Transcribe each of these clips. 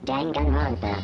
Danganronpa.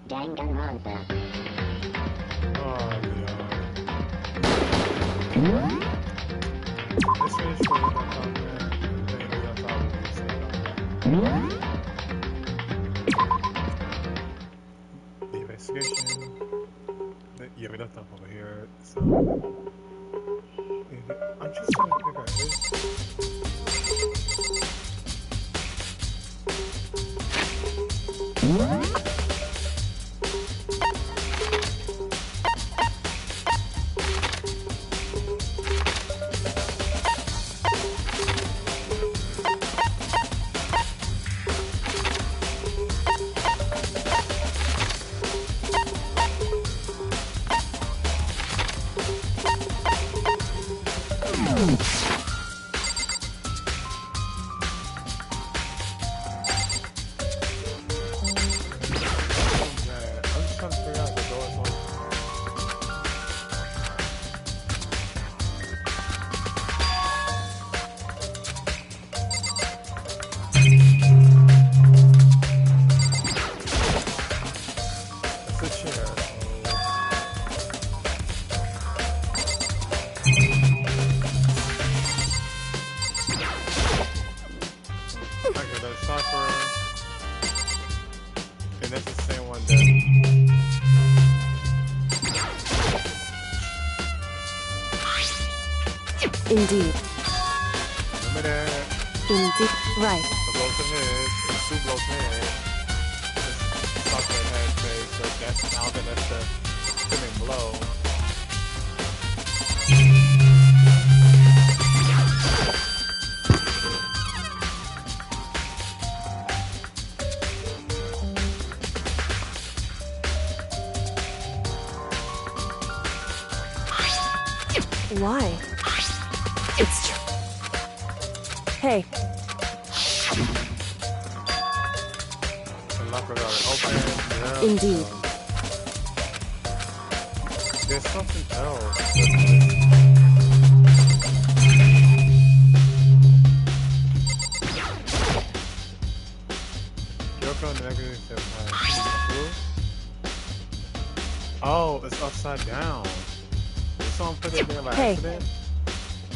Danganronpa. Oh, yeah. Let's finish with that the investigation. Yeah, we left off over here. So I'm just trying to figure out Indeed. remember that. Indeed. Right. The blows to head. The two blows to head. This software head phase. So that's now that's the spinning blow. Why? It's true. Hey. The lockers are open. Yeah. Indeed. There's something else. Oh, it's upside down. Someone put it there by accident.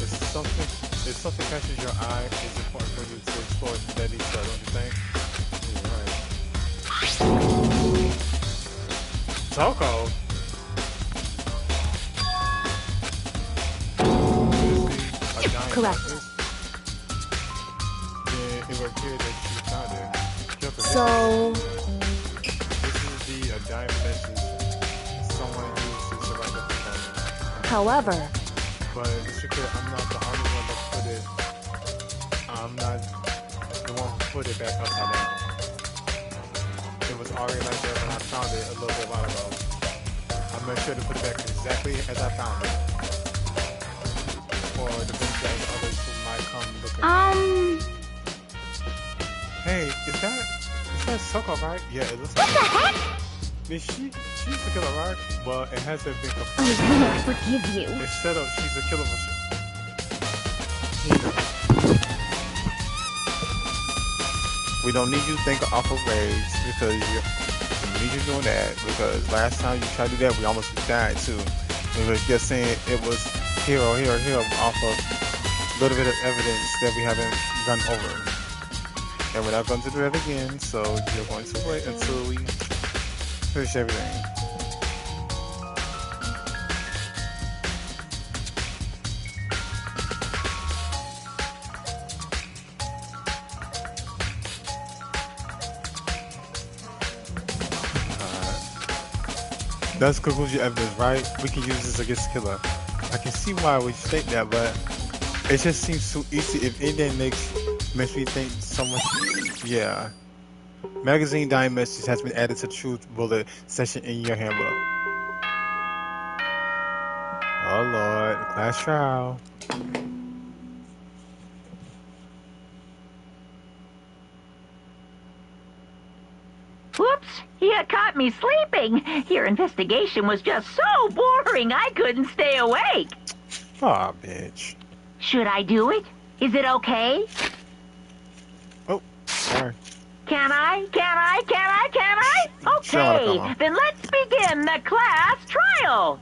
If something catches your eye, it's important for you to explore it steady, so don't you think? You're right. Toko? Correct. Yeah, it would appear that you found it. So... This is the diamond message someone used to survive the phone. However... But it's secret, I'm not the only one that put it... I'm not the one who put it back upside down. It was already like that when I found it a little bit while ago. I made sure to put it back exactly as I found it. For the benefit of others who might come looking. Hey, is that Soko, right? Yeah, it looks like what the heck? She's the killer, right? Well, it hasn't been confirmed. I will forgive you. It's set up she's a killer for sure. We don't need you to think of awful rage because we need you doing that because last time you tried to do that, we almost died too. Because you're saying it was here off of a little bit of evidence that we haven't gone over. And we're not going to do that again, so you're going to wait until we finish everything. That's conclusion evidence, right? We can use this against killer. I can see why we state that, but it just seems so easy. If anything makes me think someone. Yeah. Magazine dying message has been added to truth bullet section in your handbook. Oh Lord, class trial. Whoops! You caught me sleeping. Your investigation was just so boring I couldn't stay awake. Aw, bitch. Should I do it? Is it okay? Oh, sorry. Can I? Sure, come Okay, on. then let's begin the class trial.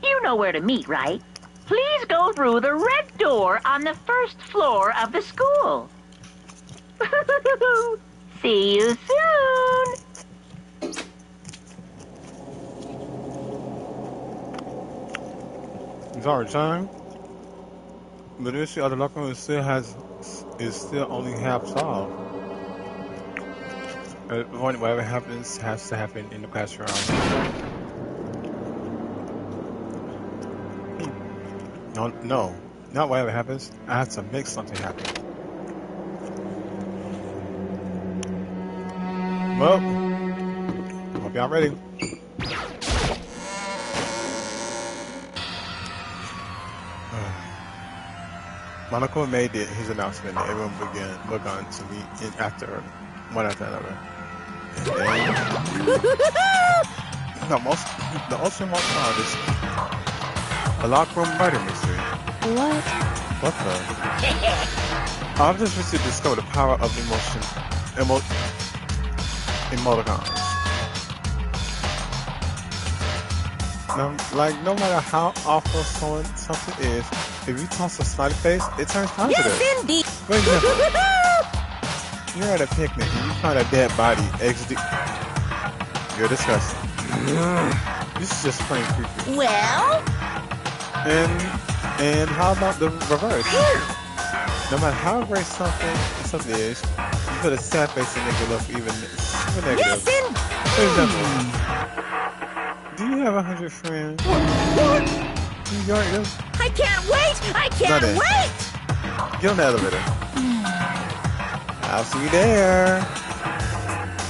You know where to meet, right? Please go through the red door on the first floor of the school. See you soon. It's already time. But this other locker room is still only half solved. Whatever happens has to happen in the classroom. No, not whatever happens. I have to make something happen. Well, hope y'all ready. Monaco made his announcement and everyone began to meet one after another. The ultimate most found is a locker room murder mystery. What the? I've just recently discovered the power of emoticons. No matter how awful something is, if you toss a smiley face, it turns positive. Yes, indeed. For example, you're at a picnic and you find a dead body exiting. You're disgusting. This is just plain creepy. Well? And how about the reverse? No matter how great something is, you put a sad face and make it look even super negative. Yes, indeed. For example, do you have 100 friends? What? I can't wait! Get on the elevator. I'll see you there.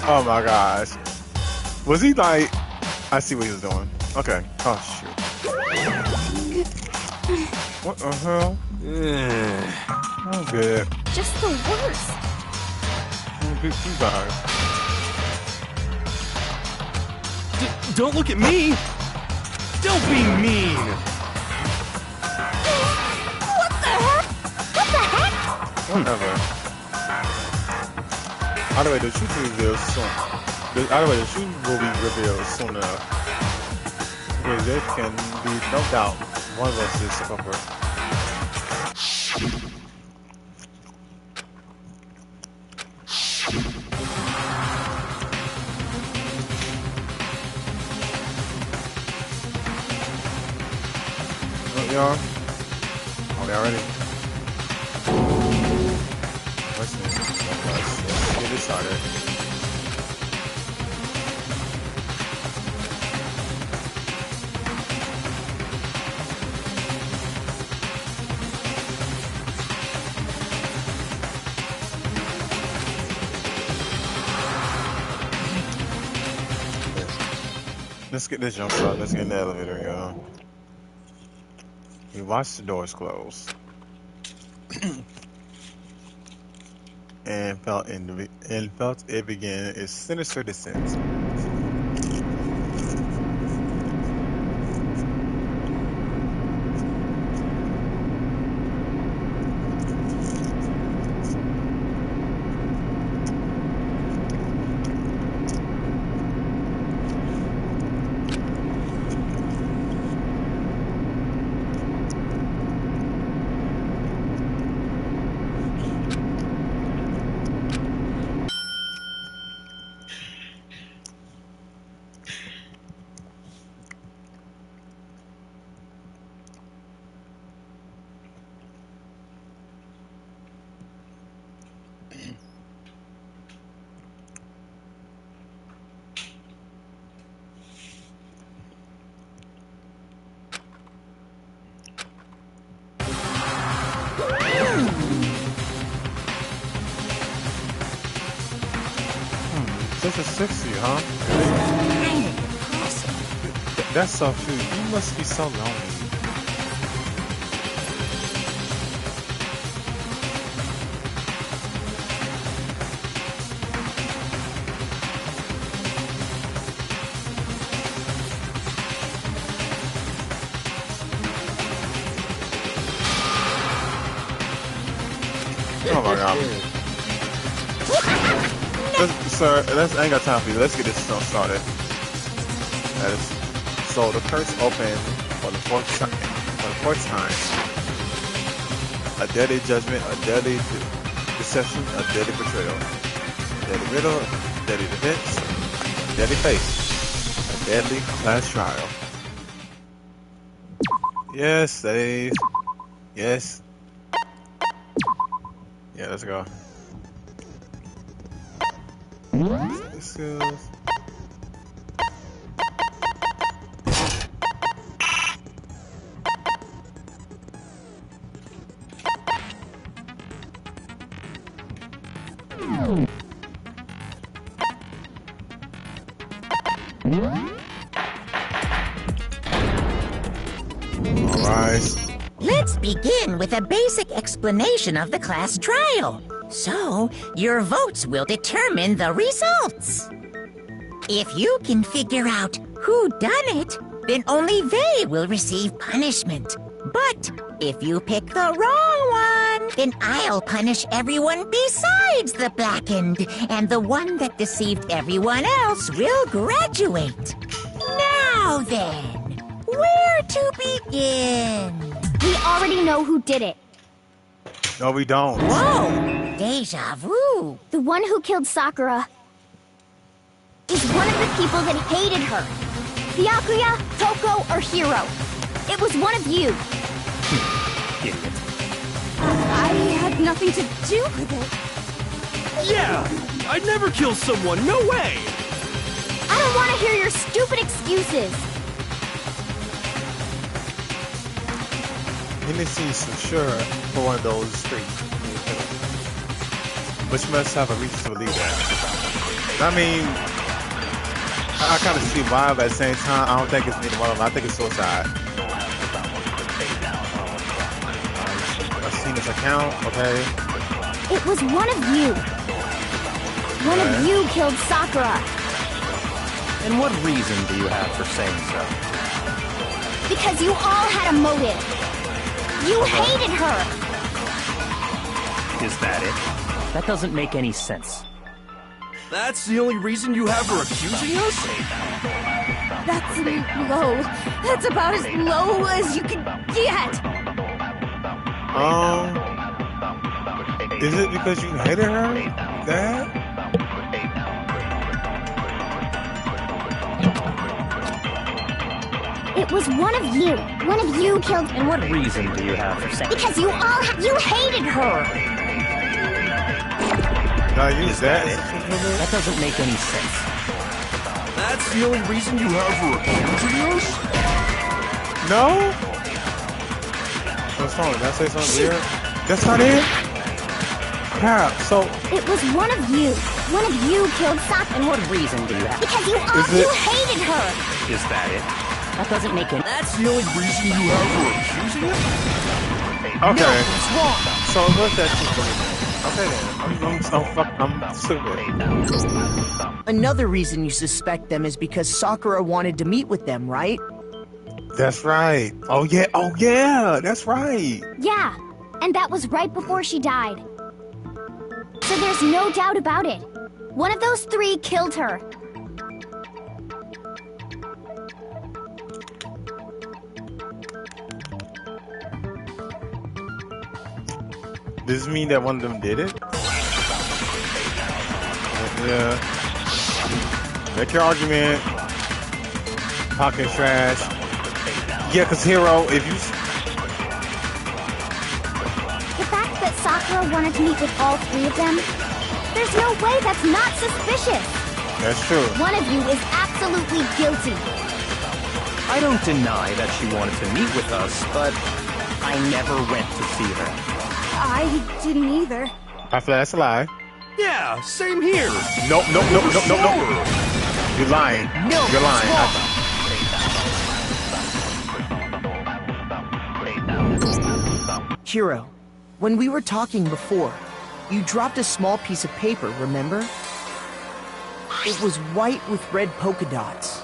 Oh my gosh. Was he like... I see what he was doing. Okay. Oh shoot. What the hell? Oh good. Just the worst. Too bad. Don't look at me! Don't be mean! Whatever. Either way, the truth will be revealed soon. Either way, the truth will be revealed soon enough. Because there can be no doubt one of us is the culprit. Y'all? Are we already? Let's get this started. Let's get this jump shot. Let's get in the elevator, y'all. We watched the doors close and felt it begin its sinister descent. Just a 60, huh? That's so cute. You must be so lonely. Oh my god. Sir, I ain't got time for you. Let's get this stuff started. That is, so the curse opened for the fourth time. A deadly judgment, a deadly deception, a deadly betrayal. A deadly riddle, a deadly defense, a deadly fate, a deadly class trial. Yes, Dave. Yes. Yeah, let's go. Skills. Let's begin with a basic explanation of the class trial. So, your votes will determine the results. If you can figure out who done it, then only they will receive punishment. But if you pick the wrong one, then I'll punish everyone besides the blackened, and the one that deceived everyone else will graduate. Now then, where to begin? We already know who did it. No, we don't. Whoa! Deja vu. The one who killed Sakura is one of the people that hated her. Byakuya, Toko, or Hiro. It was one of you. Idiot. I had nothing to do with it. Yeah! I'd never kill someone, no way! I don't want to hear your stupid excuses. Hennessy's for sure for one of those three. Which must have a reason to believe that. I mean, I kind of see why, but at the same time, I don't think it's neither one of them. I think it's suicide. I've seen this account, okay? It was one of you. One of you killed Sakura. And what reason do you have for saying so? Because you all had a motive. You hated her. Is that it? That doesn't make any sense. That's the only reason you have for accusing us? That's low. That's about as low as you can get. Is it because you hated her? That? It was one of you. One of you killed... And what reason do you have for saying so? Because you all you hated her. Did I use that? That doesn't make any sense. That's the only reason you have for accusing us? No? What's wrong? Did I say something weird? That's not it? Crap, so... It was one of you. One of you killed Sakura. And what reason do you have? Because you all you hated her. Is that it? That doesn't make any... That's the only reason you have for accusing us? Okay. No, it's wrong. So what's that shit? Okay then. I'm stupid. Another reason you suspect them is because Sakura wanted to meet with them, right? That's right. Oh yeah, that's right. Yeah, and that was right before she died. So there's no doubt about it. One of those three killed her. Does this mean that one of them did it? Yeah. Make your argument. Talking trash. Yeah, cause Hiro, if you... The fact that Sakura wanted to meet with all three of them, there's no way that's not suspicious. That's true. One of you is absolutely guilty. I don't deny that she wanted to meet with us, but I never went to see her. I didn't either. I feel that's a lie. Yeah, same here. Nope. You're lying. No, You're lying. Hiro, when we were talking before, you dropped a small piece of paper, remember? It was white with red polka dots.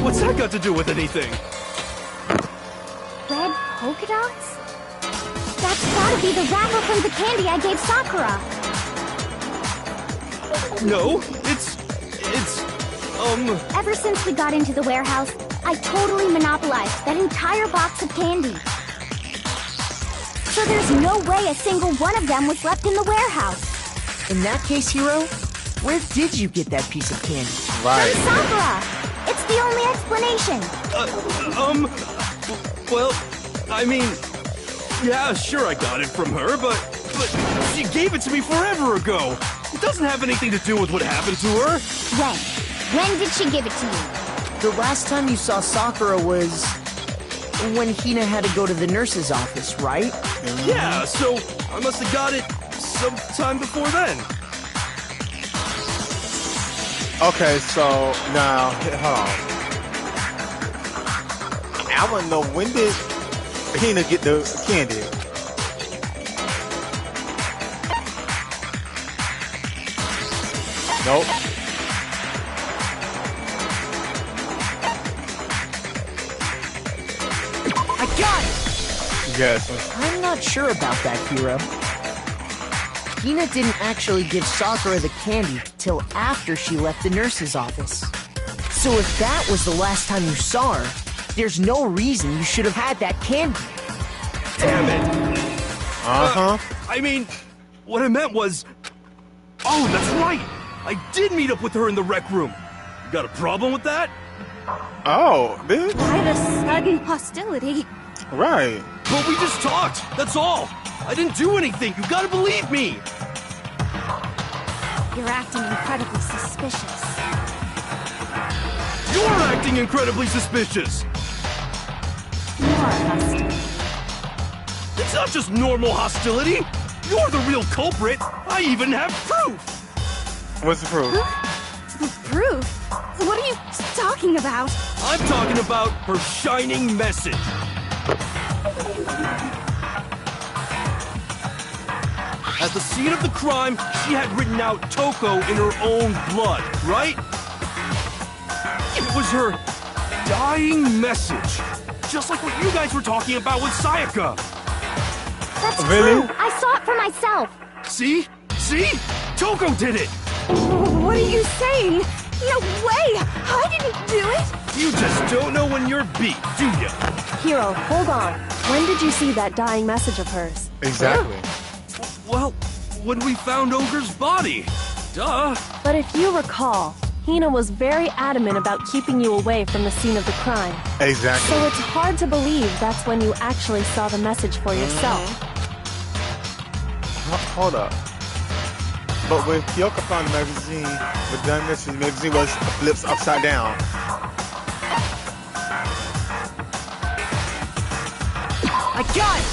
What's that got to do with anything? Red polka dots? That's gotta be the wrapper from the candy I gave Sakura. No, it's, Ever since we got into the warehouse, I totally monopolized that entire box of candy. So there's no way a single one of them was left in the warehouse. In that case, Hiro, where did you get that piece of candy? Right. From Sakura! It's the only explanation. well, I mean, yeah, sure I got it from her, but she gave it to me forever ago. It doesn't have anything to do with what happened to her. When? When did she give it to you? The last time you saw Sakura was when Hina had to go to the nurse's office, right? Yeah, so I must have got it sometime before then. Okay, so now, hold on. I want to know, when did Hina get the candy? Nope. I got it! Yes. I'm not sure about that, Hiro. Hina didn't actually give Sakura the candy till after she left the nurse's office. So if that was the last time you saw her, there's no reason you should have had that candy. Damn it. Uh-huh. I mean, what I meant was... Oh, that's right! I did meet up with her in the rec room. You got a problem with that? Oh, bitch. Why the sudden hostility? Right. But we just talked, that's all. I didn't do anything, you gotta believe me. You're acting incredibly suspicious. You're acting incredibly suspicious. More hostility. It's not just normal hostility. You're the real culprit. I even have proof. What's the proof? Proof? What are you talking about? I'm talking about her shining message. At the scene of the crime, she had written out Toko in her own blood, right? It was her dying message. Just like what you guys were talking about with Sayaka. That's Really? true. I saw it for myself. See? See? Toko did it! What are you saying? No way! I didn't do it! You just don't know when you're beat, do you? Hiro, hold on. When did you see that dying message of hers? Exactly. Well, when we found Ogre's body. Duh. But if you recall, Hina was very adamant about keeping you away from the scene of the crime. Exactly. So it's hard to believe that's when you actually saw the message for yourself. Hold up. But when Kyoko found the magazine, the gun message magazine was flips upside down. I got it!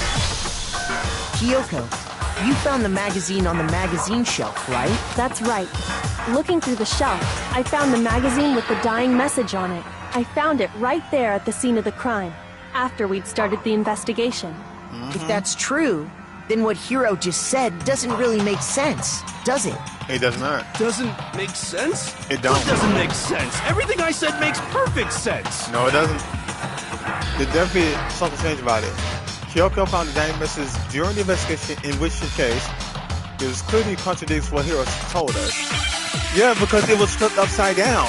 Kyoko, you found the magazine on the magazine shelf, right? That's right. Looking through the shelf, I found the magazine with the dying message on it. I found it right there at the scene of the crime, after we'd started the investigation. If that's true, then what Hiro just said doesn't really make sense, does it? It does not. Doesn't make sense? It don't. What doesn't make sense? Everything I said makes perfect sense. No, it doesn't. There's definitely something strange about it. Kyoko found the dying message during the investigation, in which case, it was clearly contradicts what Hiro told us. Yeah, because it was flipped upside down.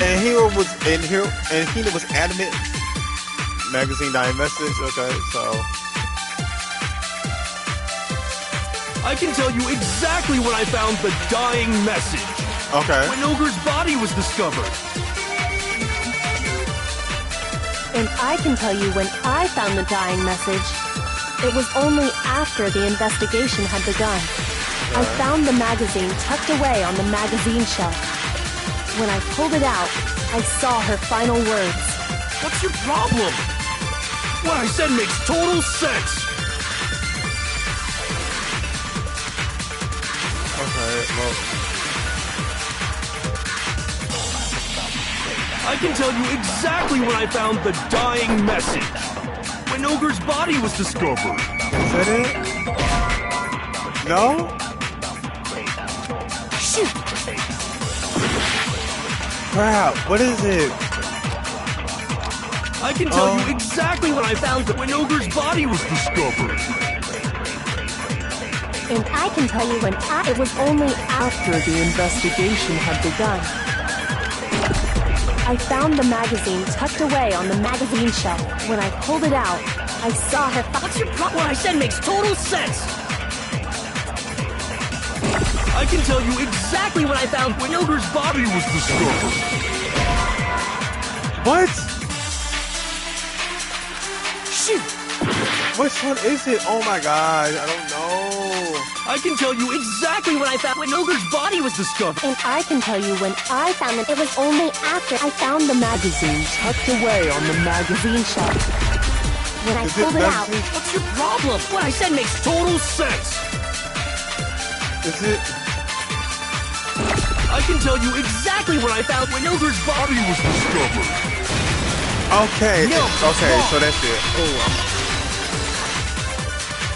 And Hina was adamant. Magazine dying message, okay, so... I can tell you exactly when I found the dying message. Okay. When Ogre's body was discovered. And I can tell you when I found the dying message. It was only after the investigation had begun. I found the magazine tucked away on the magazine shelf. When I pulled it out, I saw her final words. What's your problem? What I said makes total sense. Okay, well, I can tell you exactly when I found the dying message. When Ogre's body was discovered. is that it? No? Shoot! Crap, what is it? I can tell you exactly when I found when Ogre's body was discovered. And I can tell you when it was only after the investigation had begun. I found the magazine tucked away on the magazine shelf. When I pulled it out, I saw her. What's your problem? What I said makes total sense. I can tell you exactly when I found when Ogre's body was discovered. What? Shoot! Which one is it? Oh my god, I don't know. I can tell you exactly when I found when Ogre's body was discovered. And I can tell you when I found it. It was only after I found the magazine tucked away on the magazine shelf. When I pulled it out. What's your problem? What I said makes total sense. Is it? I can tell you exactly when I found when Ogre's body was discovered. Okay, No, okay, wrong. so that's it.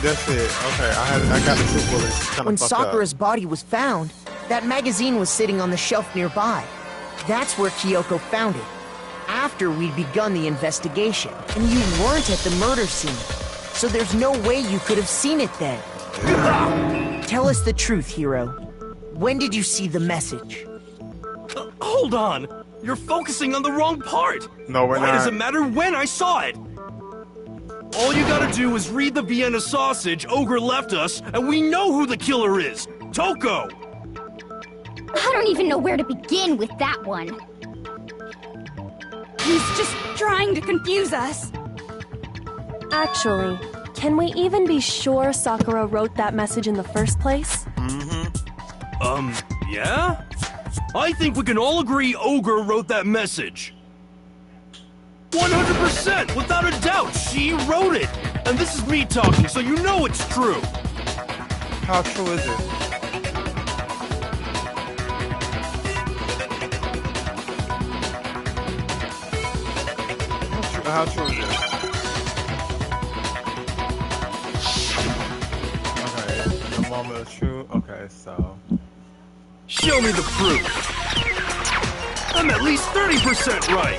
That's it. Okay, I got the two bullets. Kinda When fucked Sakura's body was found, that magazine was sitting on the shelf nearby. That's where Kyoko found it, after we'd begun the investigation. And you weren't at the murder scene, so there's no way you could have seen it then. Tell us the truth, Hiro. When did you see the message? Hold on. You're focusing on the wrong part. No, we're Why not. does it matter when I saw it? All you gotta do is read the Vienna sausage Ogre left us, and we know who the killer is. Toko! I don't even know where to begin with that one. He's just trying to confuse us. Actually, can we even be sure Sakura wrote that message in the first place? Yeah? I think we can all agree Ogre wrote that message. 100%, without a doubt, she wrote it. And this is me talking, so you know it's true. How true is it? How true is it? Okay, the moment of truth. Okay, so. Show me the proof. I'm at least 30% right.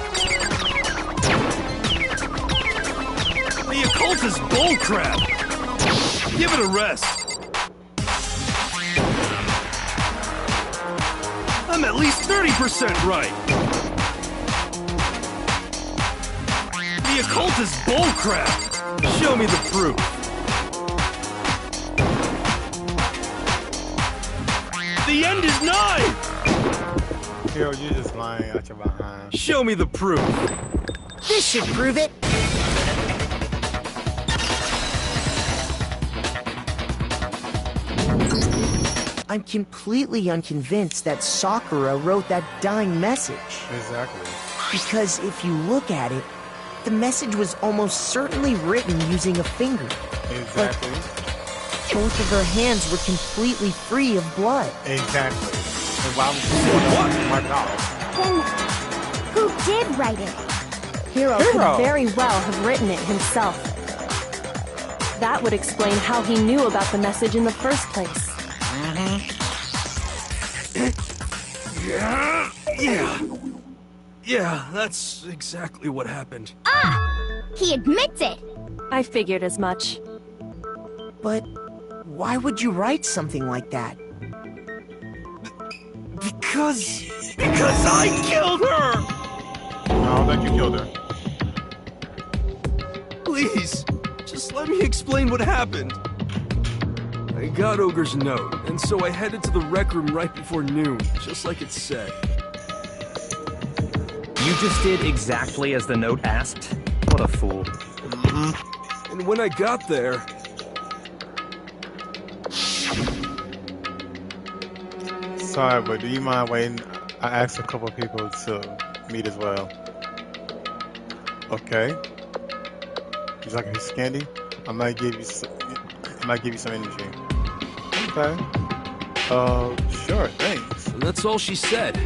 The occult is bullcrap. Give it a rest. I'm at least 30% right. The occult is bullcrap. Show me the proof. The end is nigh! Hiro, you're just lying out your behind. Show me the proof. This should prove it. I'm completely unconvinced that Sakura wrote that dying message. Exactly. Because if you look at it, the message was almost certainly written using a finger. Exactly. Both of her hands were completely free of blood. Exactly. And why would you wipe it off? Then, who did write it? Hiro could very well have written it himself. That would explain how he knew about the message in the first place. Yeah, that's exactly what happened. He admits it. I figured as much. But why would you write something like that? Because I killed her! I don't think you killed her. Please, just let me explain what happened. I got Ogre's note, and so I headed to the rec room right before noon, just like it said. You just did exactly as the note asked? What a fool. And when I got there... Sorry, but do you mind waiting? I asked a couple of people to meet as well. Okay. Would you like a piece of candy? I might give you some energy. Okay. Sure, thanks. And that's all she said.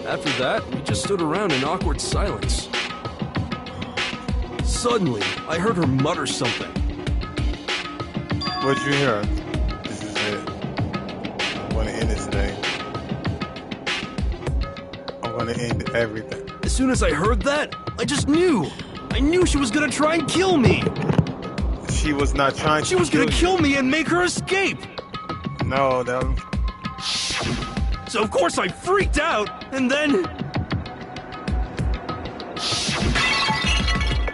After that, we just stood around in awkward silence. Suddenly, I heard her mutter something. What'd you hear? This is it. I'm gonna end this thing. I'm gonna end everything. As soon as I heard that, I just knew. I knew she was gonna try and kill me. She was not trying to She was gonna kill kill me and make her escape. you. No, that was... So of course I freaked out, and then...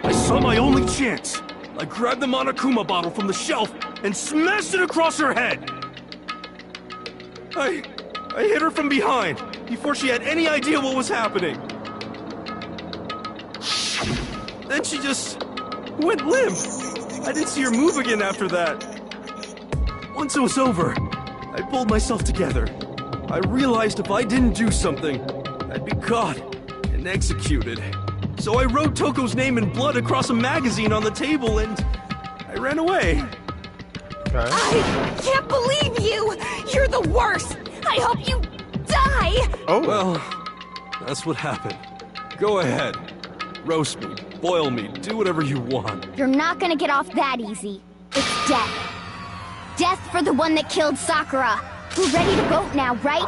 I saw my only chance. I grabbed the Monokuma bottle from the shelf and smashed it across her head. I hit her from behind, before she had any idea what was happening. Then she just went limp. I didn't see her move again after that. Once it was over, I pulled myself together. I realized if I didn't do something, I'd be caught and executed. So I wrote Toko's name in blood across a magazine on the table and I ran away. Okay. I can't believe you! You're the worst! I hope you die! Oh. Well, that's what happened. Go ahead. Roast me, boil me, do whatever you want. You're not gonna get off that easy. It's death. Death for the one that killed Sakura. We're ready to vote now, right?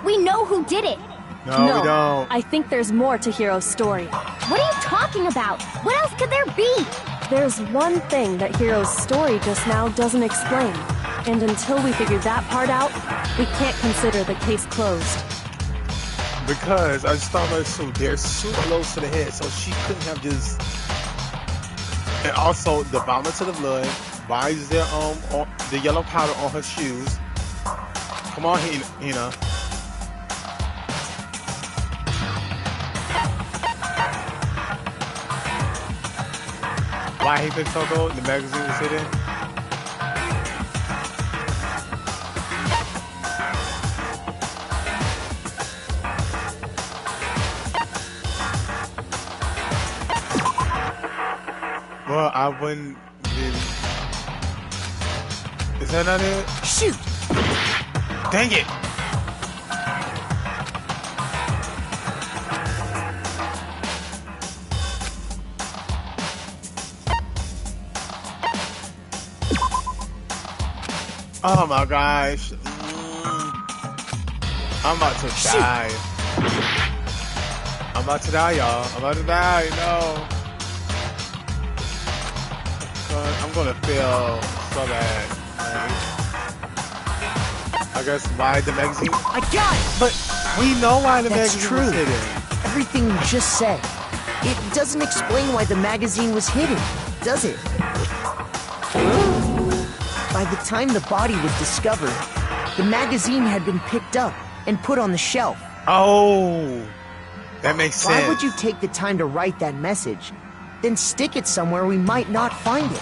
We know who did it. No, we don't. I think there's more to Hiro's story. What are you talking about? What else could there be? There's one thing that Hiro's story just now doesn't explain. And until we figure that part out, we can't consider the case closed. Because I just thought about it too. They're super close to the head, so she couldn't have just. And also the vomit to the blood. Why is there the yellow powder on her shoes? Come on, Hina. Why he picked Toko? The magazine was hidden. Well, I wouldn't really... Is that not it? Shoot! Dang it! Oh my gosh. I'm about to die. I'm about to die, y'all. I'm about to die. No. I'm gonna feel so bad. I guess why the magazine? I got it! But we know why the That's magazine true. was hidden. Everything you just said. It doesn't explain why the magazine was hidden, does it? By the time the body was discovered, the magazine had been picked up and put on the shelf. Oh, that makes sense. Why would you take the time to write that message, then stick it somewhere we might not find it?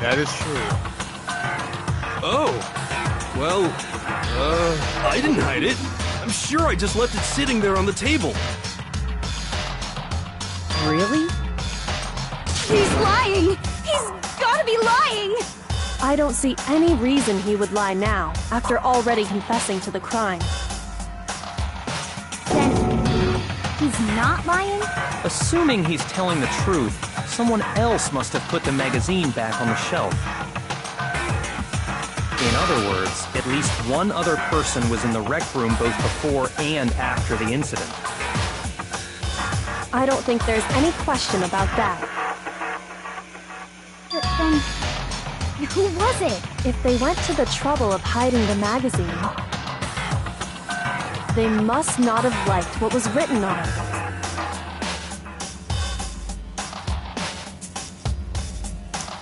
That is true. Oh, well, I didn't hide it. I'm sure I just left it sitting there on the table. Really? He's lying! He's gotta be lying! I don't see any reason he would lie now, after already confessing to the crime. Then, he's not lying? Assuming he's telling the truth, someone else must have put the magazine back on the shelf. In other words, at least one other person was in the rec room both before and after the incident. I don't think there's any question about that. Then, who was it? If they went to the trouble of hiding the magazine, they must not have liked what was written on it.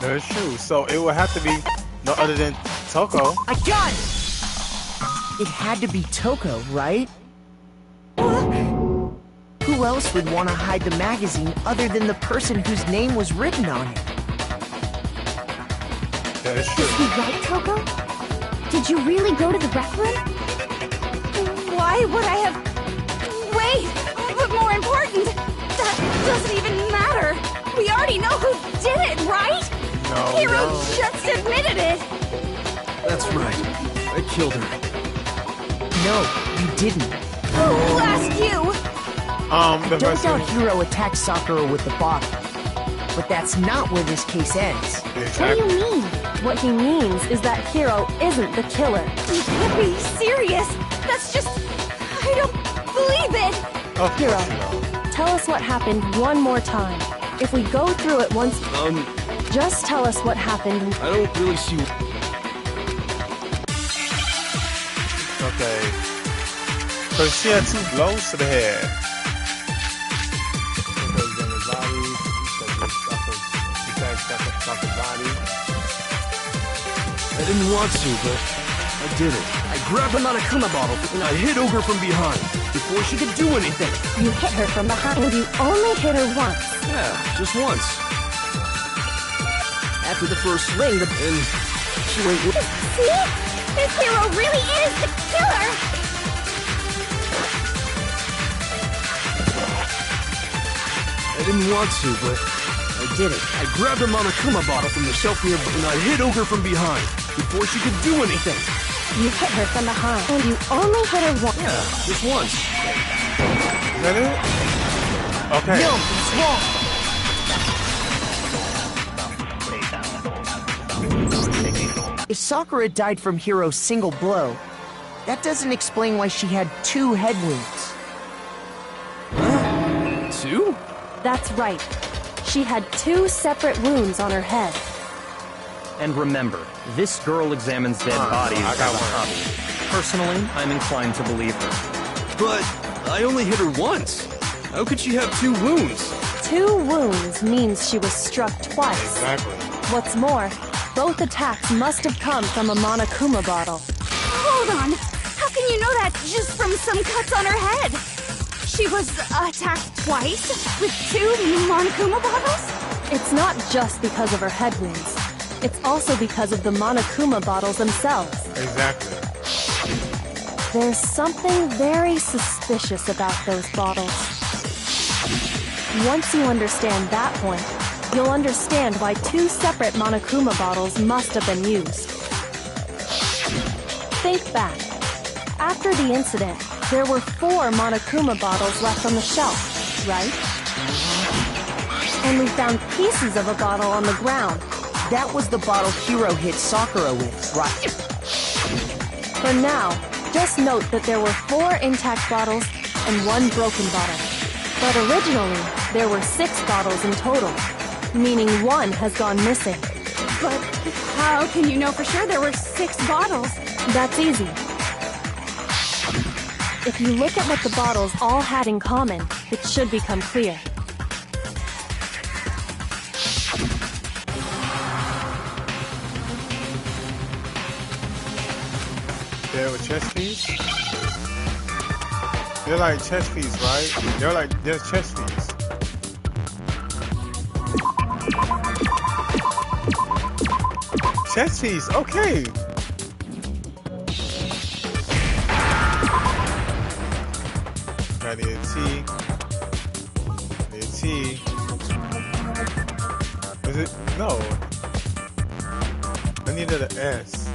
That is true. So it would have to be no other than Toko. I got it! It had to be Toko, right? Who else would want to hide the magazine other than the person whose name was written on it? That is true. Is he right, Toko? Did you really go to the rec room? Why would I have... Wait! But more important, that doesn't even matter! We already know who did it, right? No, Hero just admitted it! That's right. I killed her. No, you didn't. Who asked you? The Don't first doubt Hiro attacked Sakura with the bottle. But that's not where this case ends. What do you mean? What he means is that Hiro isn't the killer. You can't be serious. That's just... I don't believe it. Of Hiro, course you know. tell us what happened one more time. If we go through it once, just tell us what happened. I don't really see... Okay. So she had 2 blows to the head. Because in his body, she attacked Sakura's body. I didn't want to, but I did it. I grabbed the Monokuma bottle and I hit Ogre from behind before she could do anything. You hit her from behind, and you only hit her once. Yeah, just once. After the first swing, and she went... See? This hero really is the killer! I didn't want to, but I did it. I grabbed a Monokuma bottle from the shelf nearby and I hit Ogre from behind before she could do anything. You hit her from behind, and you only hit her once. Yeah, just once. Is that it? Okay. No, it's wrong. If Sakura died from Hiro's single blow, that doesn't explain why she had 2 head wounds. 2? That's right. She had 2 separate wounds on her head. And remember, this girl examines dead bodies I as got a one. hobby. Personally, I'm inclined to believe her. But I only hit her once. How could she have 2 wounds? 2 wounds means she was struck twice. Exactly. What's more, both attacks must have come from a Monokuma bottle. Hold on. How can you know that just from some cuts on her head? She was attacked twice with 2 Monokuma bottles? It's not just because of her head wounds. It's also because of the Monokuma bottles themselves. Exactly. There's something very suspicious about those bottles. Once you understand that point, you'll understand why 2 separate Monokuma bottles must have been used. Think back. After the incident, there were 4 Monokuma bottles left on the shelf, right? And we found pieces of a bottle on the ground. That was the bottle Hiro hit Sakura with, right? For now, just note that there were 4 intact bottles and 1 broken bottle. But originally, there were 6 bottles in total, meaning 1 has gone missing. But how can you know for sure there were 6 bottles? That's easy. If you look at what the bottles all had in common, it should become clear. They were chest piece? They're like chest piece, right? They're chest piece. Chest piece, okay. I need a T. Need a T. Is it? No. I needed an S.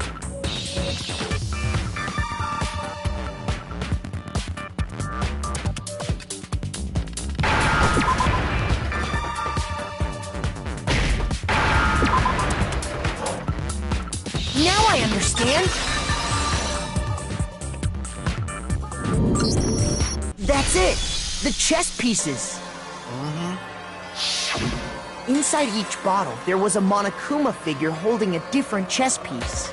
Now I understand. That's it. The chess pieces. Inside each bottle, there was a Monokuma figure holding a different chess piece.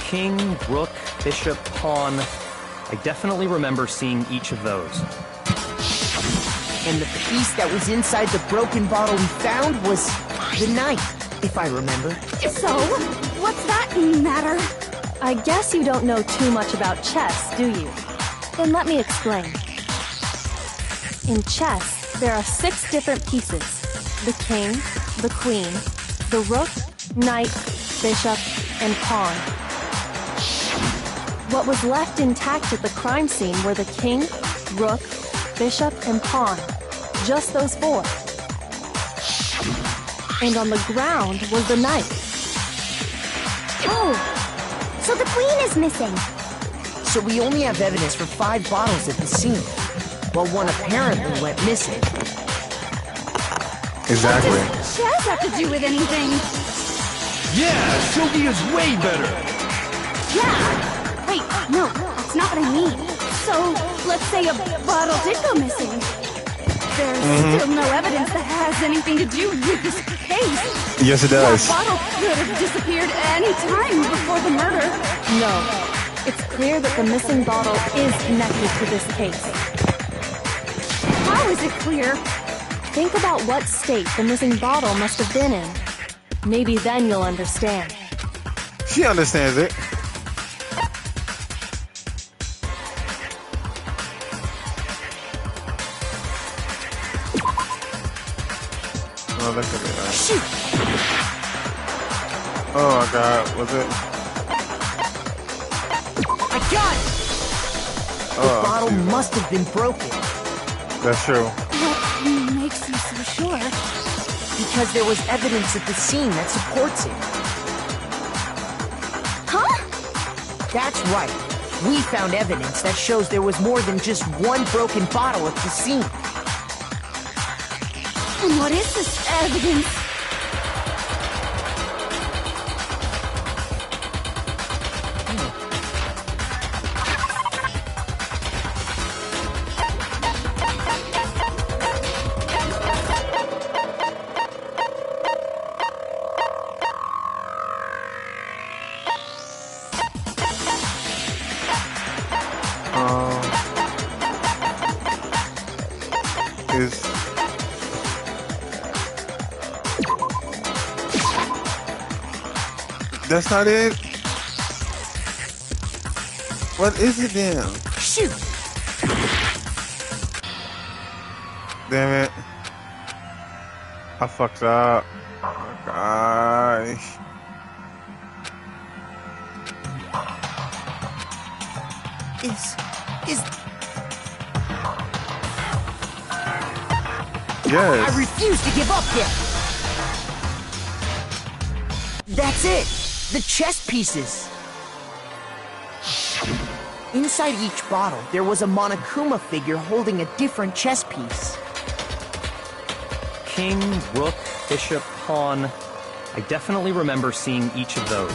King, rook, bishop, pawn. I definitely remember seeing each of those. And the piece that was inside the broken bottle we found was the knight, if I remember. So, what's that matter? I guess you don't know too much about chess, do you? Then let me explain. In chess, there are 6 different pieces. The king, the queen, the rook, knight, bishop, and pawn. What was left intact at the crime scene were the king, rook, bishop, and pawn. Just those 4. And on the ground was the knife. Oh, so the queen is missing. So we only have evidence for 5 bottles at the scene, while one apparently went missing. Exactly. What does chess have to do with anything? Yeah, Sylvia's way better. Yeah. Wait, no, that's not what I mean. So, let's say a bottle did go missing. There's still no evidence that has anything to do with this case. Yes, it does. That bottle could have disappeared any time before the murder. No, it's clear that the missing bottle is connected to this case. How is it clear? Think about what state the missing bottle must have been in. Maybe then you'll understand. She understands it. Oh, look at it. Shoot! Oh my god, was it? I got it! The Oh, bottle Jesus. must have been broken, That's true. What makes you so sure? because there was evidence at the scene that supports it. Huh? That's right. We found evidence that shows there was more than just one broken bottle at the scene. And what is this evidence? Is that's not it? What is it then? Shoot! Damn it. I fucked up. Oh my gosh. Is... Yes. I refuse to give up yet! That's it! The chess pieces! Inside each bottle, there was a Monokuma figure holding a different chess piece. King, rook, bishop, pawn. I definitely remember seeing each of those.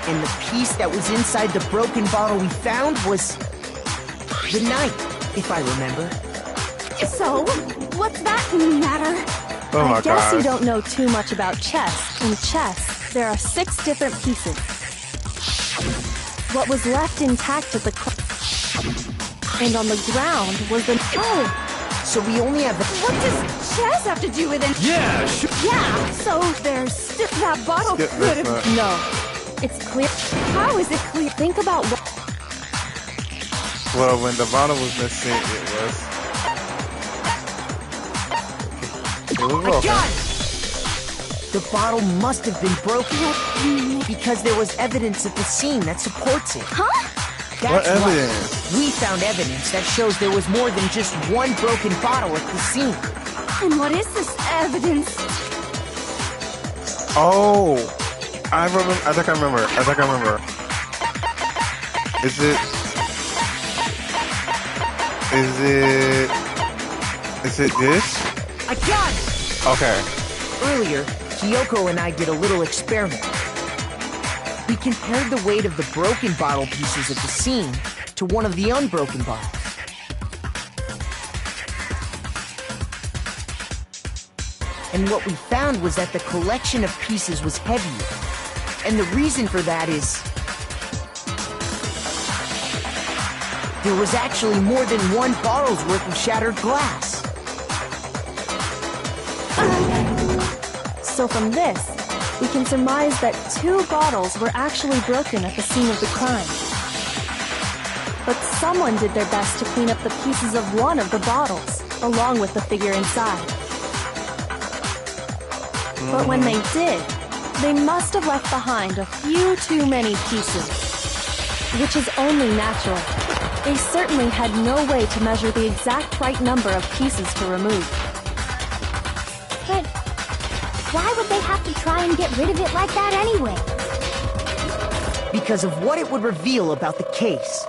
And the piece that was inside the broken bottle we found was... the knight, if I remember. So, what's that matter? Oh my I guess gosh. you don't know too much about chess. In chess, there are 6 different pieces. What was left intact at the and on the ground was the... Oh, So we only have the... what does chess have to do with it? Yeah, Yeah, so there's still that bottle Skip could this have... one. No, it's clear. How is it clear? Think about what... Well, when the bottle was missing, it was broken. Got it! The bottle must have been broken because there was evidence at the scene that supports it. Huh? What That's right. evidence? We found evidence that shows there was more than just one broken bottle at the scene. And what is this evidence? Oh, I remember. I think I remember. Is it? Is it this? I got it! Okay. Earlier, Kyoko and I did a little experiment. We compared the weight of the broken bottle pieces at the scene to one of the unbroken bottles. And what we found was that the collection of pieces was heavier. And the reason for that is... there was actually more than one bottle's worth of shattered glass. So from this, we can surmise that 2 bottles were actually broken at the scene of the crime. But someone did their best to clean up the pieces of one of the bottles, along with the figure inside. But when they did, they must have left behind a few too many pieces, which is only natural. They certainly had no way to measure the exact right number of pieces to remove. But why would they have to try and get rid of it like that anyway? Because of what it would reveal about the case.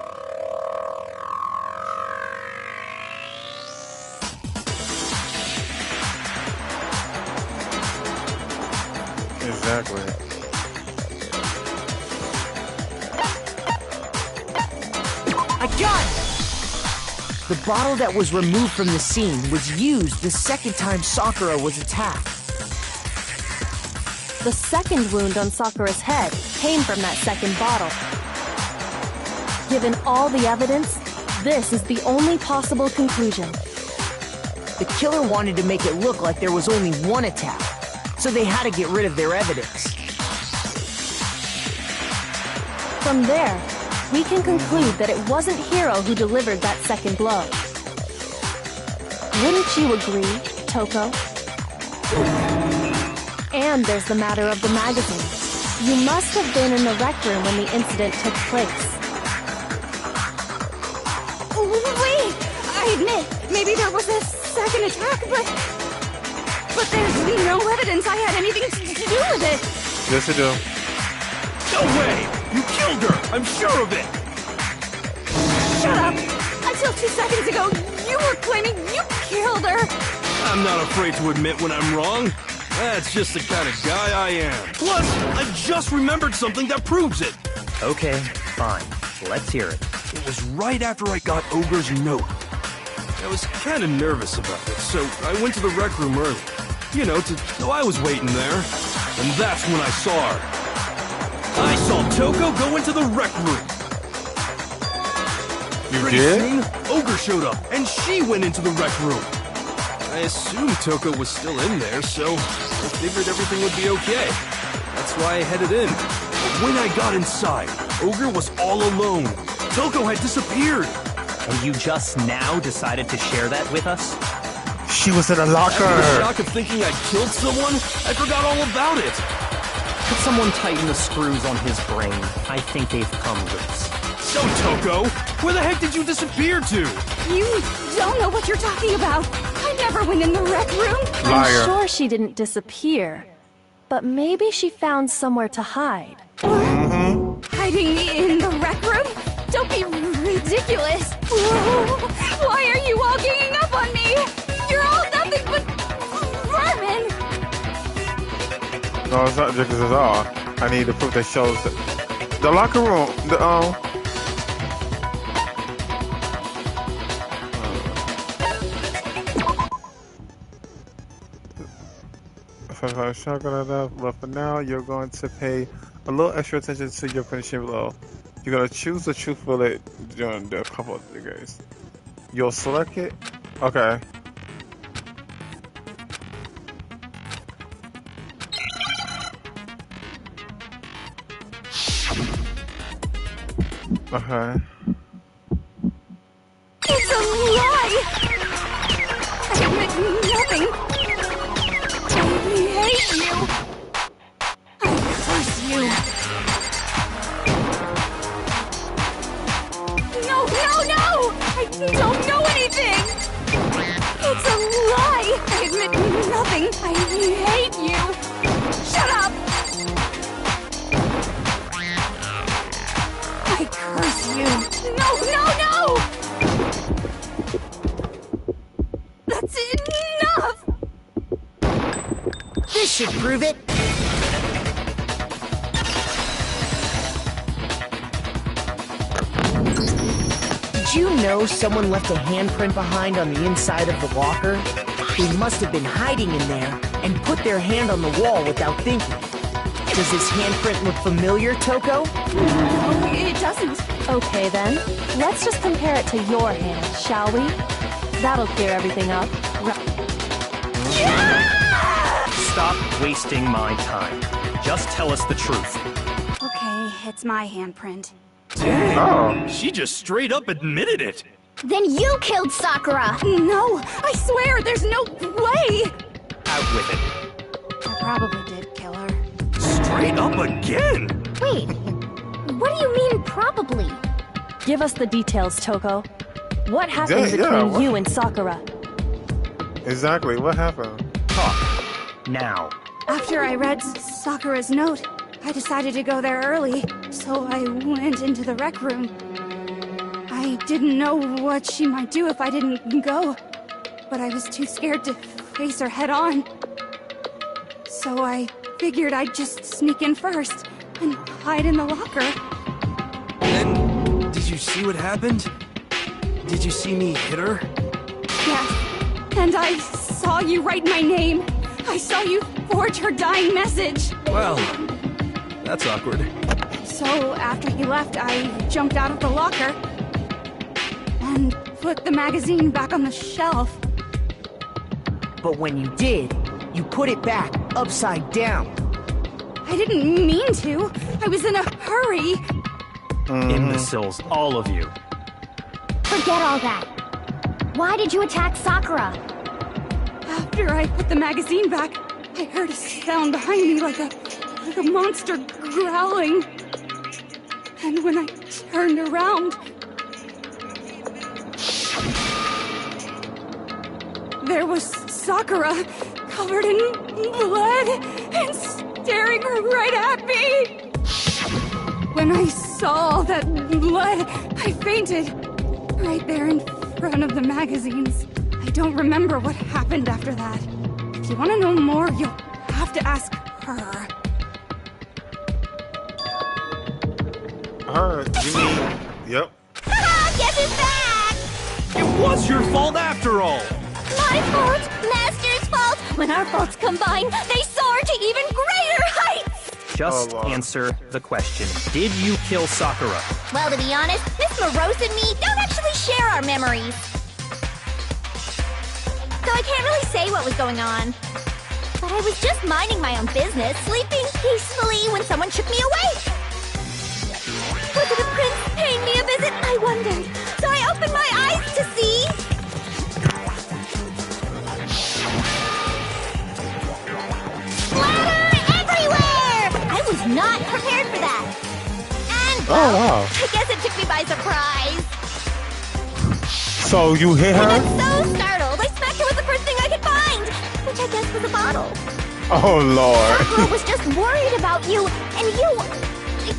Exactly. I got it! The bottle that was removed from the scene was used the second time Sakura was attacked. The second wound on Sakura's head came from that second bottle. Given all the evidence, this is the only possible conclusion. The killer wanted to make it look like there was only one attack, so they had to get rid of their evidence. From there, we can conclude that it wasn't Hiro who delivered that second blow. Wouldn't you agree, Toko? And there's the matter of the magazine. You must have been in the rec room when the incident took place. Wait! I admit, maybe there was a second attack, but there's no evidence I had anything to do with it. Yes, you do. No way! You killed her! I'm sure of it! Shut up! Until 2 seconds ago, you were claiming you killed her! I'm not afraid to admit when I'm wrong. That's just the kind of guy I am. Plus, I just remembered something that proves it. Okay, fine. Let's hear it. It was right after I got Ogre's note. I was kind of nervous about it, so I went to the rec room early. You know, so I was waiting there. And that's when I saw her. I saw Toko go into the rec room. Pretty soon, Ogre showed up, and she went into the rec room. I assumed Toko was still in there, so I figured everything would be okay. That's why I headed in. But when I got inside, Ogre was all alone. Toko had disappeared. And you just now decided to share that with us? She was in a locker. After the shock of thinking I'd killed someone, I forgot all about it. Could someone tighten the screws on his brain? I think they've come loose. So, Toko, where the heck did you disappear to? You don't know what you're talking about. I never went in the rec room. Liar. I'm sure she didn't disappear, but maybe she found somewhere to hide. Hiding in the rec room? Don't be ridiculous. Whoa. Why are you all ganging up on me? You're all nothing but vermin. No, it's not ridiculous at all. I need the proof that shows that the locker room, but for now, you're going to pay a little extra attention to your finishing blow. You're going to choose the truth bullet during a couple of degrees. You'll select it. Okay. Okay. It's a lie! I admit nothing. I hate you. I curse you. No, no, no! I don't know anything! It's a lie! I admit nothing. I hate you. Shut up! I curse you. No, no, no! That's enough! This should prove it. Did you know someone left a handprint behind on the inside of the locker? They must have been hiding in there and put their hand on the wall without thinking. Does this handprint look familiar, Toko? No, it doesn't. Okay then, let's just compare it to your hand, shall we? That'll clear everything up. Stop wasting my time. Just tell us the truth. Okay, it's my handprint. Dang, she just straight up admitted it. Then you killed Sakura! No, I swear, there's no way! Out with it. I probably did kill her. Straight up again? Wait, what do you mean probably? Give us the details, Toko. What happened Yeah, between what? you and Sakura? Exactly. What happened? Talk. now. After I read Sakura's note, I decided to go there early, so I went into the rec room. I didn't know what she might do if I didn't go, but I was too scared to face her head on. So I figured I'd just sneak in first and hide in the locker. Then, did you see what happened? Did you see me hit her? Yes, and I saw you write my name. I saw you forge her dying message. Well, that's awkward. So after you left, I jumped out of the locker and put the magazine back on the shelf. But when you did, you put it back upside down. I didn't mean to. I was in a hurry. Imbeciles, all of you. Forget all that. Why did you attack Sakura? After I put the magazine back, I heard a sound behind me like a monster growling. And when I turned around, there was Sakura, covered in blood and staring right at me. When I saw that blood, I fainted right there in front of the magazines. I don't remember what happened after that. If you want to know more, you'll have to ask her. You mean? Yep. Guess who's back? It was your fault after all! My fault, Master's fault. When our faults combine, they soar to even greater heights. Just answer the question. Did you kill Sakura? Well, to be honest, Miss Morose and me don't actually share our memories. So I can't really say what was going on. But I was just minding my own business, sleeping peacefully when someone shook me awake. Was it a prince paying me a visit? I wondered. So I opened my eyes to see... Splatter everywhere! I was not prepared for that. And, well, wow. I guess it took me by surprise. So you hit And her? I'm so startled, I smacked her with the first thing I could find, which I guess was a bottle. Oh, Lord. Sakura was just worried about you, and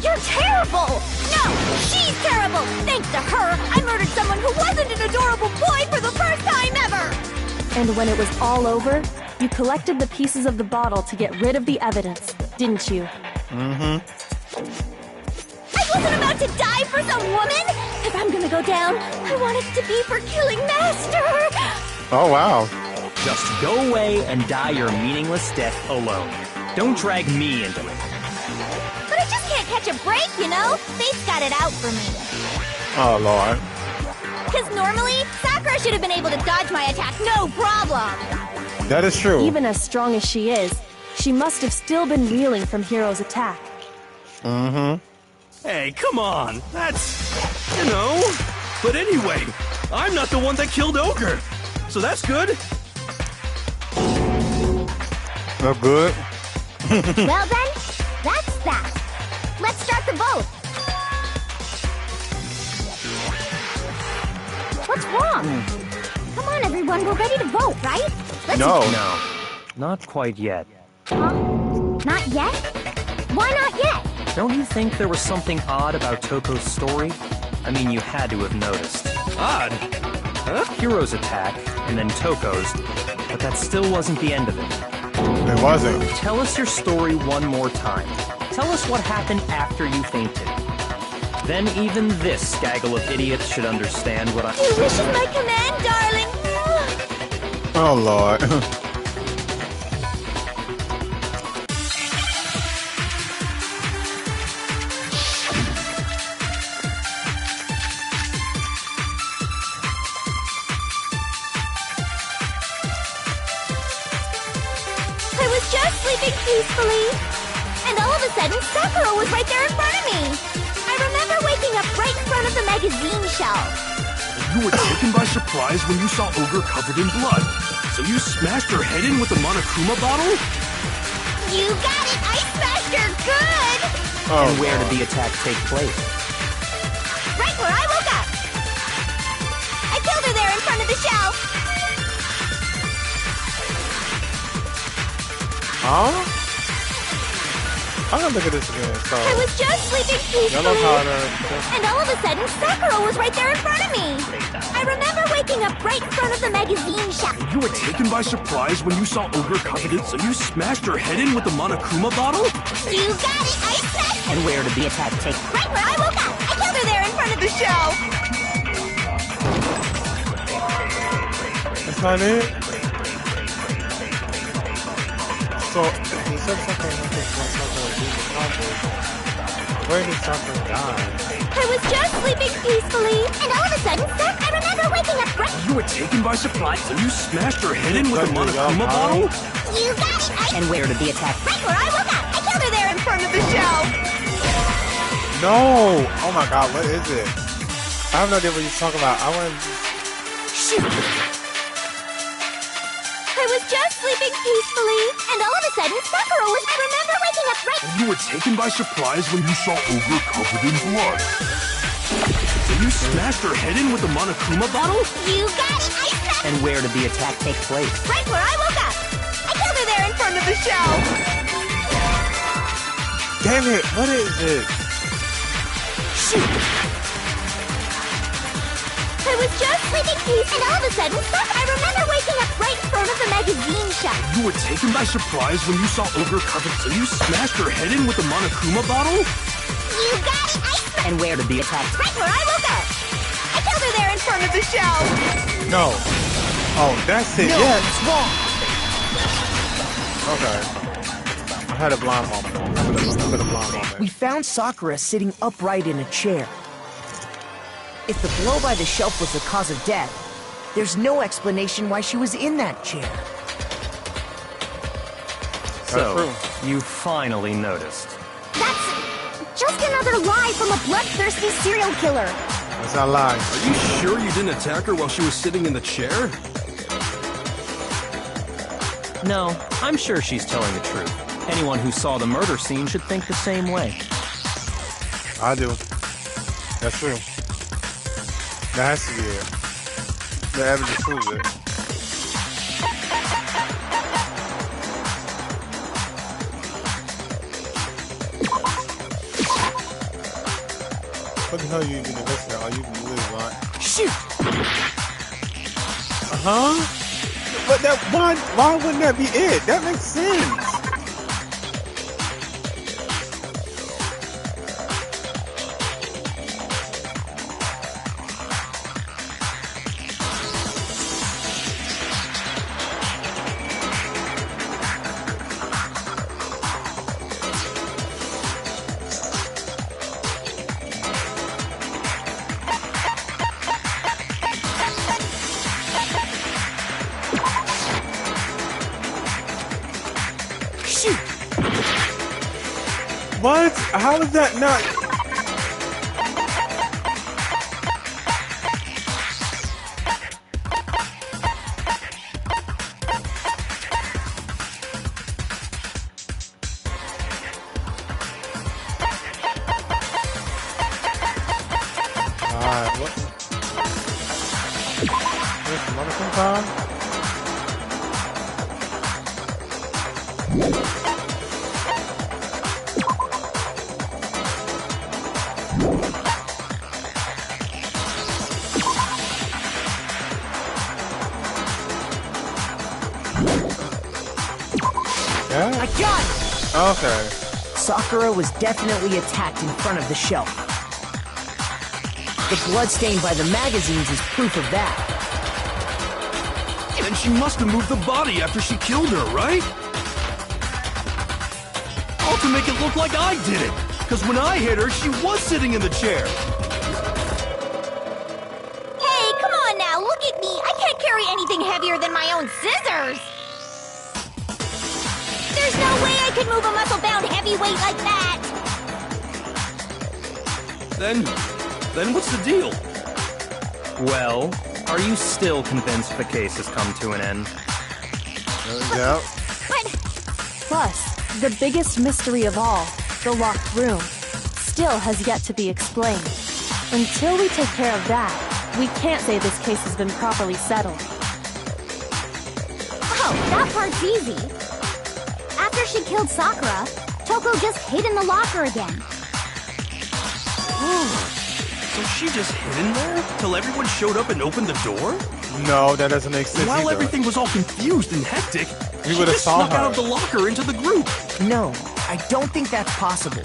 you're terrible! No, she's terrible! Thanks to her, I murdered someone who wasn't an adorable boy for the first time ever! And when it was all over, you collected the pieces of the bottle to get rid of the evidence, didn't you? I wasn't about to die for some woman! If I'm gonna go down, I want it to be for killing Master! Oh, wow. Just go away and die your meaningless death alone. Don't drag me into it. But I just can't catch a break, you know? Fate's got it out for me. Oh, Lord. Because normally, Sakura should have been able to dodge my attack, no problem! That is true. Even as strong as she is, she must have still been reeling from Hiro's attack. Hey, come on. That's, you know. But anyway, I'm not the one that killed Ogre. So that's good. Not good. Well then, that's that. Let's start the vote. What's wrong? Come on, everyone, we're ready to vote, right? Let's No, not quite yet. Huh? Not yet? Why not yet? Don't you think there was something odd about Toko's story? I mean, you had to have noticed. Odd. Huh? Hiro's attack, and then Toko's, but that still wasn't the end of it. It wasn't. Tell us your story one more time. Tell us what happened after you fainted. Then even this gaggle of idiots should understand what I— Your wish is my command, darling. Oh, Lord. I was just sleeping peacefully. And all of a sudden, Sakura was right there in front of me. I remember waking up right in front of the magazine shelf. You were taken by surprise when you saw Ogre covered in blood. So you smashed her head in with the Monokuma bottle? You got it! I smashed her good! Oh, And where did the attack take place? Right where I woke up! I killed her there in front of the shelf! Huh? I'm gonna look at this again. So, I was just sleeping yellow peacefully, powder. and all of a sudden, Sakura was right there in front of me. I remember waking up right in front of the magazine shop. You were taken by surprise when you saw Ogre Covenant, so you smashed her head in with the Monokuma bottle? You got it, I smashed. And where did the attack take Right where I woke up. I killed her there in front of the show. That's not it? So, he said something like this when Sakura was being accomplished. Where did Sakura die? I was just sleeping peacefully, and all of a sudden, I remember waking up right... You were taken by surprise, so you smashed her head in with the Monokuma bottle? You got it, And where did the attack... Right where I woke up. I killed her there in front of the show. No! Oh my god, what is it? I have no idea what you're talking about. I want to... Shoot! I was just sleeping peacefully, and all of a sudden, Sakura was... I remember waking up right... You were taken by surprise when you saw Ogre covered in blood. So you smashed her head in with the Monokuma bottle? You got it, I smashed... And where did the attack take place? Right where I woke up. I killed her there in front of the show. Damn it, what is it? Shoot! I was just sleeping peacefully, and all of a sudden, I remember waking up right in front of the magazine shop. You were taken by surprise when you saw Ogre covered, so you smashed her head in with the Monokuma bottle? You got it, I smashed... And where did the attack... Right where I woke up. I killed her there in front of the show. No. Oh, that's it. No, Yes. it's wrong. Okay. I had a blind moment. I had a blind moment. We found Sakura sitting upright in a chair. If the blow by the shelf was the cause of death, there's no explanation why she was in that chair. So, you finally noticed. That's just another lie from a bloodthirsty serial killer. That's not lying. Are you sure you didn't attack her while she was sitting in the chair? No, I'm sure she's telling the truth. Anyone who saw the murder scene should think the same way. I do. That's true. That has to be it. The evidence proves it. What the hell are you doing this now? Are you really lying? Shoot! Huh? But that why wouldn't that be it? That makes sense. What? How is that not? What? There's another thing, yeah? I got it! Okay. Sakura was definitely attacked in front of the shelf. The blood stain by the magazines is proof of that. Then she must have moved the body after she killed her, right? All to make it look like I did it. Because when I hit her, she was sitting in the chair. Hey, come on now, look at me. I can't carry anything heavier than my own scissors. There's no way I could move a muscle-bound heavyweight like that. Then what's the deal? Well, are you still convinced the case has come to an end? Yeah. But Plus, the biggest mystery of all, the locked room, still has yet to be explained. Until we take care of that, we can't say this case has been properly settled. oh, that part's easy. After after she killed Sakura, Toko just hid in the locker again. So she just hid in there till everyone showed up and opened the door? No, that doesn't make sense. While either. everything was all confused and hectic, We she would've just saw snuck her. out of the locker into the group. No, I don't think that's possible.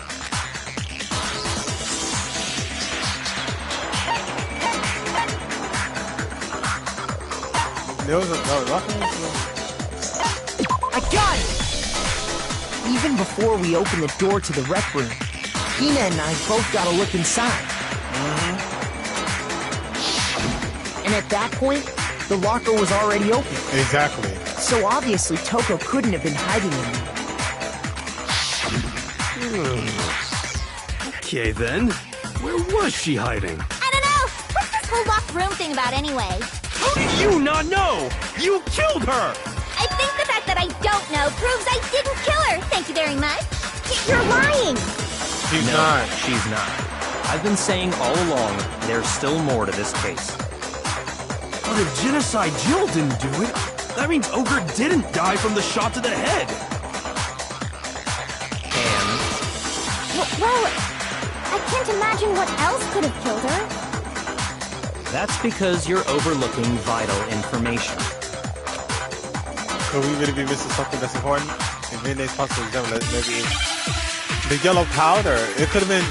There was a locker. I got it! Even before we opened the door to the rec room, Hina and I both got a look inside. And at that point, the locker was already open. Exactly. So obviously Toko couldn't have been hiding in there. Okay then, where was she hiding? I don't know. What's this whole locked room thing about anyway? How did you not know? You killed her! I think the fact that I don't know proves I didn't kill her. Thank you very much. You're lying. She's No, not. she's not. I've been saying all along, there's still more to this case. But if Genocide Jill didn't do it, that means Ogre didn't die from the shot to the head. And Well, I can't imagine what else could have killed her. that's because you're overlooking vital information. Could we really be missing something that's important? If it's possible example, maybe it's the yellow powder. It could have been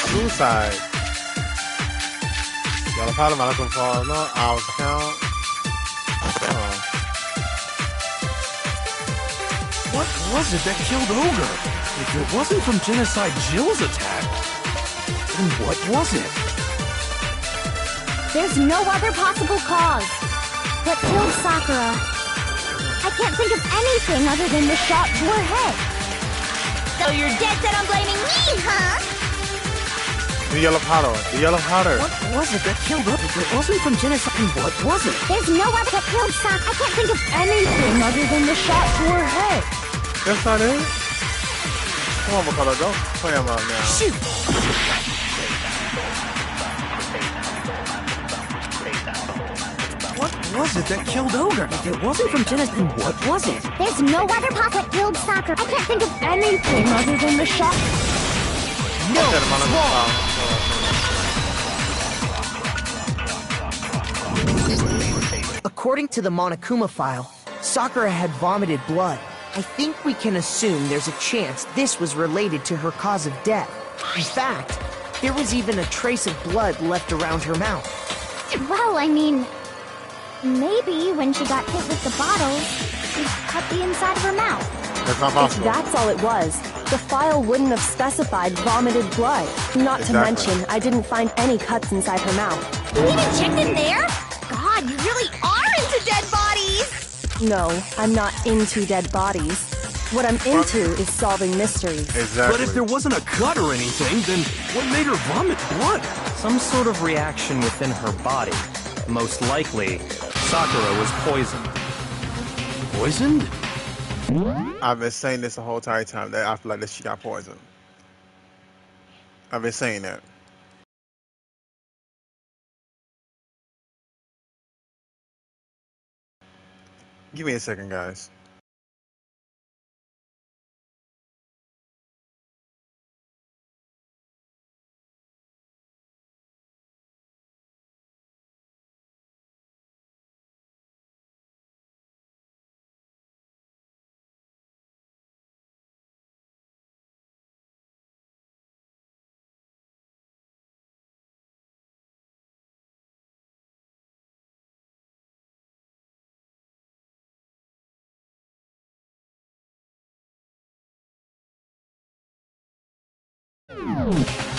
suicide. Yellow powder, I'm looking for no hours account. What was it that killed Ogre? If it wasn't from Genocide Jill's attack, then what was it? There's no other possible cause. What killed Sakura? I can't think of anything other than the shot to her head. So you're dead set on blaming me, huh? The yellow powder. The yellow powder. What was it that killed her? If it wasn't from Genocide, what was it? There's no other that killed Sakura. I can't think of anything other than the shot to her head. That's not it. Come on, Makoto, don't play him out now. Shoot! What was it that killed Ogre? If it wasn't from Genocide, what was it? There's no other pop that killed Sakura. I can't think of anything other than the shot. No, Okay, it's I'm wrong. According to the Monokuma file, Sakura had vomited blood. I think we can assume there's a chance this was related to her cause of death. In fact, there was even a trace of blood left around her mouth. Well, I mean, maybe when she got hit with the bottles, she cut the inside of her mouth. That's not If possible. that's all it was, the file wouldn't have specified vomited blood. Not to Exactly. mention, I didn't find any cuts inside her mouth. You even checked in there? God, you really are into dead bodies! No, I'm not into dead bodies. What I'm into is solving mysteries. Exactly. But if there wasn't a cut or anything, then what made her vomit blood? Some sort of reaction within her body. Most likely, Sakura was poisoned. Poisoned? I've been saying this the whole entire time that I feel like that she got poisoned. I've been saying that. Give me a second, guys.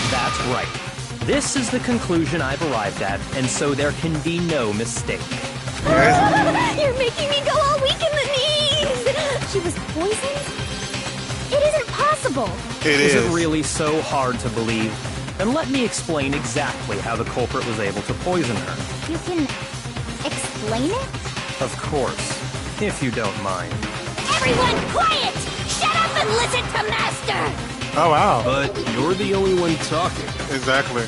That's right. This is the conclusion I've arrived at, and so there can be no mistake. You're making me go all weak in the knees! She was poisoned? It isn't possible. Is it really so hard to believe? Then let me explain exactly how the culprit was able to poison her. You can explain it? Of course, if you don't mind. Everyone quiet! Shut up and listen to Master! Oh, wow. But you're the only one talking. Exactly.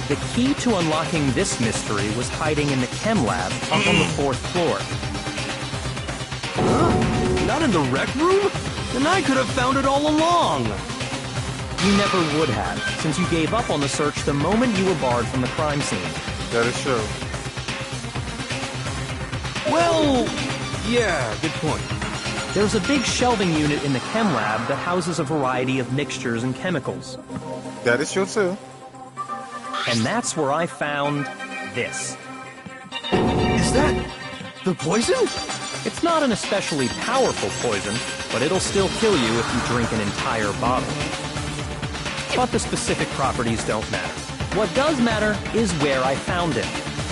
The key to unlocking this mystery was hiding in the chem lab up on the 4th floor. Not in the rec room? Then I could have found it all along. You never would have, since you gave up on the search the moment you were barred from the crime scene. That is true. Well, yeah, good point. There's a big shelving unit in the chem lab that houses a variety of mixtures and chemicals. That is true too. And that's where I found this. Is that the poison? It's not an especially powerful poison, but it'll still kill you if you drink an entire bottle. But the specific properties don't matter. What does matter is where I found it.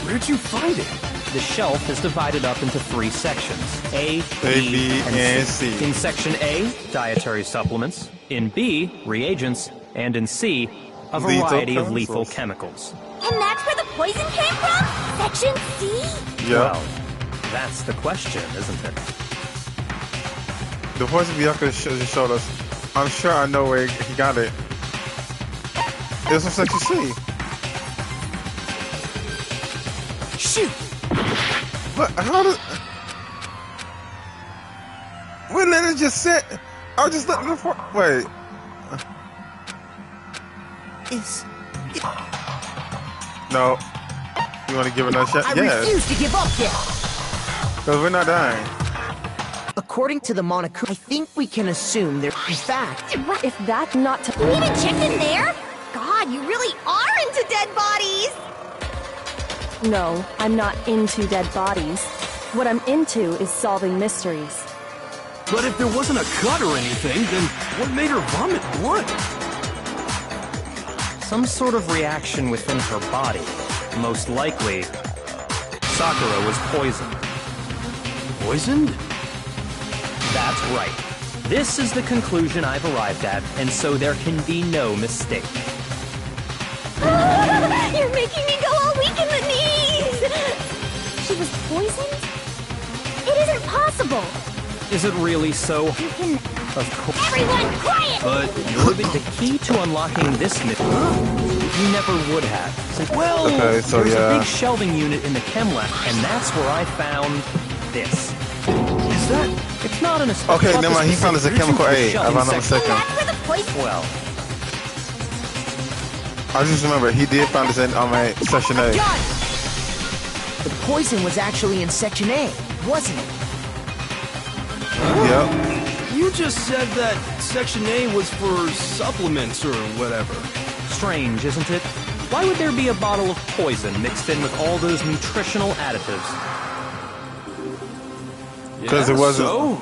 Where'd you find it? The shelf is divided up into 3 sections, A, B, B, and C. In Section A, dietary supplements. In B, reagents. And in C, a variety of lethal chemicals. And that's where the poison came from? Section C? Yeah. Well, that's the question, isn't it? The poison Bianca just showed us. I'm sure I know where he got it. It's from Section C. Shoot! But how did... Wouldn't it just said... I was just looking for... Wait. No. You want to give it another shot? I Yes. refuse to give up yet. Because we're not dying. According to the Monokuma, I think we can assume they're in fact. If that's not to... You even checked in there? God, you really are into dead bodies! No, I'm not into dead bodies. What I'm into is solving mysteries. But if there wasn't a cut or anything, then what made her vomit blood? Some sort of reaction within her body. Most likely, Sakura was poisoned. Poisoned? That's right. This is the conclusion I've arrived at, and so there can be no mistake. You're making me go all weak in the knees! She was poisoned? It isn't possible! Is it really so? You can... Of course. Everyone, quiet! But The key to unlocking this mystery, you never would have. Since, well, Okay, so there's yeah. a big shelving unit in the chem lab, and that's where I found this. is that... It's not an Okay, never mind. He found us a chemical A. If I'm not And mistaken. that's where the poison... Well, I just remember he did find us in Section A. Got it! The poison was actually in Section A, wasn't it? Yep. You just said that Section A was for supplements or whatever. strange, isn't it? Why would there be a bottle of poison mixed in with all those nutritional additives? Because it wasn't... So?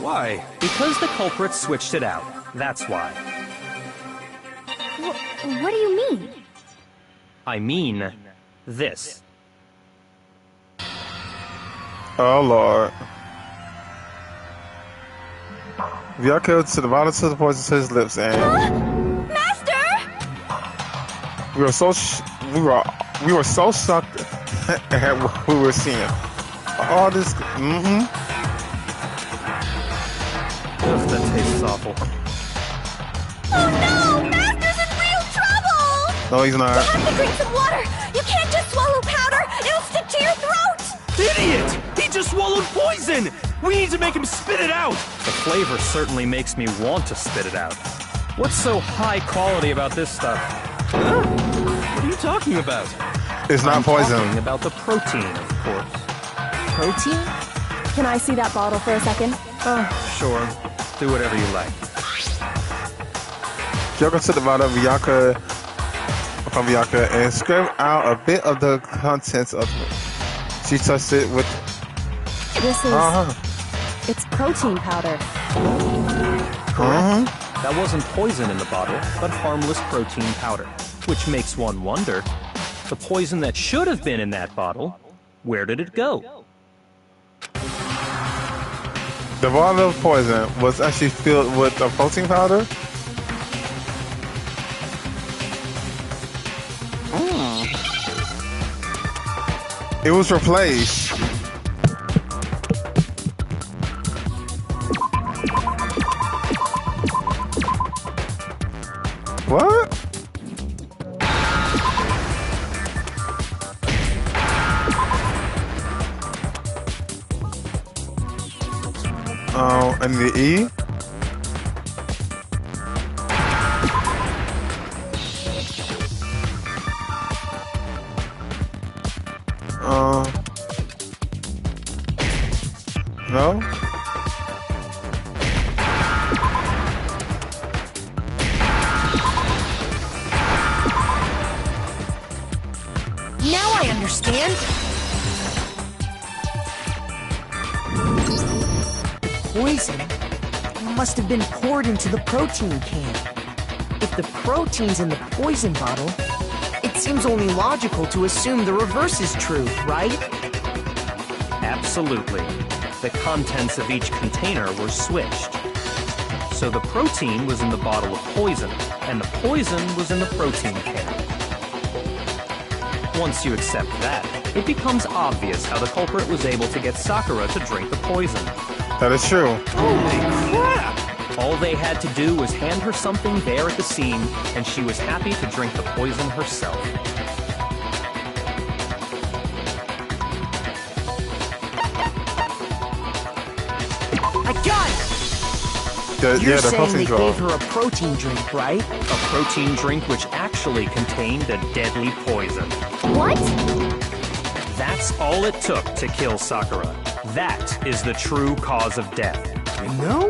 Why? Because the culprit switched it out. That's why. What do you mean? I mean, this. Oh, Lord. Vyako to the bottom to the poison to his lips, and Master! we were so shocked at what we were seeing. All this, Ugh, that tastes awful. Oh no! Master's in real trouble! No, he's not. You have to drink some water! You can't just swallow powder! It'll stick to your throat! Idiot! He just swallowed poison! We need to make him spit it out! The flavor certainly makes me want to spit it out. What's so high quality about this stuff? Huh? What are you talking about? It's not I'm poison. talking about the protein, of course. Protein? Can I see that bottle for a second? Sure. Do whatever you like. Vyako to the bottom from Vyaka and scraped out a bit of the contents of it. She touched it with... This is... It's protein powder. Correct. That wasn't poison in the bottle, but harmless protein powder. Which makes one wonder, the poison that should have been in that bottle, where did it go? The bottle of poison was actually filled with a protein powder. It was replaced. What? Oh, and the E? No? Now I understand. The poison must have been poured into the protein can. If the protein's in the poison bottle, it seems only logical to assume the reverse is true, right? Absolutely. The contents of each container were switched. So the protein was in the bottle of poison, and the poison was in the protein can. Once you accept that, it becomes obvious how the culprit was able to get Sakura to drink the poison. That is true. Holy crap! All they had to do was hand her something there at the scene, and she was happy to drink the poison herself. I got it! You're The saying protein they draw. gave her a protein drink, right? A protein drink which actually contained a deadly poison. What? That's all it took to kill Sakura. That is the true cause of death. You know,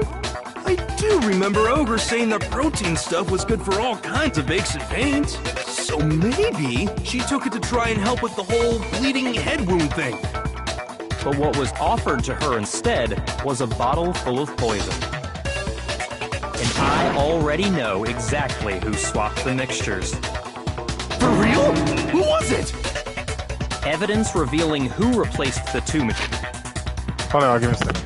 I do remember Ogre saying the protein stuff was good for all kinds of aches and pains. So maybe she took it to try and help with the whole bleeding head wound thing. But what was offered to her instead was a bottle full of poison. And I already know exactly who swapped the mixtures. For real? Who was it? Evidence revealing who replaced the two mixtures. Hold on, I'll give me a second.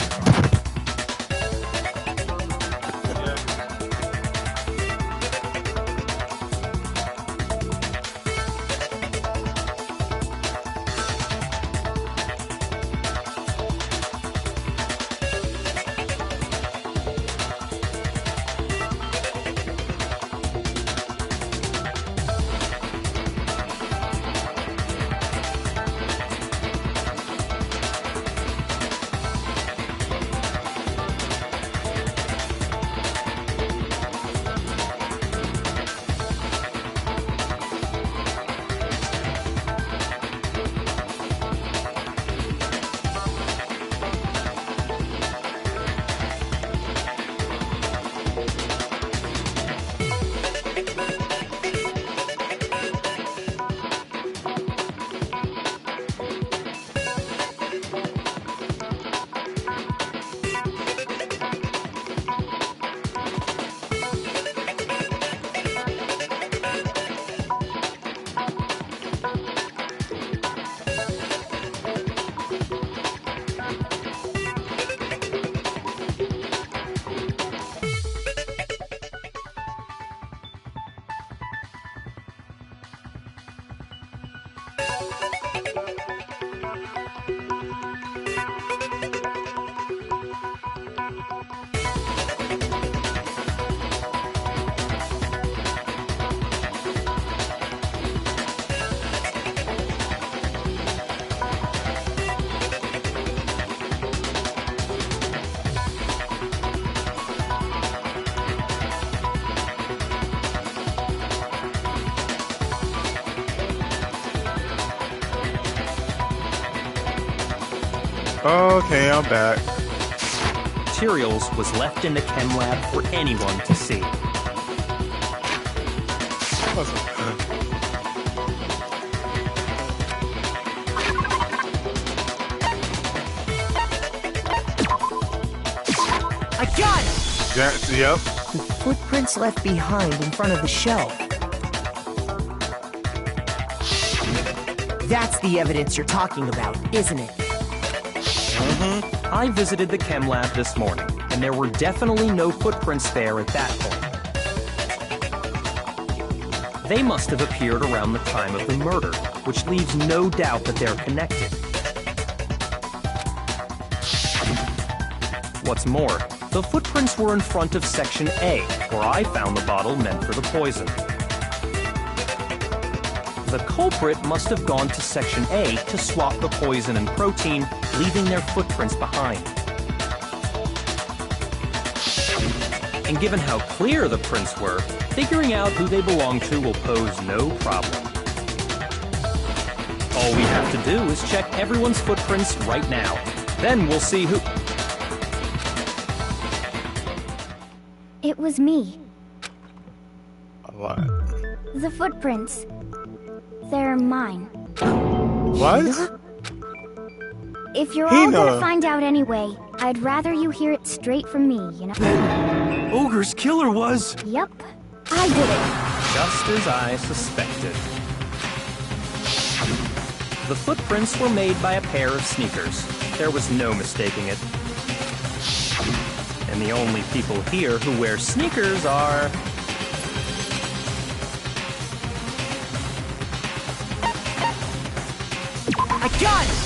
Okay, I'm back. Materials was left in the chem lab for anyone to see. I got it! Yep. The footprints left behind in front of the shelf. That's the evidence you're talking about, isn't it? I visited the chem lab this morning, and there were definitely no footprints there at that point. They must have appeared around the time of the murder, which leaves no doubt that they're connected. What's more, the footprints were in front of Section A, where I found the bottle meant for the poison. The culprit must have gone to Section A to swap the poison and protein, leaving their footprints behind. And given how clear the prints were, figuring out who they belong to will pose no problem. All we have to do is check everyone's footprints right now. Then we'll see who... was me. What? The footprints. They're mine. What? If you're all gonna find out anyway, I'd rather you hear it straight from me, you know? Ogre's killer was... Yep, I did it. Just as I suspected. The footprints were made by a pair of sneakers. There was no mistaking it. And the only people here who wear sneakers are... I got it!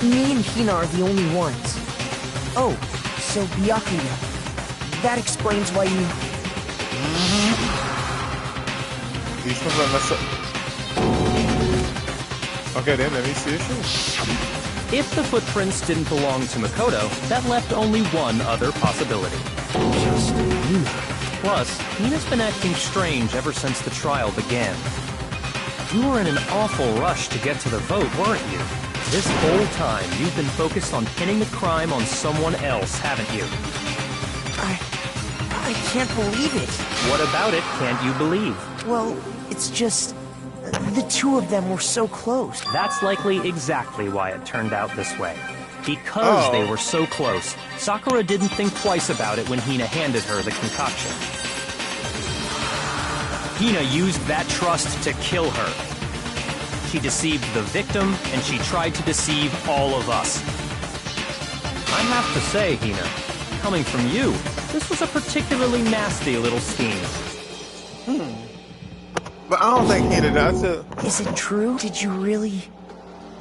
Me and Hina are the only ones. Oh, so Byakuya. That explains why you... These ones are messed up. Okay then, let me see it. If the footprints didn't belong to Makoto, that left only one other possibility. Just Hina. Plus, Hina's been acting strange ever since the trial began. You were in an awful rush to get to the vote, weren't you? This whole time, you've been focused on pinning the crime on someone else, haven't you? I can't believe it. What about it can't you believe? Well, it's just... the two of them were so close. That's likely exactly why it turned out this way. Because they were so close, Sakura didn't think twice about it when Hina handed her the concoction. Hina used that trust to kill her. She deceived the victim, and she tried to deceive all of us. I have to say, Hina, coming from you, this was a particularly nasty little scheme. But I don't think Hina does it. Is it true? Did you really...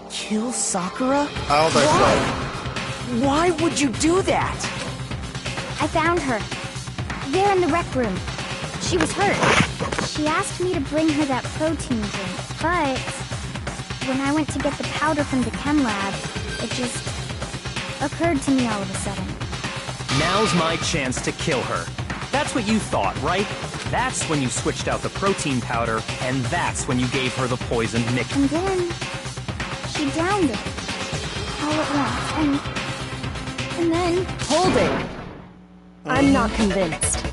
kill Sakura? I don't think so. Why would you do that? I found her. There in the rec room. She was hurt. She asked me to bring her that protein drink, but... when I went to get the powder from the chem lab, it just occurred to me all of a sudden. Now's my chance to kill her. That's what you thought, right? That's when you switched out the protein powder, and that's when you gave her the poisoned mixture. And then, she downed it. All at once, and then... Hold it! I'm not convinced.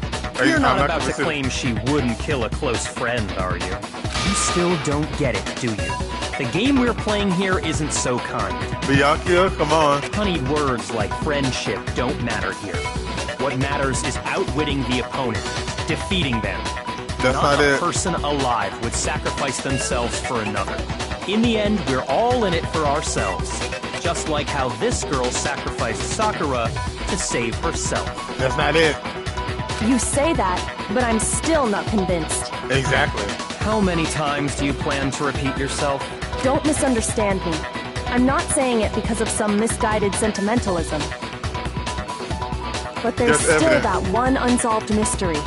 You're not about to claim she wouldn't kill a close friend, are you? You still don't get it, do you? The game we're playing here isn't so kind. Byakuya, come on. Honeyed words like friendship don't matter here. What matters is outwitting the opponent, defeating them. That's not a it. person alive would sacrifice themselves for another. In the end, we're all in it for ourselves. Just like how this girl sacrificed Sakura to save herself. That's not it. You say that, but I'm still not convinced. Exactly. How many times do you plan to repeat yourself? Don't misunderstand me. I'm not saying it because of some misguided sentimentalism. But there's still that one unsolved mystery,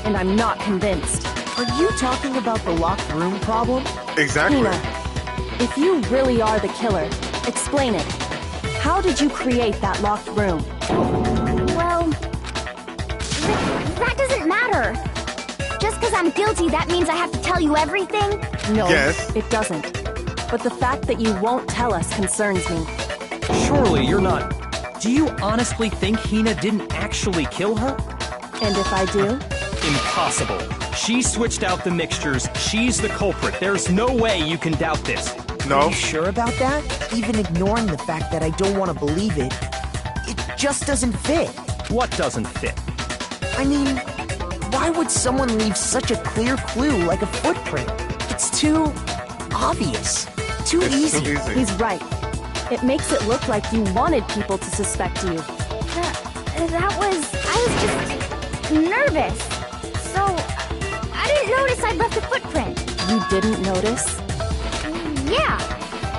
and I'm not convinced. Are you talking about the locked room problem? Exactly. Hina, if you really are the killer, explain it. How did you create that locked room? Well... that doesn't matter. Just because I'm guilty, that means I have to tell you everything? No, Yes. it doesn't. But the fact that you won't tell us concerns me. Surely you're not... Do you honestly think Hina didn't actually kill her? And if I do? Impossible. She switched out the mixtures. She's the culprit. There's no way you can doubt this. Are No. you sure about that? Even ignoring the fact that I don't want to believe it, it just doesn't fit. What doesn't fit? I mean, why would someone leave such a clear clue like a footprint? It's too... obvious. Too It's easy. too easy. He's right. It makes it look like you wanted people to suspect you. I was just nervous. So, I didn't notice I'd left a footprint. You didn't notice? Yeah,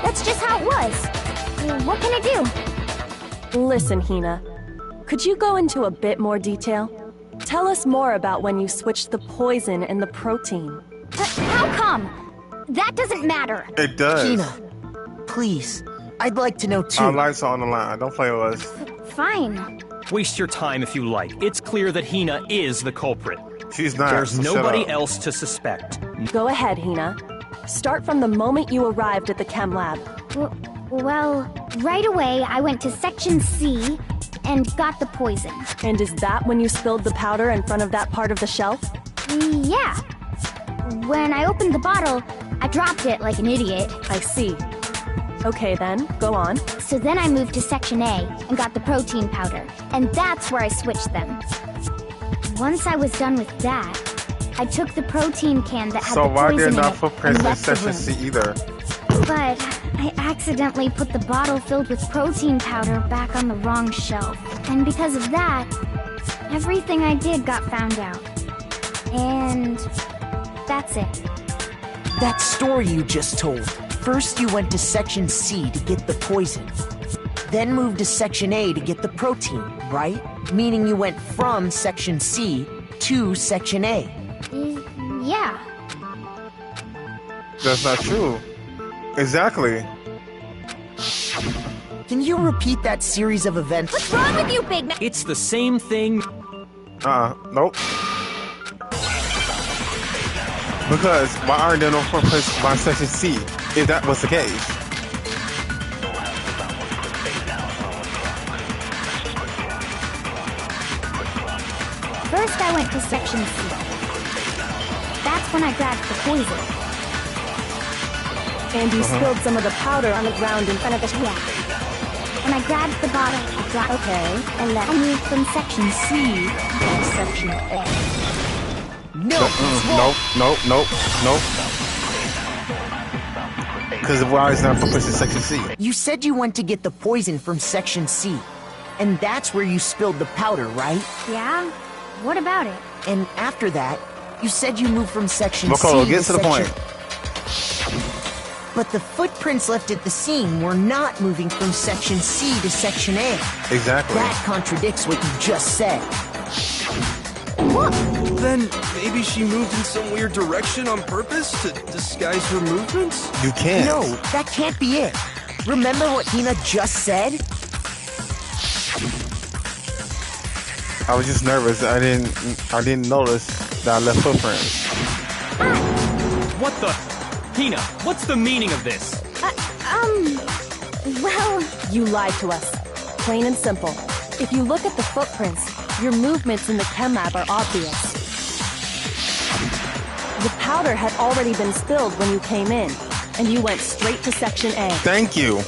that's just how it was. What can I do? Listen, Hina. Could you go into a bit more detail? Tell us more about when you switched the poison and the protein. How come? That doesn't matter. It does. Hina, please. I'd like to know too. Our lives are on the line. Don't play with us. Fine. Waste your time if you like. It's clear that Hina is the culprit. She's not. There's so shut nobody up. else to suspect. Go ahead, Hina. Start from the moment you arrived at the chem lab. Well, right away I went to Section C, and got the poison. And is that when you spilled the powder in front of that part of the shelf? Yeah. When I opened the bottle, I dropped it like an idiot. I see. Okay then, go on. So then I moved to Section A and got the protein powder, and that's where I switched them. Once I was done with that, I took the protein can that had So the why poison did in not it footprints and in left the Section room. C either? But I accidentally put the bottle filled with protein powder back on the wrong shelf. And because of that, everything I did got found out. And that's it. That story you just told. First you went to Section C to get the poison. Then moved to Section A to get the protein, right? Meaning you went from Section C to Section A. Yeah. That's not true. Exactly. Can you repeat that series of events? What's wrong with you, Big Mac? It's the same thing. Nope. Because why aren't there no footprints by Section C if that was the case? First I went to Section C. That's when I grabbed the poison. And you spilled some of the powder on the ground in front of the... Yeah. When I grabbed the bottle, I dropped... Okay. And then I moved from Section C to Section A. Nope. Because why is not footprints in Section C? You said you went to get the poison from Section C. And that's where you spilled the powder, right? Yeah? What about it? And after that, you said you moved from Section Makoto, C get to the Section... point. But the footprints left at the scene were not moving from Section C to Section A. Exactly. That contradicts what you just said. Then maybe she moved in some weird direction on purpose to disguise her movements? You can't. No, that can't be it. Remember what Hina just said? I was just nervous. I didn't notice that I left footprints. What the? Hina, what's the meaning of this? Well... You lied to us. Plain and simple. If you look at the footprints, your movements in the chem lab are obvious. The powder had already been spilled when you came in, and you went straight to Section A. Thank you.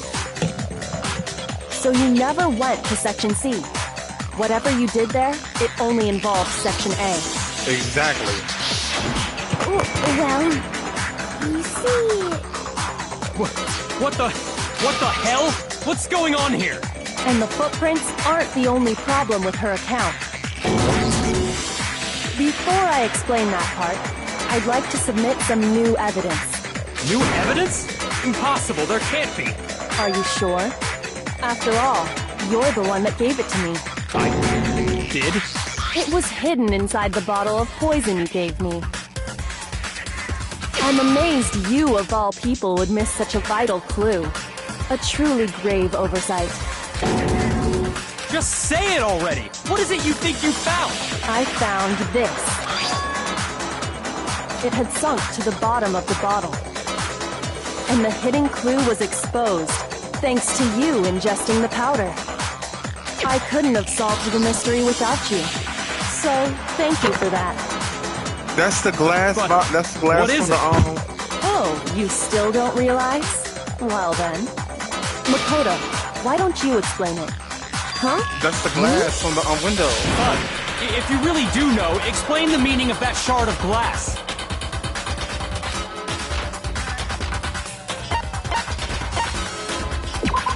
So you never went to Section C. Whatever you did there, it only involved Section A. Exactly. Well... You see... What the hell? What's going on here? And the footprints aren't the only problem with her account. Before I explain that part, I'd like to submit some new evidence. New evidence? Impossible, there can't be. Are you sure? After all, you're the one that gave it to me. I did? It was hidden inside the bottle of poison you gave me. I'm amazed you, of all people, would miss such a vital clue. A truly grave oversight. Just say it already! What is it you think you found? I found this. It had sunk to the bottom of the bottle. And the hidden clue was exposed, thanks to you ingesting the powder. I couldn't have solved the mystery without you. So, thank you for that. That's the glass. That's the glass what is from the Oh, you still don't realize? Well then. Makoto, why don't you explain it? Huh? That's the glass from the window. If you really do know, explain the meaning of that shard of glass.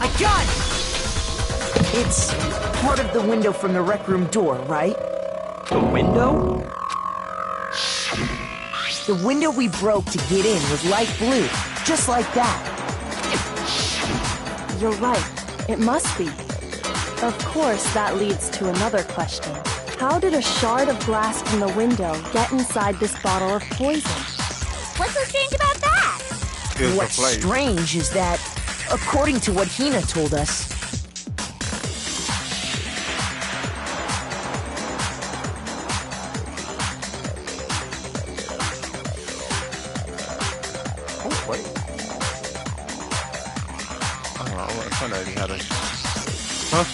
I got it! It's part of the window from the rec room door, right? The window? The window we broke to get in was light blue, just like that. You're right. It must be. Of course, that leads to another question. How did a shard of glass from the window get inside this bottle of poison? What's so strange about that? Here's What's the place. strange is that, according to what Hina told us, Oh, wait. Oh, I thought I already had a... Huh?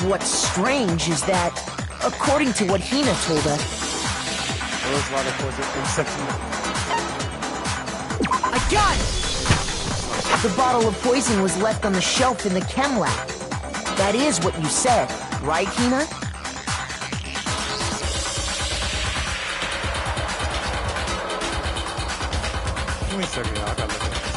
what's strange is that, according to what Hina told us, There was a lot of poison inception. I got it! The bottle of poison was left on the shelf in the chem lab. That is what you said, right, Hina? Give me a second, I gotta look at this.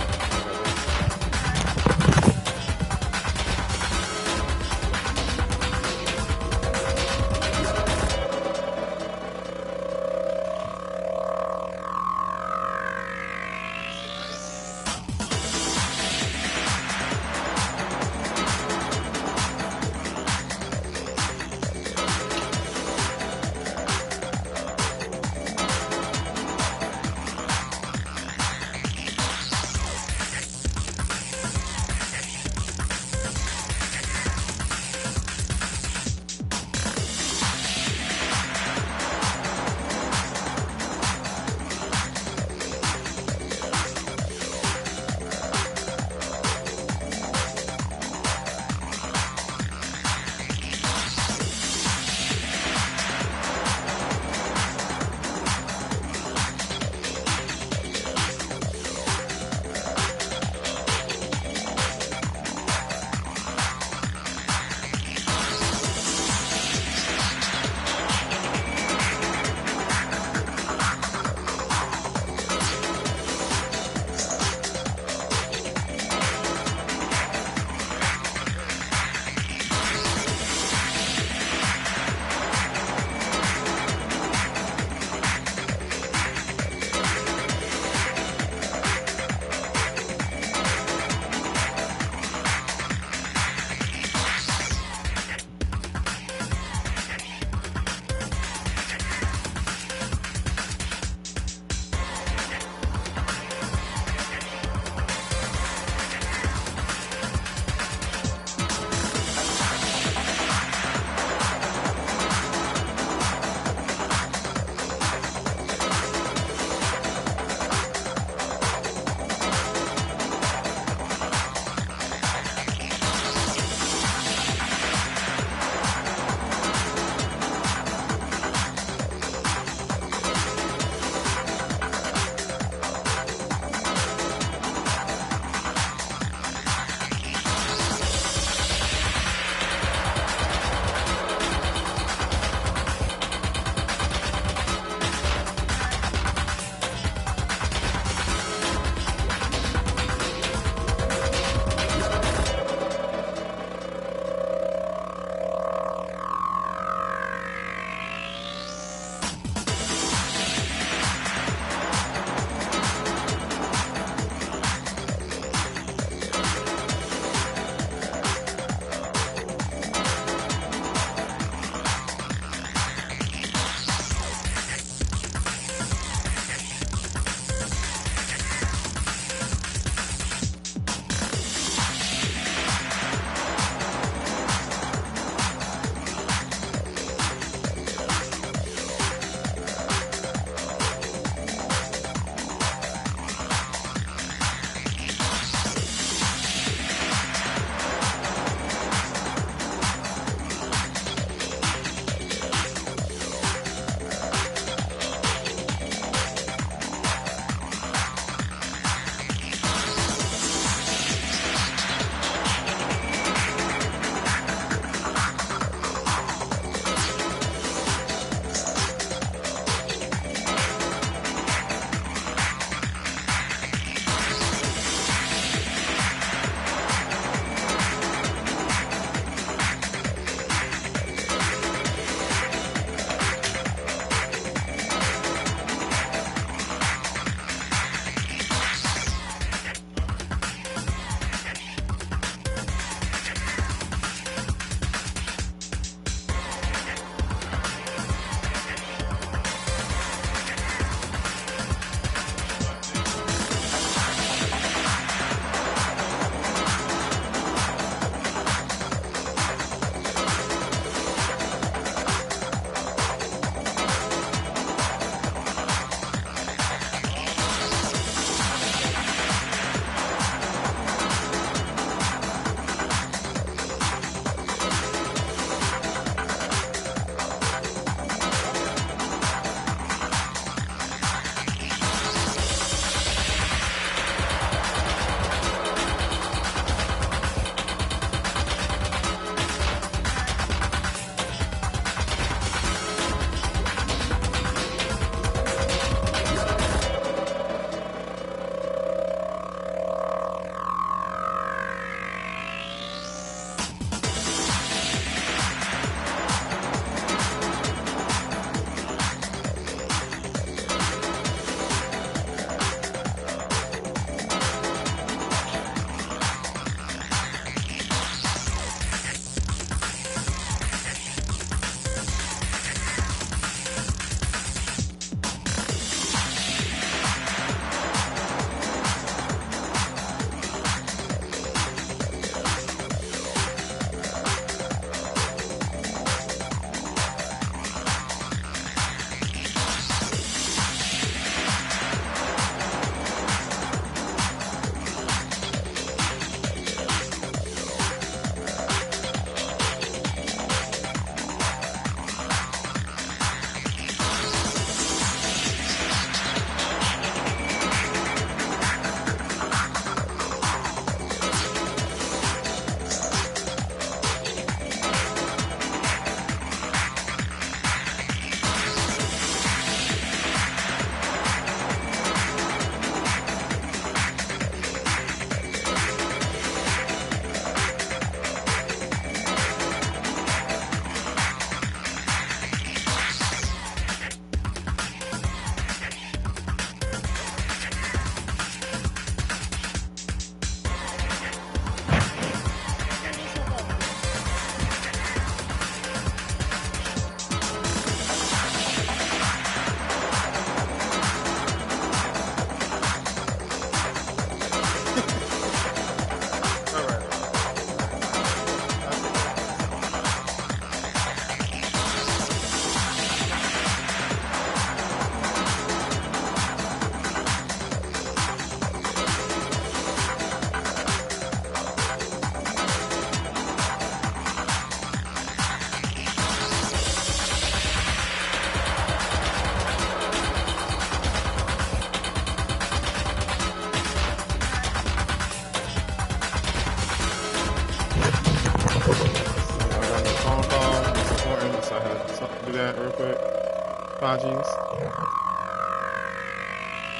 apologies.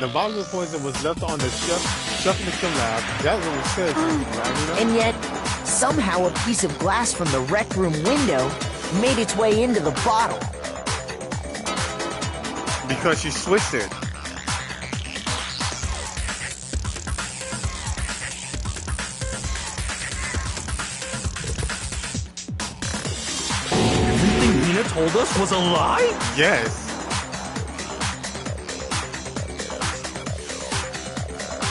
The bottle of poison was left on the shelf in the chem lab. That's what it says, right? And yet, somehow a piece of glass from the rec room window made its way into the bottle. Because she switched it. Everything Nina told us was a lie? Yes.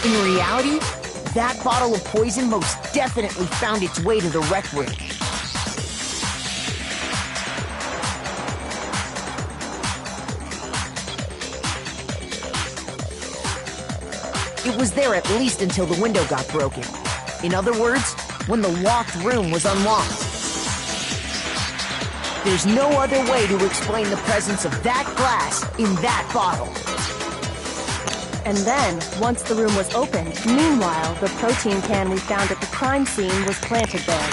In reality, that bottle of poison most definitely found its way to the rec room. It was there at least until the window got broken. In other words, when the locked room was unlocked. There's no other way to explain the presence of that glass in that bottle. And then, once the room was opened, meanwhile, the protein can we found at the crime scene was planted there.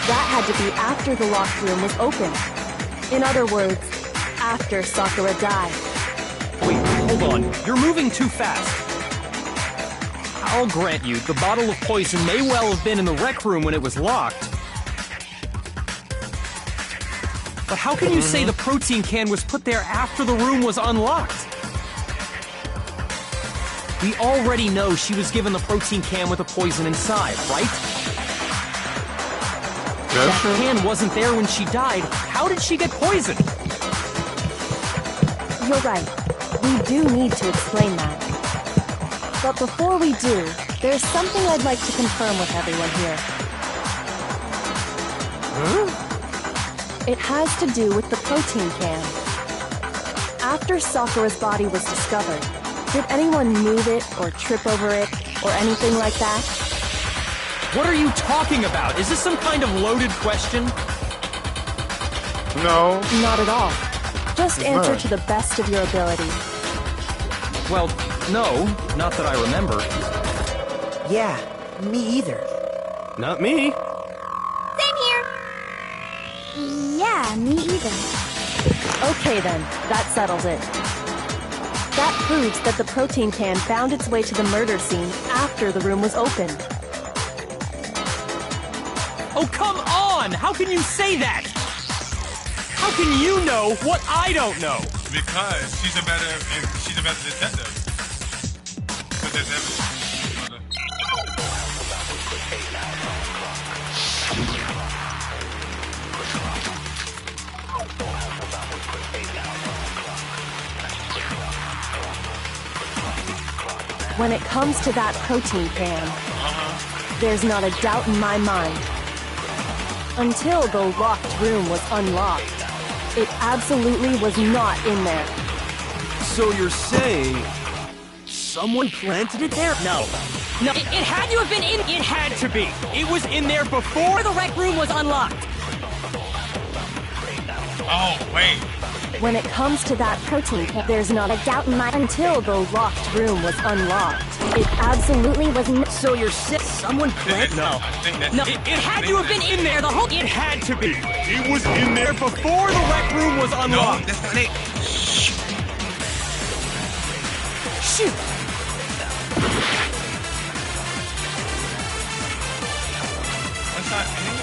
That had to be after the locked room was opened. In other words, after Sakura died. Wait, hold on. You're moving too fast. I'll grant you, the bottle of poison may well have been in the rec room when it was locked. But how can you say the protein can was put there after the room was unlocked? We already know she was given the protein can with the poison inside, right? That can wasn't there when she died. How did she get poisoned? You're right. We do need to explain that. But before we do, there's something I'd like to confirm with everyone here. Huh? It has to do with the protein can. After Sakura's body was discovered, did anyone move it or trip over it or anything like that? What are you talking about? Is this some kind of loaded question? No. Not at all. Just answer to the best of your ability. Well, no, not that I remember. Yeah, me either. Not me. Same here. Yeah, me either. Okay then, that settles it. That proves that the protein can found its way to the murder scene after the room was opened. Oh, come on! How can you say that? How can you know what I don't know? Because she's a better detective. But there's evidence. When it comes to that protein can, there's not a doubt in my mind. Until the locked room was unlocked, it absolutely was not in there. So you're saying someone planted it there? No. No, it had to have been in. It had to be. It was in there before the rec room was unlocked. Oh, wait. When it comes to that protein can, there's not a doubt in my until the locked room was unlocked. It absolutely was not. So you're saying someone planted? No. No, it had to have been in there. The whole. It had to be. It was in there before the rec room was unlocked. No, that's not it. Shoot. That's not it.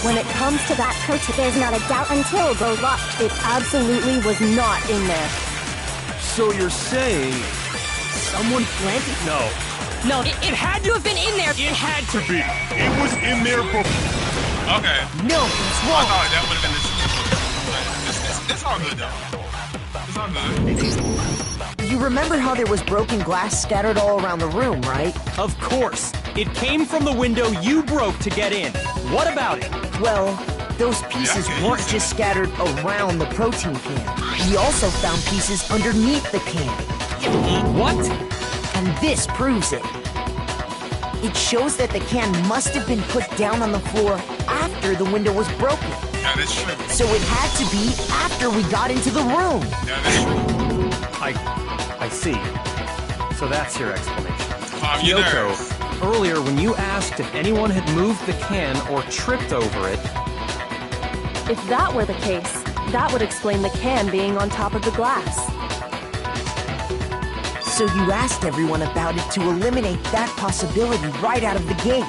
When it comes to that protein, there's not a doubt until the locked. It absolutely was not in there. So you're saying someone planted? No. No, it had to have been in there. It had to be. It was in there before. Okay. No, it's I wrong. thought that would have been the It's all good, though. It's all good. You remember how there was broken glass scattered all around the room, right? Of course. It came from the window you broke to get in. What about it? Well, those pieces weren't just scattered around the protein can. We also found pieces underneath the can. What? And this proves it. It shows that the can must have been put down on the floor after the window was broken. That is true. So it had to be after we got into the room. That is true. I see. So that's your explanation. Your Kyoko, nerves. earlier when you asked if anyone had moved the can or tripped over it, If that were the case, That would explain the can being on top of the glass. So you asked everyone about it to eliminate that possibility right out of the gate.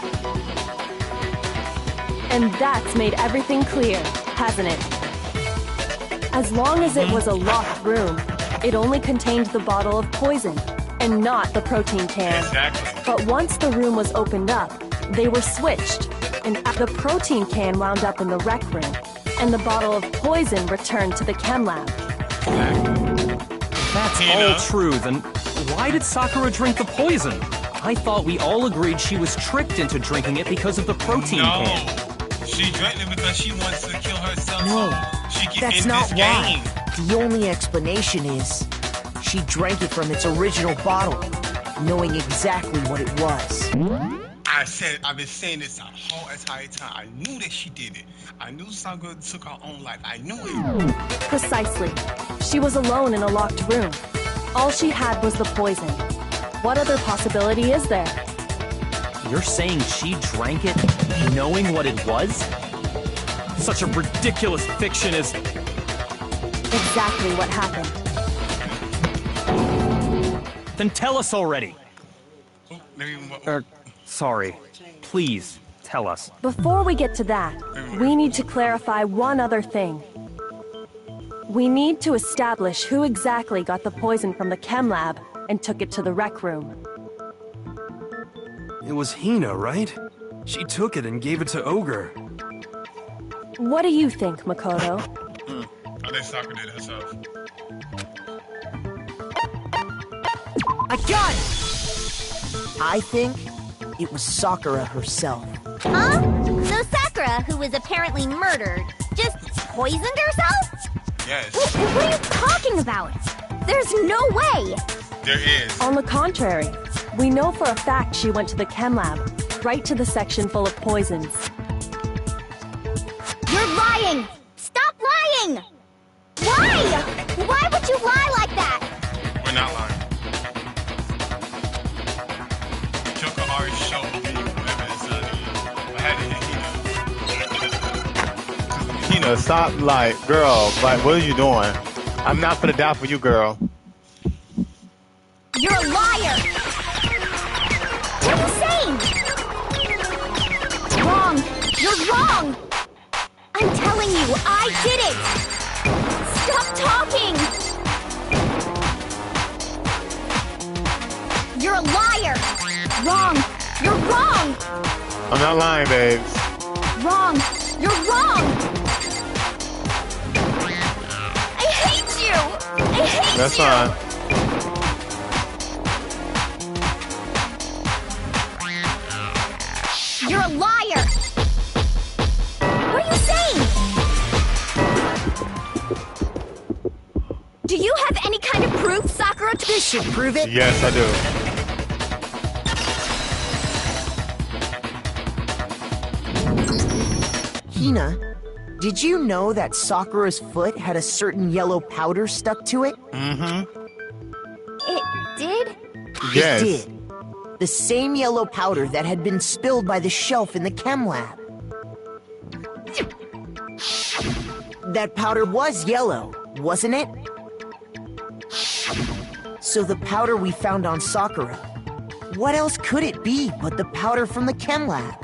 And that's made everything clear, hasn't it? As long as it was a locked room, it only contained the bottle of poison, and not the protein can. Exactly. But once the room was opened up, they were switched, and the protein can wound up in the rec room, and the bottle of poison returned to the chem lab. That's all true, then why did Sakura drink the poison? I thought we all agreed she was tricked into drinking it because of the protein can. She drank it because she wants to kill herself. No, she can that's end not this why. game. The only explanation is she drank it from its original bottle, knowing exactly what it was. I've been saying this the whole entire time. I knew that she did it. I knew Sakura took her own life. I knew it. Precisely. She was alone in a locked room. All she had was the poison. What other possibility is there? You're saying she drank it knowing what it was? Such a ridiculous fiction is... Exactly what happened. Then tell us already. Oh, Sorry. Please, tell us. Before we get to that, we need to clarify one other thing. We need to establish who exactly got the poison from the chem lab and took it to the rec room. It was Hina, right? She took it and gave it to Ogre. What do you think, Makoto? I think Sakura did it herself. I got it! I think it was Sakura herself. Huh? So Sakura, who was apparently murdered, just poisoned herself? Yes. What are you talking about? There's no way! There is. On the contrary, we know for a fact she went to the chem lab, right to the section full of poisons. You're lying! Stop lying! Why? Why would you lie like that? We're not lying. Joker already showed me evidence of it. I had to hit Hina. Stop, like, girl, like, what are you doing? I'm not gonna die for you, girl. You're a liar! What are you saying? Wrong! You're wrong! I'm telling you, I did it! Stop talking! You're a liar! Wrong! You're wrong! I'm not lying, babes. Wrong! You're wrong! I hate you! I hate That's you! fine. You're a liar! What are you saying? Do you have any kind of proof, Sakura? This should prove it. Yes, I do. Hina, did you know that Sakura's foot had a certain yellow powder stuck to it? Mm-hmm. It did? Yes. It did. The same yellow powder that had been spilled by the shelf in the chem lab. That powder was yellow, wasn't it? So the powder we found on Sakura, what else could it be but the powder from the chem lab?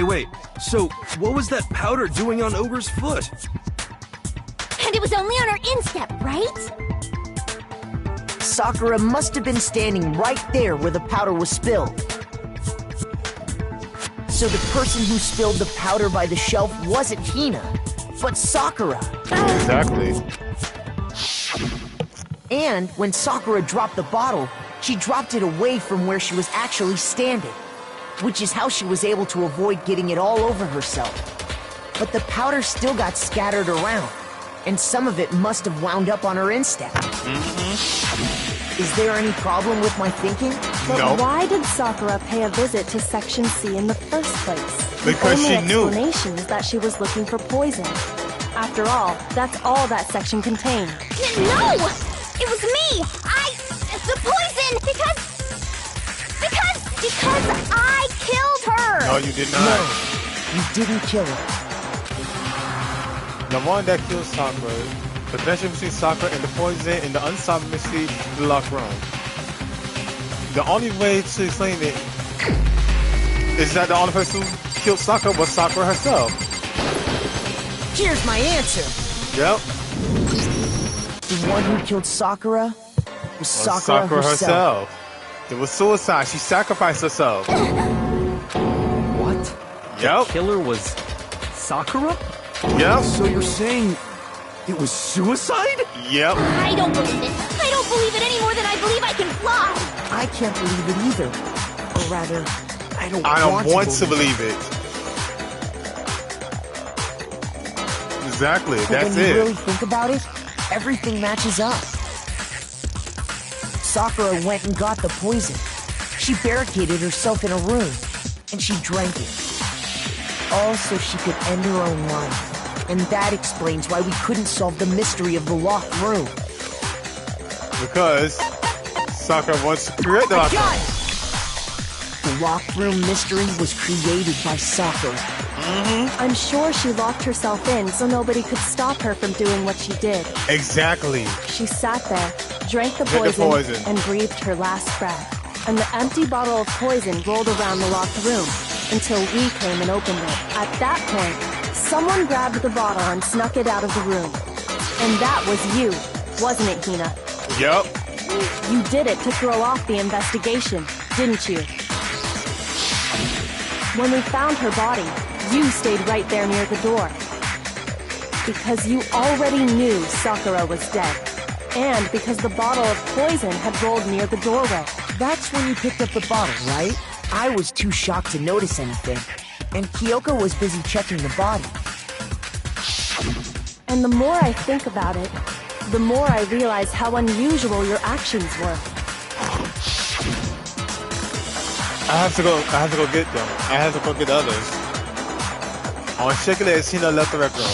Wait. So, what was that powder doing on Ogre's foot? And it was only on her instep, right? Sakura must have been standing right there where the powder was spilled. So the person who spilled the powder by the shelf wasn't Hina, but Sakura. Exactly. And when Sakura dropped the bottle, she dropped it away from where she was actually standing, which is how she was able to avoid getting it all over herself. But the powder still got scattered around, and some of it must have wound up on her instep. Is there any problem with my thinking? But No. why did Sakura pay a visit to Section C in the first place? Because the she only knew. explanation is that she was looking for poison. After all, that's all that section contained. No! It was me! The poison! Because I killed her! No, you did not. No, you didn't kill her. The one that killed Sakura. The connection between Sakura and the poison and the unsolved mystery in the locked room. The only way to explain it is that the only person who killed Sakura was Sakura herself. Here's my answer. Yep. The one who killed Sakura was Sakura herself. It was suicide. She sacrificed herself. What? Yep. The killer was Sakura? Yep. So you're saying it was suicide? Yep. I don't believe it. I don't believe it any more than I believe I can fly. I can't believe it either. Or rather, I don't want to believe it. Exactly. But That's when you it. really think about it, everything matches up. Sakura went and got the poison. She barricaded herself in a room, and she drank it. All so she could end her own life. And that explains why we couldn't solve the mystery of the locked room. Because Sakura wants to create the locked room. The locked room mystery was created by Sakura. I'm sure she locked herself in so nobody could stop her from doing what she did. Exactly. She sat there, drank the Drank the poison, poison. and breathed her last breath. And the empty bottle of poison rolled around the locked room until we came and opened it. At that point, someone grabbed the bottle and snuck it out of the room. And that was you, wasn't it, Hina? Yep. You did it to throw off the investigation, didn't you? When we found her body, you stayed right there near the door. Because you already knew Sakura was dead. And because the bottle of poison had rolled near the doorway. That's when you picked up the bottle, right? I was too shocked to notice anything. And Kyoko was busy checking the body. And the more I think about it, the more I realize how unusual your actions were. I have to go get them. I have to go get others. On checking it, Hina left the rec room.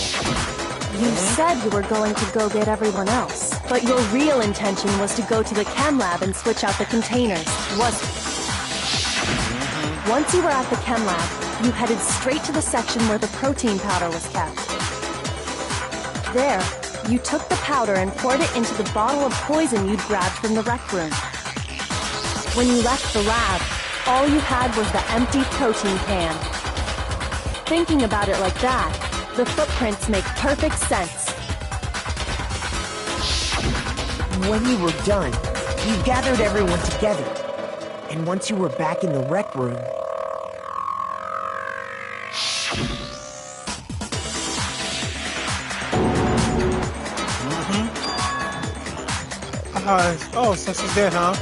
You said you were going to go get everyone else, but your real intention was to go to the chem lab and switch out the containers, wasn't it? Once you were at the chem lab, you headed straight to the section where the protein powder was kept. There, you took the powder and poured it into the bottle of poison you'd grabbed from the rec room. When you left the lab, all you had was the empty protein can. Thinking about it like that, the footprints make perfect sense. When you were done, you gathered everyone together. And once you were back in the rec room... Oh, so she's dead, huh?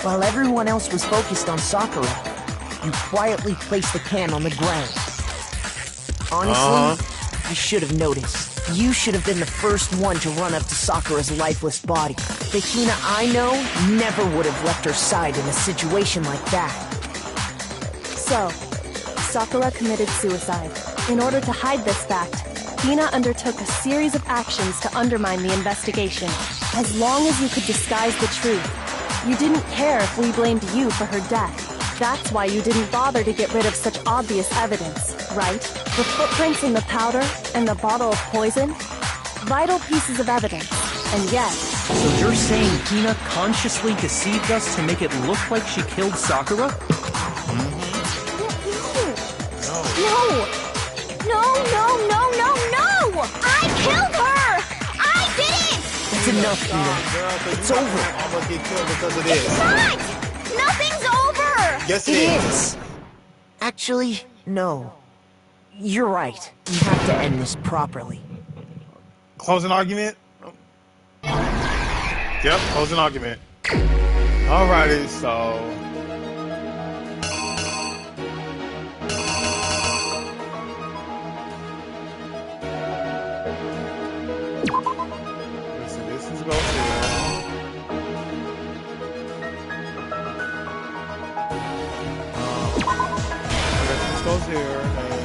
While everyone else was focused on Sakura, you quietly placed the can on the ground. Honestly, I should have noticed. You should have been the first one to run up to Sakura's lifeless body. The Hina I know never would have left her side in a situation like that. So, Sakura committed suicide. In order to hide this fact, Hina undertook a series of actions to undermine the investigation. As long as you could disguise the truth, you didn't care if we blamed you for her death. That's why you didn't bother to get rid of such obvious evidence, right? The footprints in the powder and the bottle of poison? Vital pieces of evidence, and yet... So you're saying Hina consciously deceived us to make it look like she killed Sakura? No! I killed her! I did it! That's enough, Hina. It's over. I'm gonna get killed because of this. It's not! Nothing's over! Yes, It is. Actually, no. You're right. You have to end this properly. Closing argument? Yep, closing argument. Alrighty, so... This is going here. This goes here, and...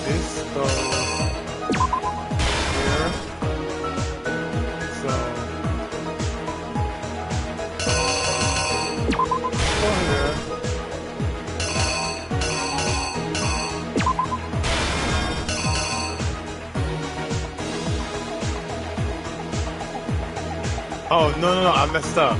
This goes here. So go here. Oh no, I messed up.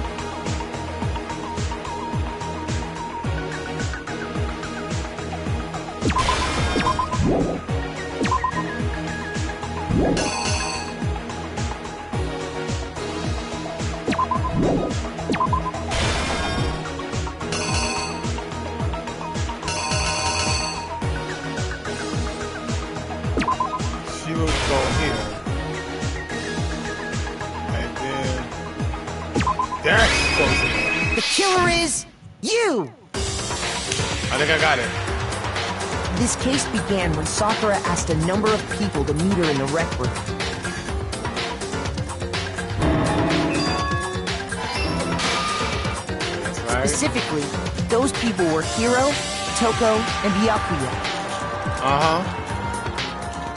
She will go here. And then there she goes here. The killer is you! I think I got it. This case began when Sakura asked a number of people to meet her in the rec room. That's right. Specifically, those people were Hiro, Toko, and Byakuya. Uh-huh.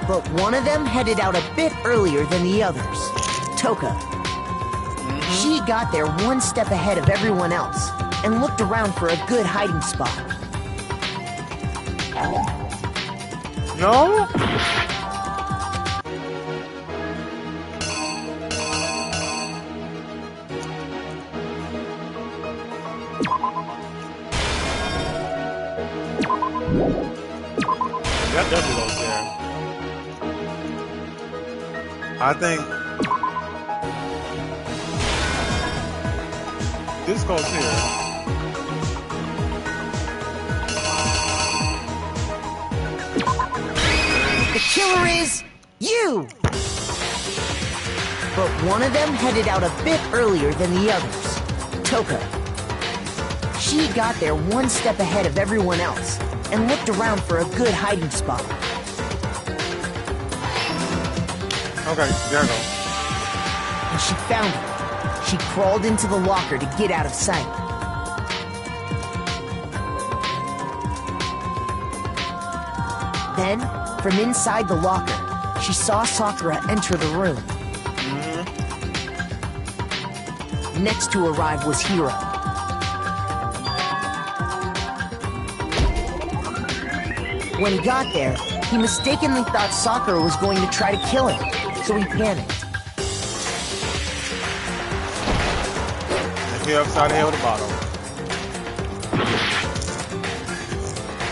But one of them headed out a bit earlier than the others, Toka. She got there one step ahead of everyone else and looked around for a good hiding spot. No? That definitely goes there. I think this goes here. The killer is you! But one of them headed out a bit earlier than the others, Toka. She got there one step ahead of everyone else and looked around for a good hiding spot. Okay, there I go. And she found it. She crawled into the locker to get out of sight. Then, from inside the locker, she saw Sakura enter the room. Next to arrive was Hiro. When he got there, he mistakenly thought Sakura was going to try to kill him, so he panicked. Here upside the head with a bottle.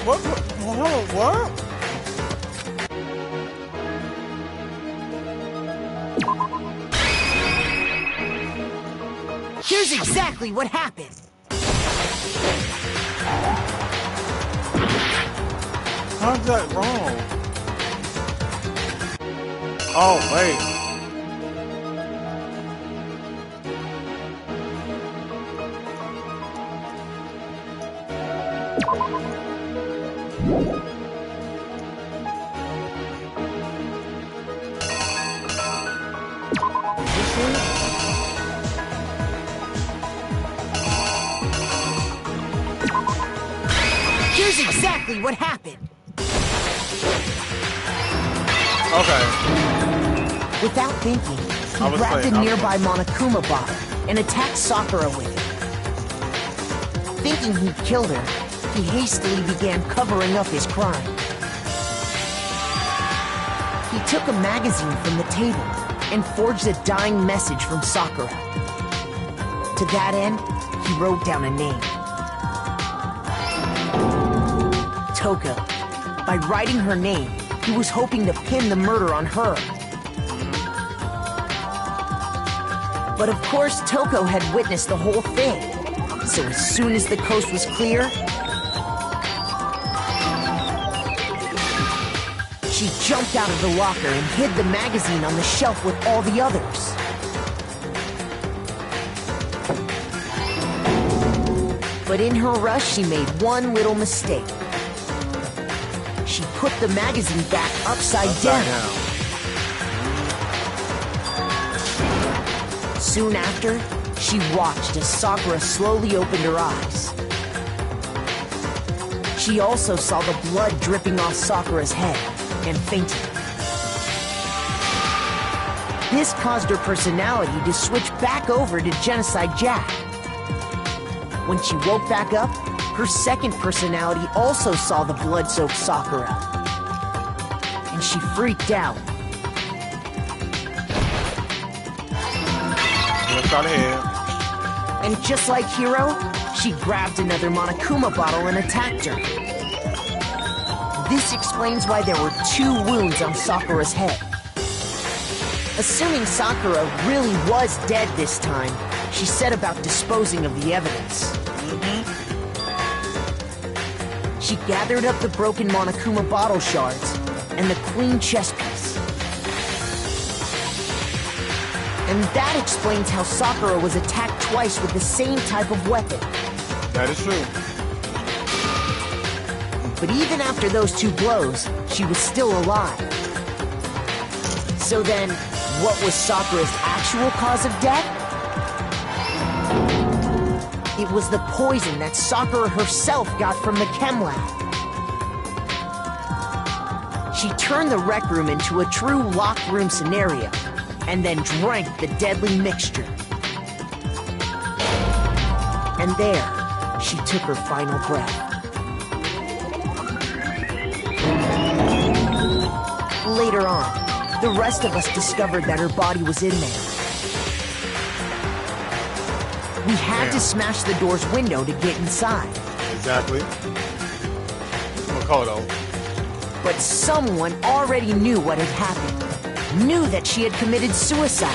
What? Here's exactly what happened. How's that wrong? Oh, wait. Here's exactly what happened. Okay. Without thinking, he grabbed a nearby Monokuma bottle and attacked Sakura with it. Thinking he'd killed her, he hastily began covering up his crime. He took a magazine from the table and forged a dying message from Sakura. To that end, he wrote down a name. Toka. By writing her name, he was hoping to pin the murder on her. But of course, Toko had witnessed the whole thing. So as soon as the coast was clear, she jumped out of the locker and hid the magazine on the shelf with all the others. But in her rush, she made one little mistake. She put the magazine back upside down. Soon after, she watched as Sakura slowly opened her eyes. She also saw the blood dripping off Sakura's head and fainted. This caused her personality to switch back over to Genocide Jack. When she woke back up, her second personality also saw the blood-soaked Sakura. And she freaked out. Left out of here. And just like Hiro, she grabbed another Monokuma bottle and attacked her. This explains why there were 2 wounds on Sakura's head. Assuming Sakura really was dead this time, she set about disposing of the evidence. She gathered up the broken Monokuma bottle shards and the queen chess piece. And that explains how Sakura was attacked twice with the same type of weapon. That is true. But even after those 2 blows, she was still alive. So then, what was Sakura's actual cause of death? It was the poison that Sakura herself got from the chem lab. She turned the rec room into a true locked room scenario, and then drank the deadly mixture. And there, she took her final breath. Later on, the rest of us discovered that her body was in there. We had to smash the door's window to get inside. Exactly. Makoto. But someone already knew what had happened. Knew that she had committed suicide.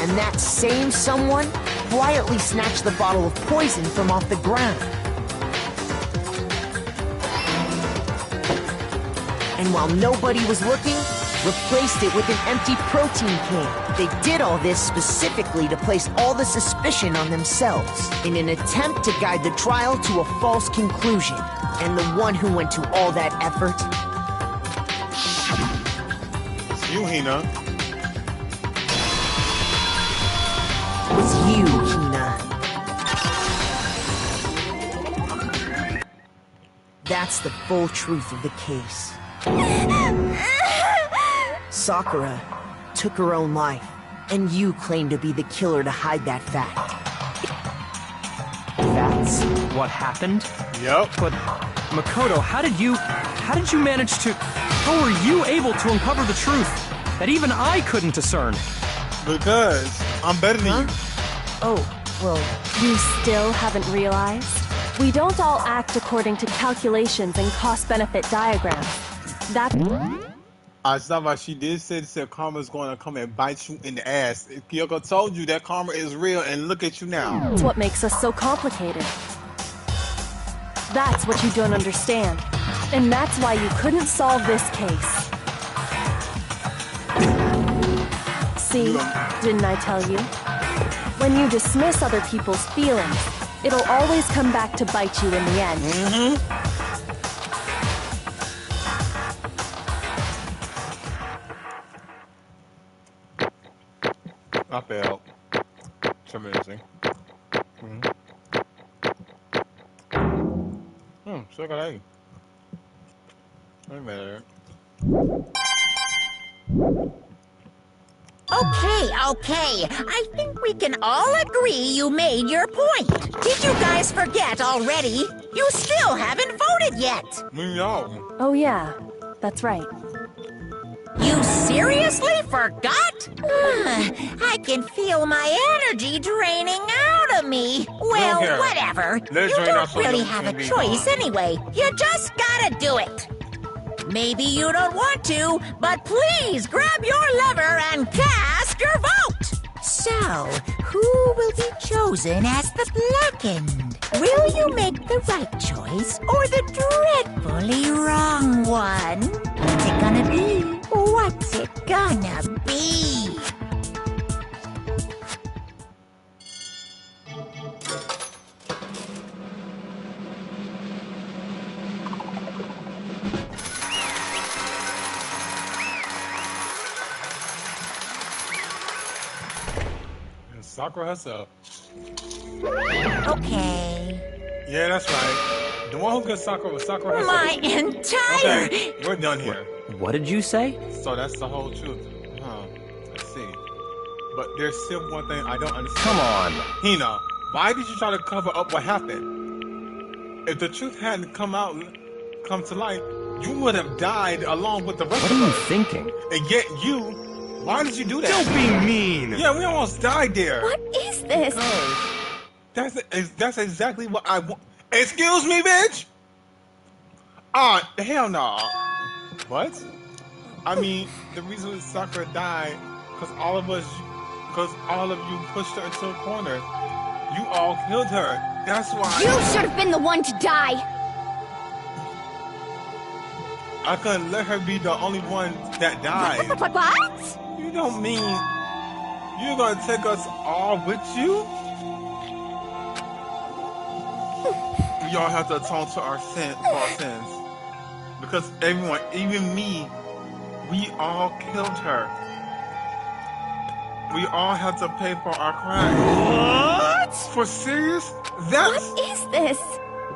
And that same someone quietly snatched the bottle of poison from off the ground. And while nobody was looking, replaced it with an empty protein can. They did all this specifically to place all the suspicion on themselves, in an attempt to guide the trial to a false conclusion. And the one who went to all that effort... It's you, Hina. was you, Hina. That's the full truth of the case. Sakura took her own life, and you claim to be the killer to hide that fact. That's what happened? Yep. But, Makoto, how did you manage to... How were you able to uncover the truth that even I couldn't discern? Because I'm better than you. Oh, well... You still haven't realized? We don't all act according to calculations and cost-benefit diagrams. That's... Asava, she did say that karma's going to come and bite you in the ass. If Kyoko told you that karma is real, and look at you now. That's what makes us so complicated. That's what you don't understand. And that's why you couldn't solve this case. See, didn't I tell you? When you dismiss other people's feelings, it'll always come back to bite you in the end. I failed. It's amazing. So got A. I'm mad at her. Okay. I think we can all agree you made your point. Did you guys forget already? You still haven't voted yet. No. Oh yeah, that's right. You seriously forgot? I can feel my energy draining out of me. Well, whatever. You don't really have a choice anyway. You just gotta do it. Maybe you don't want to, but please grab your lever and cast your vote. So, who will be chosen as the blackened? Will you make the right choice or the dreadfully wrong one? What's it gonna be? What's it gonna be? Sakura herself. Okay. Yeah, that's right. The one who killed Sakura was Sakura herself. My entire... Okay, we're done here. What did you say? So that's the whole truth. Huh. I see. But there's still one thing I don't understand. Come on. Hina, why did you try to cover up what happened? If the truth hadn't come to light, you would have died along with the rest What of are you us. thinking? And yet you, why did you do that? Don't be mean. Yeah, we almost died there. What is this? That's exactly what I want. Excuse me, bitch. Hell no. What? I mean, the reason Sakura died, because all of you pushed her into a corner. You all killed her. That's why. You should have been the one to die. I couldn't let her be the only one that died. What? You don't mean you're gonna take us all with you? We all have to atone to our sins. Because everyone, even me, we all killed her. We all have to pay for our crimes. What? For serious? That's... What is this?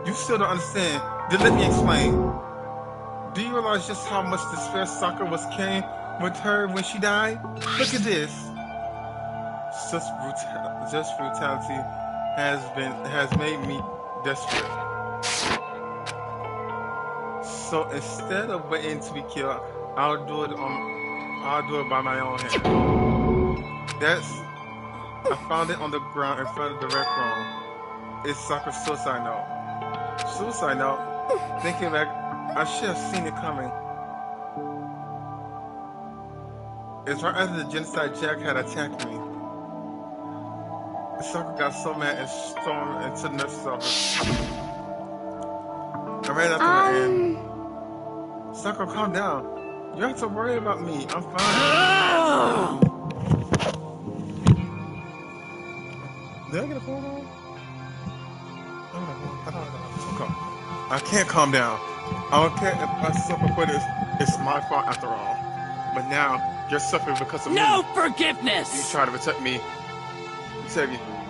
You still don't understand. Then let me explain. Do you realize just how much despair Sakura was carrying with her when she died? Look at this. Just brutality has made me desperate. So instead of waiting to be killed, I'll do it by my own hand. I found it on the ground in front of the rec room. It's Sakura's suicide note. Suicide note? Thinking back, I should have seen it coming. It's right after the genocide Jack had attacked me. Sakura got so mad and stormed into the nurse's office. I ran after her and... Sakura, calm down. You don't have to worry about me. I'm fine. Did I get a phone on? I don't know. Okay. I can't calm down. I don't care if I suffer for this. It's my fault after all. But now, you're suffering because of me. No forgiveness! You try to protect me.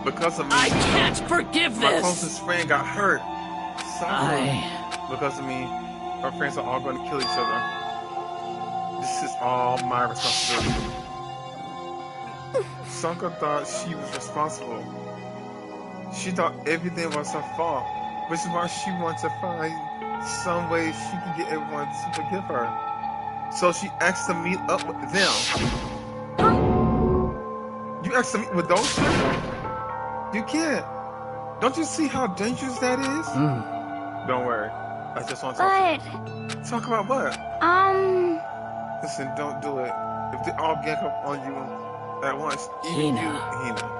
Because of me. I can't forgive My this! closest friend got hurt. Sakura. Because of me, our friends are all going to kill each other. This is all my responsibility. Sakura thought she was responsible. She thought everything was her fault, which is why she wanted to find some way she could get everyone to forgive her. So she asked to meet up with them. You asked to meet with those two? You can't. Don't you see how dangerous that is? Don't worry. I just want to talk to you. Talk about what? Listen, don't do it. If they all gang up on you at once, even Hina.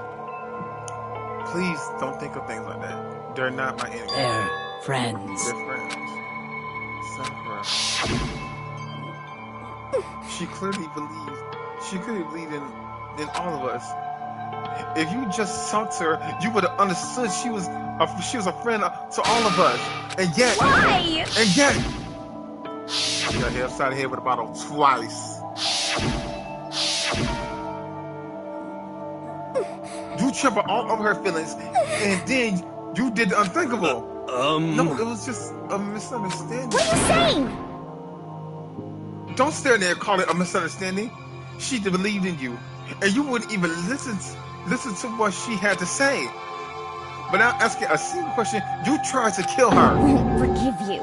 Please don't think of things like that. They're not my enemies. They're friends. They're friends. Sakura. She clearly believed in all of us. If you just talked to her, you would have understood she was a friend to all of us. And yet... Why? And yet... She got hit upside the head with a bottle twice. You trampled all over her feelings, and then you did the unthinkable. No, it was just a misunderstanding. What are you saying? Don't stand there and call it a misunderstanding. She believed in you, and you wouldn't even listen to what she had to say. But now asking a simple question, you tried to kill her. I won't forgive you.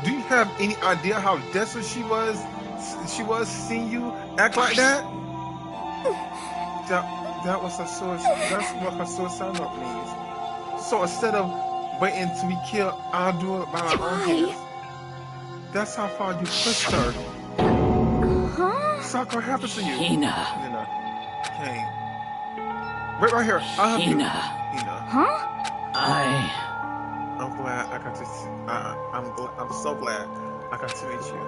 Do you have any idea how desperate she was seeing you act like that? That was her source. That's what her suicide note means. So instead of waiting to be killed, I'll do it by my own hands. That's how far you pushed her. Sakura, what happened to you? Hina. Kane. Wait right here. I'll help you. Hina. I'm glad I got to. I'm so glad I got to meet you.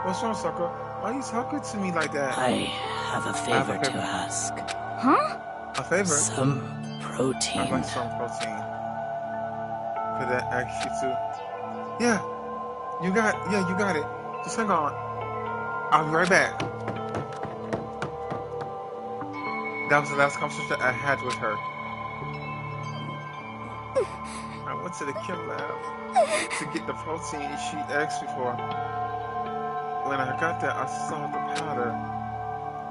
What's wrong, Sakura? Why are you talking to me like that? I have a favor to ask. A favor? Some protein. I'd like some protein. Could I ask you to? Yeah, you got it. Just hang on. I'll be right back. That was the last conversation I had with her. I went to the chem lab to get the protein she asked me for. When I got there, I saw the powder.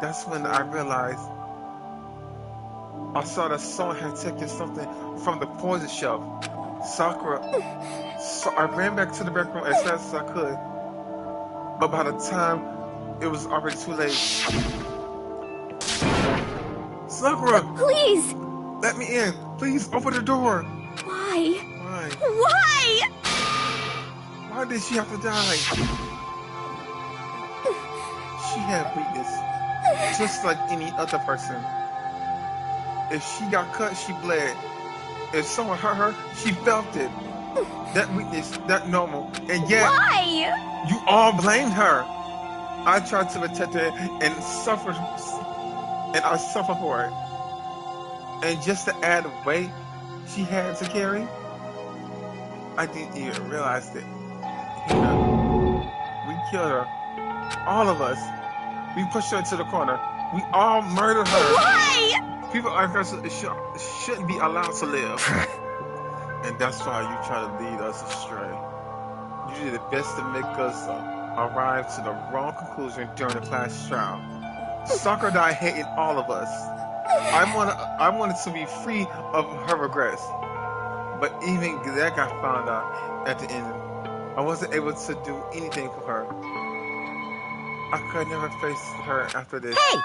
That's when I realized I saw that someone had taken something from the poison shelf. Sakura. So I ran back to the back room as fast as I could. But by the time it was already too late. Sakura! Please! Let me in. Please, open the door. Why? Why? Why? Why did she have to die? She had weakness. Just like any other person. If she got cut, she bled. If someone hurt her, she felt it. That weakness, that normal. And yet, Why? you all blamed her. I tried to protect her and suffered, and I suffered for it. And just to add weight she had to carry, I didn't even realize it. We killed her. All of us. We pushed her into the corner. We all murdered her. Why? People like us shouldn't be allowed to live. And that's why you try to lead us astray. You did the best to make us arrive to the wrong conclusion during the class trial. Sakura died hating all of us. I wanted to be free of her regrets. But even that got found out at the end. I wasn't able to do anything for her. I could never face her after this. Hey!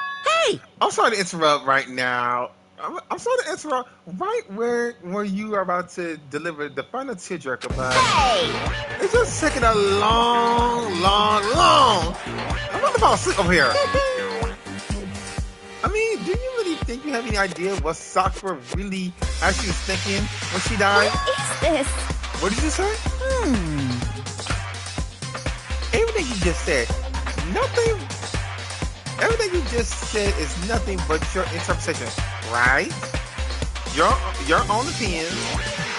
I'm sorry to interrupt right now. I'm sorry to interrupt right where you are about to deliver the final tearjerker, but it's just taking a long. I'm about to fall asleep over here. I mean, do you really think you have any idea what Sakura really actually was thinking when she died? What is this? What did you say? Everything you just said, nothing. Everything you just said is nothing but your interpretation, right? Your own opinion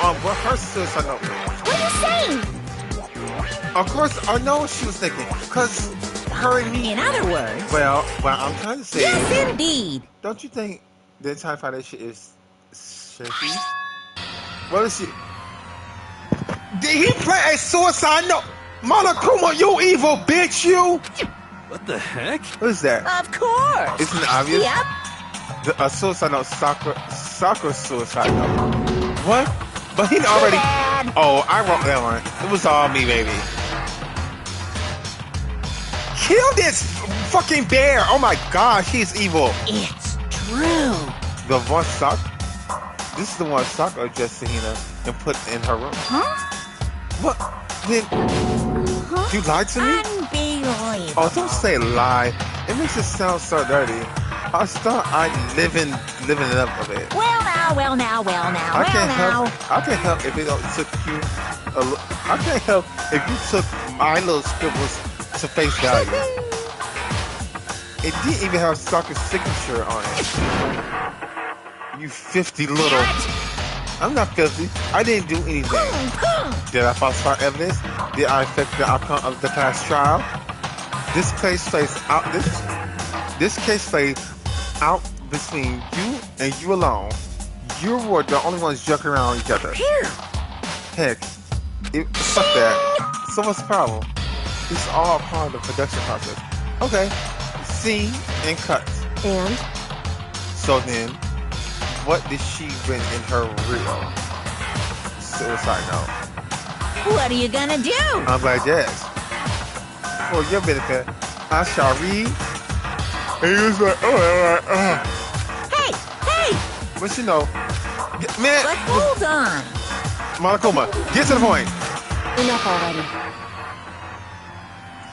on what her suicide note was. What are you saying? Of course, I know what she was thinking, because her and me. In other words... Well, I'm trying to say... Yes, indeed. Don't you think the entire foundation is shaky? What is she... Did he play a suicide note? Monokuma, you evil bitch, you! What the heck? What is that? Of course. Isn't it obvious? Yep. A suicide note, Sakura suicide note. What? But he already... Oh, I wrote that one. It was all me, baby. Kill this fucking bear! Oh my gosh, he's evil. It's true. The one This is the one Sakura addressed to Hina and put in her room. Huh? What? Then... You lied to me? Unbelievable. Oh, don't say lie. It makes it sound so dirty. I thought I living it up a bit. Well now. I can't help if it took you. I can't help if you took my little scribbles to face value. It didn't even have Sakura's signature on it. You 50 little. I'm not filthy. I didn't do anything. Did I falsify evidence? Did I affect the outcome of the class trial? This case plays out between you and you alone. You were the only ones joking around each other. Heck, fuck that. So what's the problem? It's all part of the production process. Okay, scene and cut. And? So then, what did she win in her real suicide note? What are you gonna do? I'm glad you asked. For your benefit, I shall read. And he was like, Hey! But you know, man. But hold on. Monokuma, get to the point. Enough already.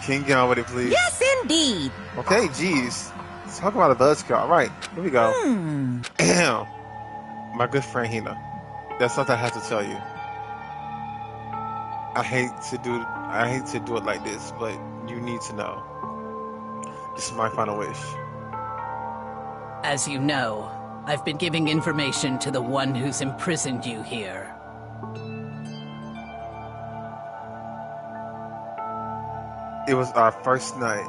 Can you get on with it, please? Yes, indeed. Okay, jeez. Talk about a buzzkill. All right, here we go. Damn. My good friend Hina. That's something I have to tell you. I hate to do it like this, but you need to know. This is my final wish. As you know, I've been giving information to the one who's imprisoned you here. It was our first night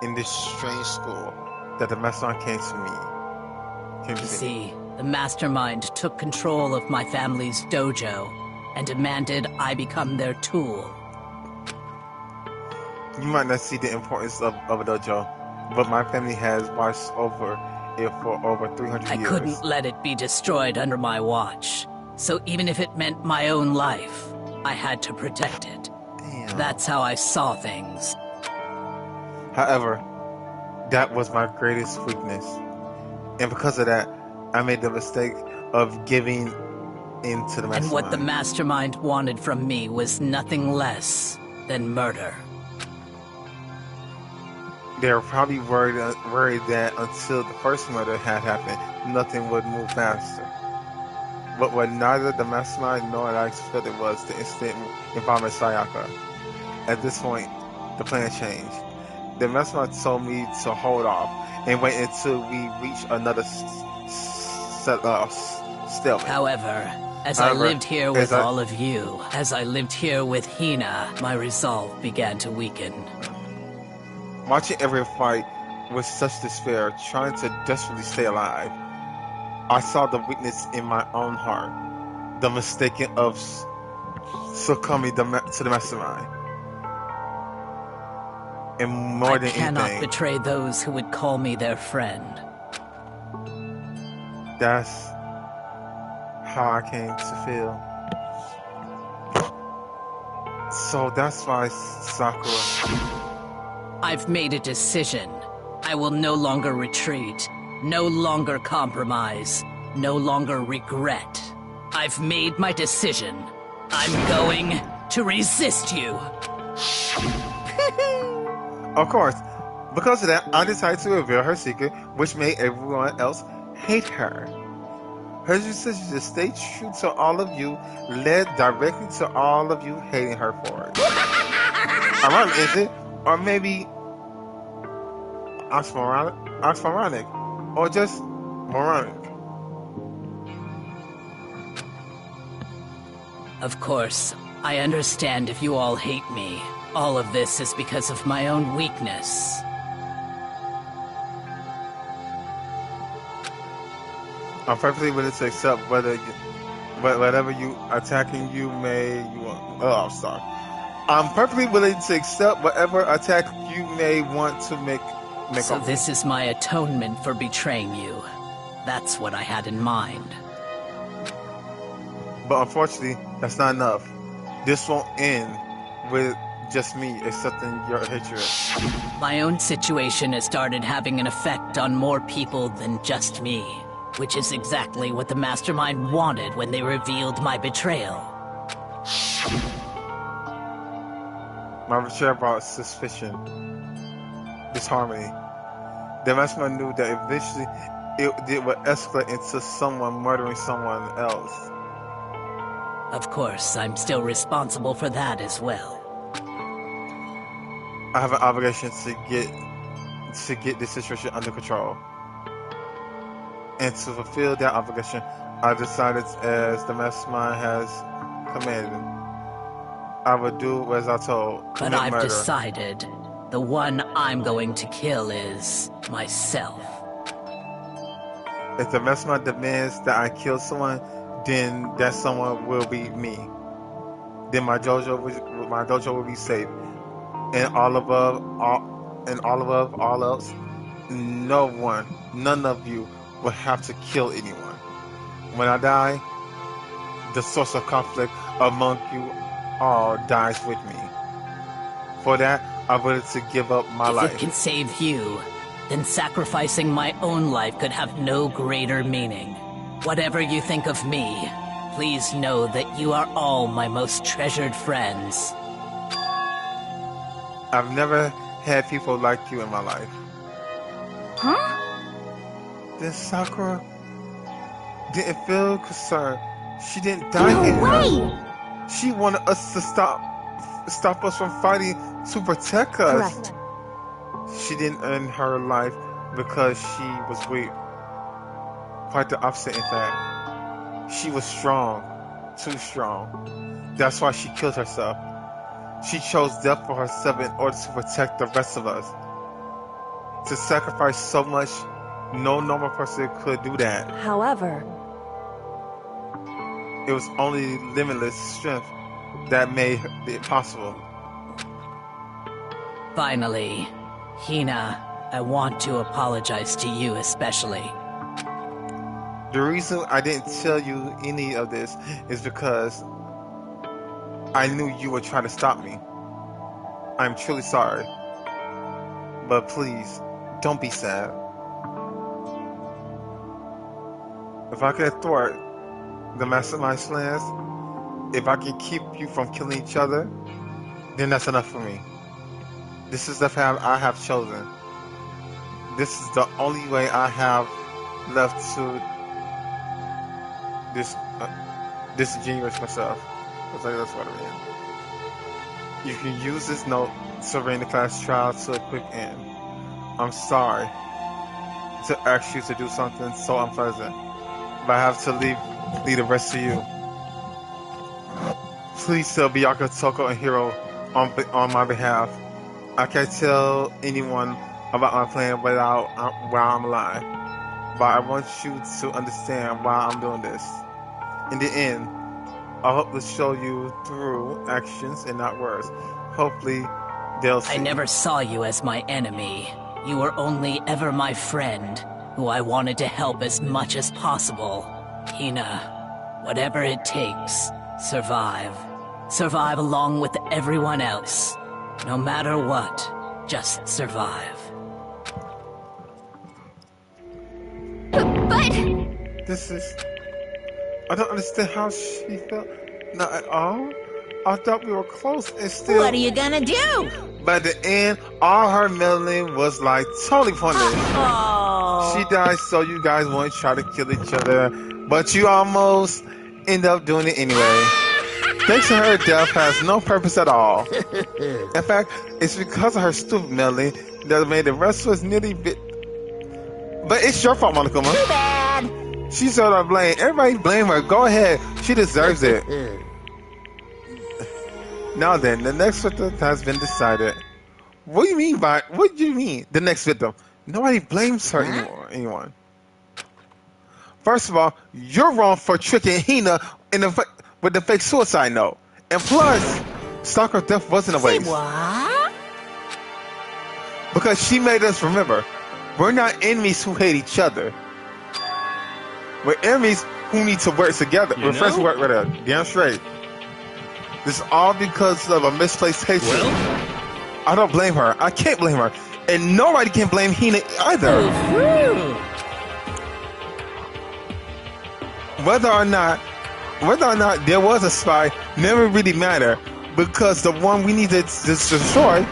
in this strange school that the master came to me Can You you see? see, the mastermind took control of my family's dojo and demanded I become their tool. You might not see the importance of a dojo, but my family has watched over it for over 300 I years. couldn't let it be destroyed under my watch. So even if it meant my own life, I had to protect it. Damn. That's how I saw things. However, that was my greatest weakness. And because of that, I made the mistake of giving in to the mastermind. And what the mastermind wanted from me was nothing less than murder. They were probably worried that until the first murder had happened, nothing would move faster. But what neither the mastermind nor I expected was the instant involvement of Sayaka. At this point, the plan changed. The mastermind told me to hold off and wait until we reach another stalemate. However, as I lived here with all of you, as I lived here with Hina, my resolve began to weaken. Watching every fight with such despair, trying to desperately stay alive, I saw the weakness in my own heart, the mistaking of succumbing to the mastermind. And more than I cannot anything, betray those who would call me their friend. that's how I came to feel. So that's why, Sakura, I've made a decision. I will no longer retreat, no longer compromise, no longer regret. I've made my decision. I'm going to resist you. of course, because of that, I decided to reveal her secret, which made everyone else hate her. Her decision to stay true to all of you led directly to all of you hating her for it. Ironic, is it? Or maybe oxymoronic, or just moronic. Of course, I understand if you all hate me. All of this is because of my own weakness. I'm perfectly willing to accept whatever you attacking you may you want. Oh, I'm sorry. I'm perfectly willing to accept whatever attack you may want to make So on this is my atonement for betraying you. That's what I had in mind. But unfortunately, that's not enough. This won't end with just me accepting your hatred. My own situation has started having an effect on more people than just me, which is exactly what the mastermind wanted when they revealed my betrayal. My betrayal brought suspicion, disharmony. The mastermind knew that eventually it would escalate into someone murdering someone else. Of course, I'm still responsible for that as well. I have an obligation to get this situation under control. And to fulfill that obligation, I decided, as the mastermind has commanded, I would do as I told. But commit I've murder. decided the one I'm going to kill is myself. If the mastermind demands that I kill someone, then that someone will be me. Then my dojo will be safe. And all else, none of you will have to kill anyone. When I die, the source of conflict among you all dies with me. For that, I'm willing to give up my If life. it can save you, then sacrificing my own life could have no greater meaning. Whatever you think of me, please know that you are all my most treasured friends. I've never had people like you in my life. Huh? Then Sakura didn't feel concerned. She didn't die in No her. way! She wanted us to stop us from fighting to protect us. Correct. She didn't end her life because she was weak. Quite the opposite, in fact. She was strong, too strong. That's why she killed herself. She chose death for herself in order to protect the rest of us. To sacrifice so much No normal person could do that. However, It was only limitless strength that made it possible. Finally, Hina, I want to apologize to you especially. The reason I didn't tell you any of this is because I knew you would try to stop me. I'm truly sorry. But please, don't be sad. If I could thwart the mastermind's plans, if I can keep you from killing each other, then that's enough for me. This is the path I have chosen. This is the only way I have left to disingenuous myself. That's what I mean. You can use this note to bring the class trial to a quick end. I'm sorry to ask you to do something so unpleasant, but I have to leave the rest to you. Please tell Byakuya, Toko, and Hiro on my behalf. I can't tell anyone about my plan while I'm alive, but I want you to understand why I'm doing this. In the end, I hope to show you through actions and not words. Hopefully, they'll see. I never saw you as my enemy. You were only ever my friend, who I wanted to help as much as possible. Hina, whatever it takes, survive. Survive along with everyone else. No matter what, just survive. But... This is... I don't understand how she felt. Not at all. I thought we were close and still... What are you gonna do? By the end, all her meddling was like totally pointless. Oh. She died so you guys won't try to kill each other, but you almost end up doing it anyway. Thanks to her, death has no purpose at all. In fact, it's because of her stupid meddling that made the rest of us nearly bit. But it's your fault, Monokuma. Too bad. She's sort of blame. Everybody blame her. Go ahead. She deserves it. Now then, the next victim has been decided. What do you mean by... What do you mean, the next victim? Nobody blames her anymore. Anyone. First of all, you're wrong for tricking Hina with the fake suicide note. And plus, Stalker's death wasn't a waste. Say what? Because she made us remember, we're not enemies who hate each other. We're enemies who need to work together. We're friends who work together. Damn straight. This is all because of a misplaced hatred. Well? I don't blame her. I can't blame her. And nobody can blame Hina either. Whether or not there was a spy never really mattered, because the one we need to destroy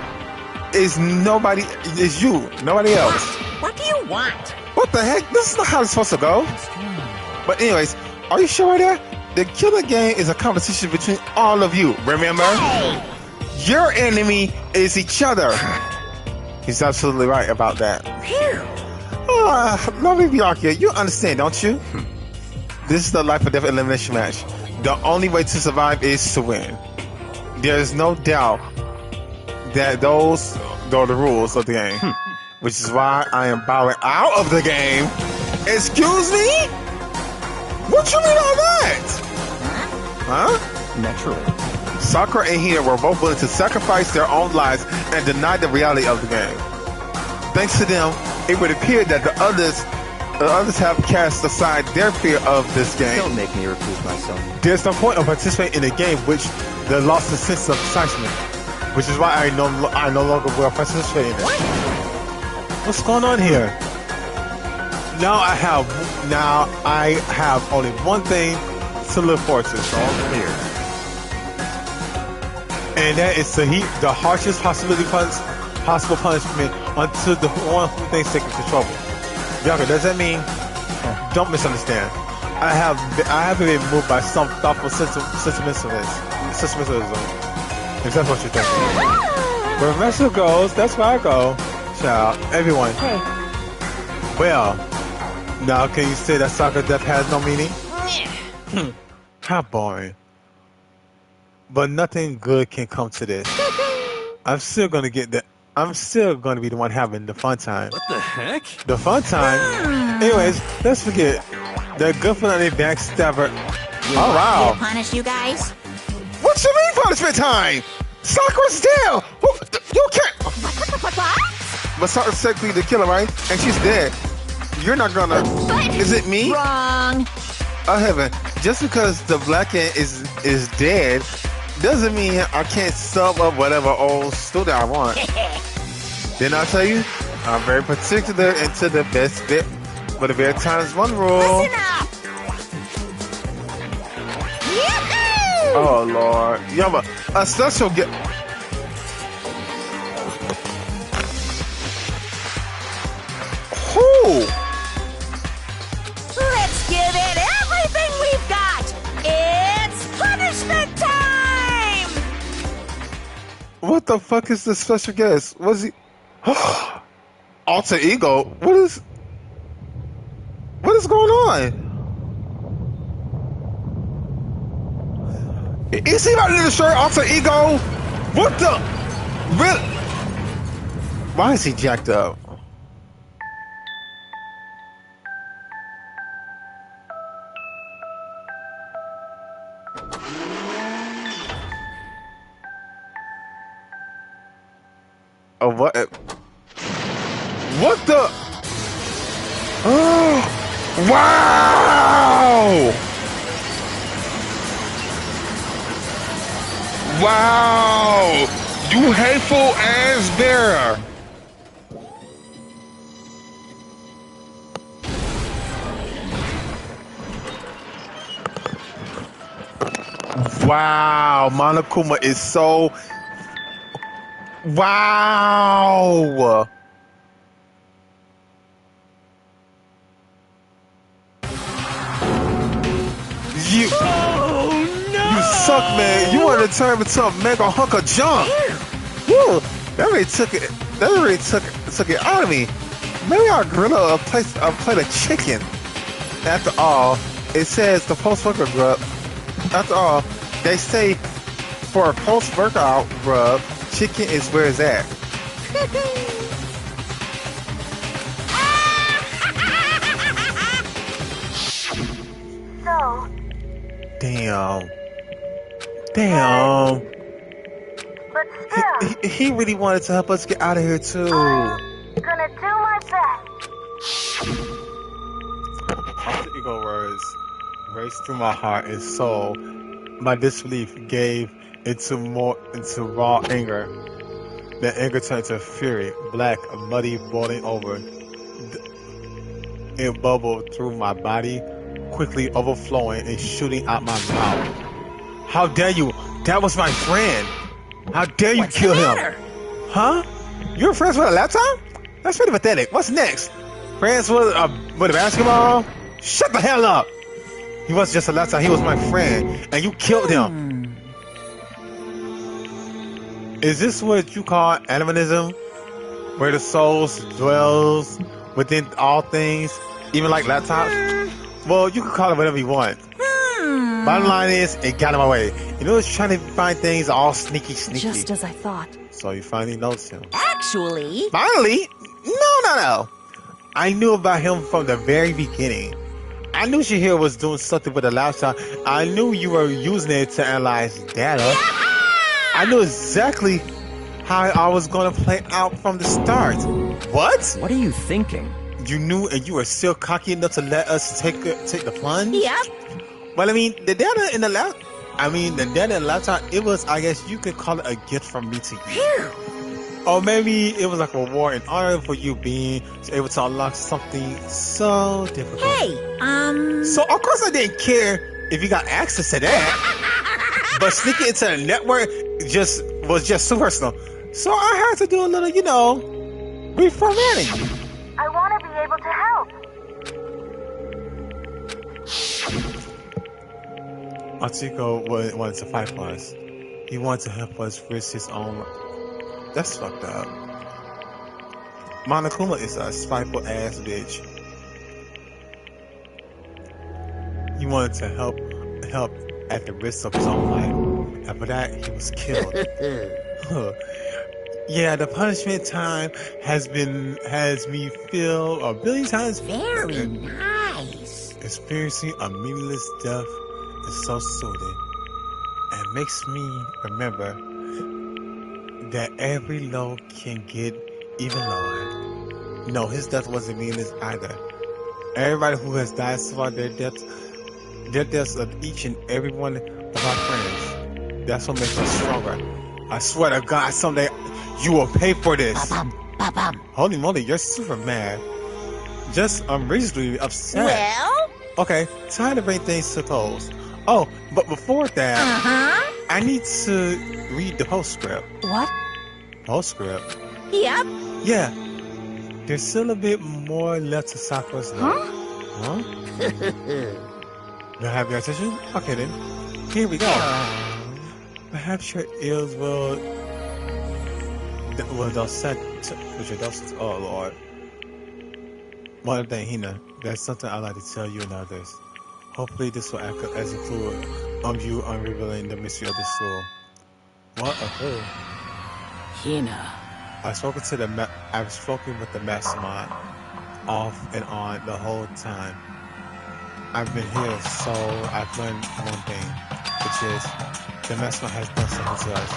is you, nobody else. What do you want? What the heck? This is not how it's supposed to go. But anyways, are you sure that the killer game is a competition between all of you? Remember? Hey. Your enemy is each other. He's absolutely right about that. Lovely Byakuya, you understand, don't you? This is the life or death elimination match. The only way to survive is to win. There is no doubt that those are the rules of the game. Which is why I am bowing out of the game. Excuse me? What you mean all that? Huh? Naturally. Sakura and Hina were both willing to sacrifice their own lives and deny the reality of the game. Thanks to them, it would appear that the others have cast aside their fear of this game. Don't make me repeat myself. There's no point of participating in a game which they lost the sense of excitement, which is why I no longer will participate in it. What's going on here? Now I have only one thing to look forward to. It's all clear. And that is to heap the harshest possible punishment unto the one who thinks they can control it. Byakuya, does that mean? Don't misunderstand. I haven't been moved by some thoughtful sentimentalism. If that's what you're thinking. Where Messer goes, that's where I go. Child, everyone. Hey. Well, now can you say that soccer death has no meaning? How boring. But nothing good can come to this. I'm still gonna get the I'm still going to be the one having the fun time. What the heck? The fun time? Anyways, let's forget. The good for the backstabber. You Oh, want wow. me to punish you guys? What you mean punishment time? Sakura's down. You can't. What? But Sakura's technically the killer, right? And she's dead. You're not gonna. Is it me? Wrong. Oh heaven! Just because the black ant is dead doesn't mean I can't sub up whatever old student I want. Didn't I tell you? I'm very particular into the best bit, but the best times one rule. Listen up. Yahoo! Oh Lord, yeah, but a special get. Who? Let's give it everything we've got. It's punishment time. What the fuck is the special guest? Was he? Alter ego? What is going on? Is he about to shirt alter ego? What the? Really? Why is he jacked up? Oh, what? What the? Oh, wow! Wow! You hateful ass bearer! Wow, Monokuma is so... Wow! You... You suck, man. You want to turn into a mega hunk of junk. Woo! That really took it. That really took it out of me. Maybe I'll grill a plate of chicken. After all, it says the post-workout grub. After all, they say for a post-workout grub, chicken is where it's at. So, Damn. Damn. but still, He really wanted to help us get out of here too. gonna do my best. After ego words raced through my heart and soul, my disbelief gave into raw anger. That anger turned to fury, black, muddy, boiling over. It bubbled through my body, quickly overflowing and shooting out my mouth. How dare you? That was my friend. How dare you kill him? Huh? You're friends with a laptop? That's pretty pathetic. What's next? Friends with a basketball? Shut the hell up! He wasn't just a laptop, he was my friend, and you killed him. Is this what you call animism? Where the soul dwells within all things, even like laptops? Well, you can call it whatever you want. Bottom line is, it got in my way. You know, it's trying to find things all sneaky. Just as I thought. So you finally noticed him. Actually, Finally? No. I knew about him from the very beginning. I knew Shihiro was doing something with the laptop. I knew you were using it to analyze data. I knew exactly how I was going to play out from the start. What? What are you thinking? You knew, and you were still cocky enough to let us take the plunge? yep. Well, I mean, the data in the laptop, it was, I guess you could call it a gift from me to you. Or maybe it was like a reward in honor for you being able to unlock something so difficult. Hey, So, of course I didn't care if you got access to that. But sneaking into the network was just too personal. So I had to do a little, reformatting. I want to be able to help. Achiko wanted to fight for us. He wanted to help us risk his own. That's fucked up. Monokuma is a spiteful ass bitch. He wanted to help at the risk of his own life. After that, he was killed. Yeah, the punishment time has me feel a billion times. Very nice. Experiencing a meaningless death is so soothing. And makes me remember that every low can get even lower. No, his death wasn't meaningless either. Everybody who has died so far, their deaths of each and every one of our friends. That's what makes us stronger. I swear to God, someday you will pay for this. Ba-bum. Holy moly, you're super mad. Just unreasonably upset. Well? Okay, time to bring things to close. Oh, but before that, I need to read the postscript. What? Postscript? Yep. Yeah. There's still a bit more left to Sakura's life. Huh? You have your attention? Okay then. Here we go. Perhaps your ears will dissect with your doses. Oh Lord. One thing, Hina, there's something I'd like to tell you and others. Hopefully this will act as a clue you unrevealing the mystery of the school. What a clue. Hina. I've spoken with the mastermind off and on the whole time. I've been here, so I've learned one thing, which is the mastermind has done something to us.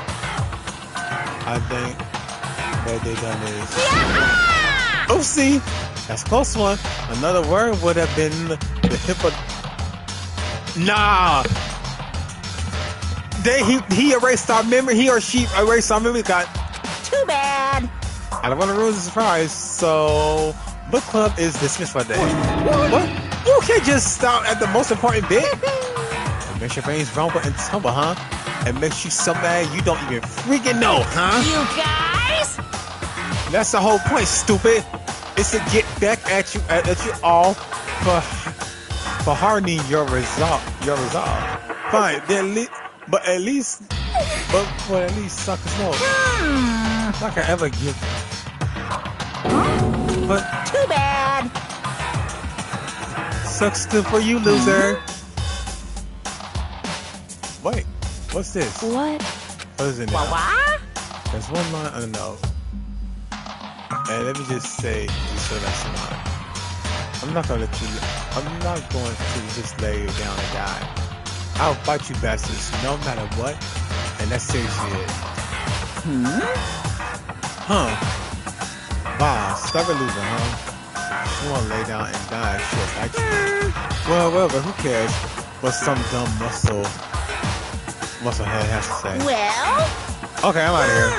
I think what they done is... Oopsie! That's a close one. Another word would have been the hippo... Nah! He erased our memory. He or she erased our memory. Got Too bad. I don't want to ruin the surprise, so book club is dismissed for the day. What? You can't just stop at the most important bit. It makes your brains rumble and tumble, huh? It makes you so mad you don't even freaking know, huh? You guys? That's the whole point, stupid. It's to get back at you all for hardening your resolve. Fine, then but at least suckers know. Like I ever give. But too bad. Sucks good for you, loser. Wait, what's this? What? What is it now? What? There's one line on the note. And let me just say, just so that's mine. I'm not going to just lay you down and die. I'll fight you bastards no matter what, and that's seriously it. Bah, stubborn loser, huh? She wanna lay down and die, she'll fight you. Well, but who cares what some dumb musclehead has to say. Well? Okay, I'm out of here.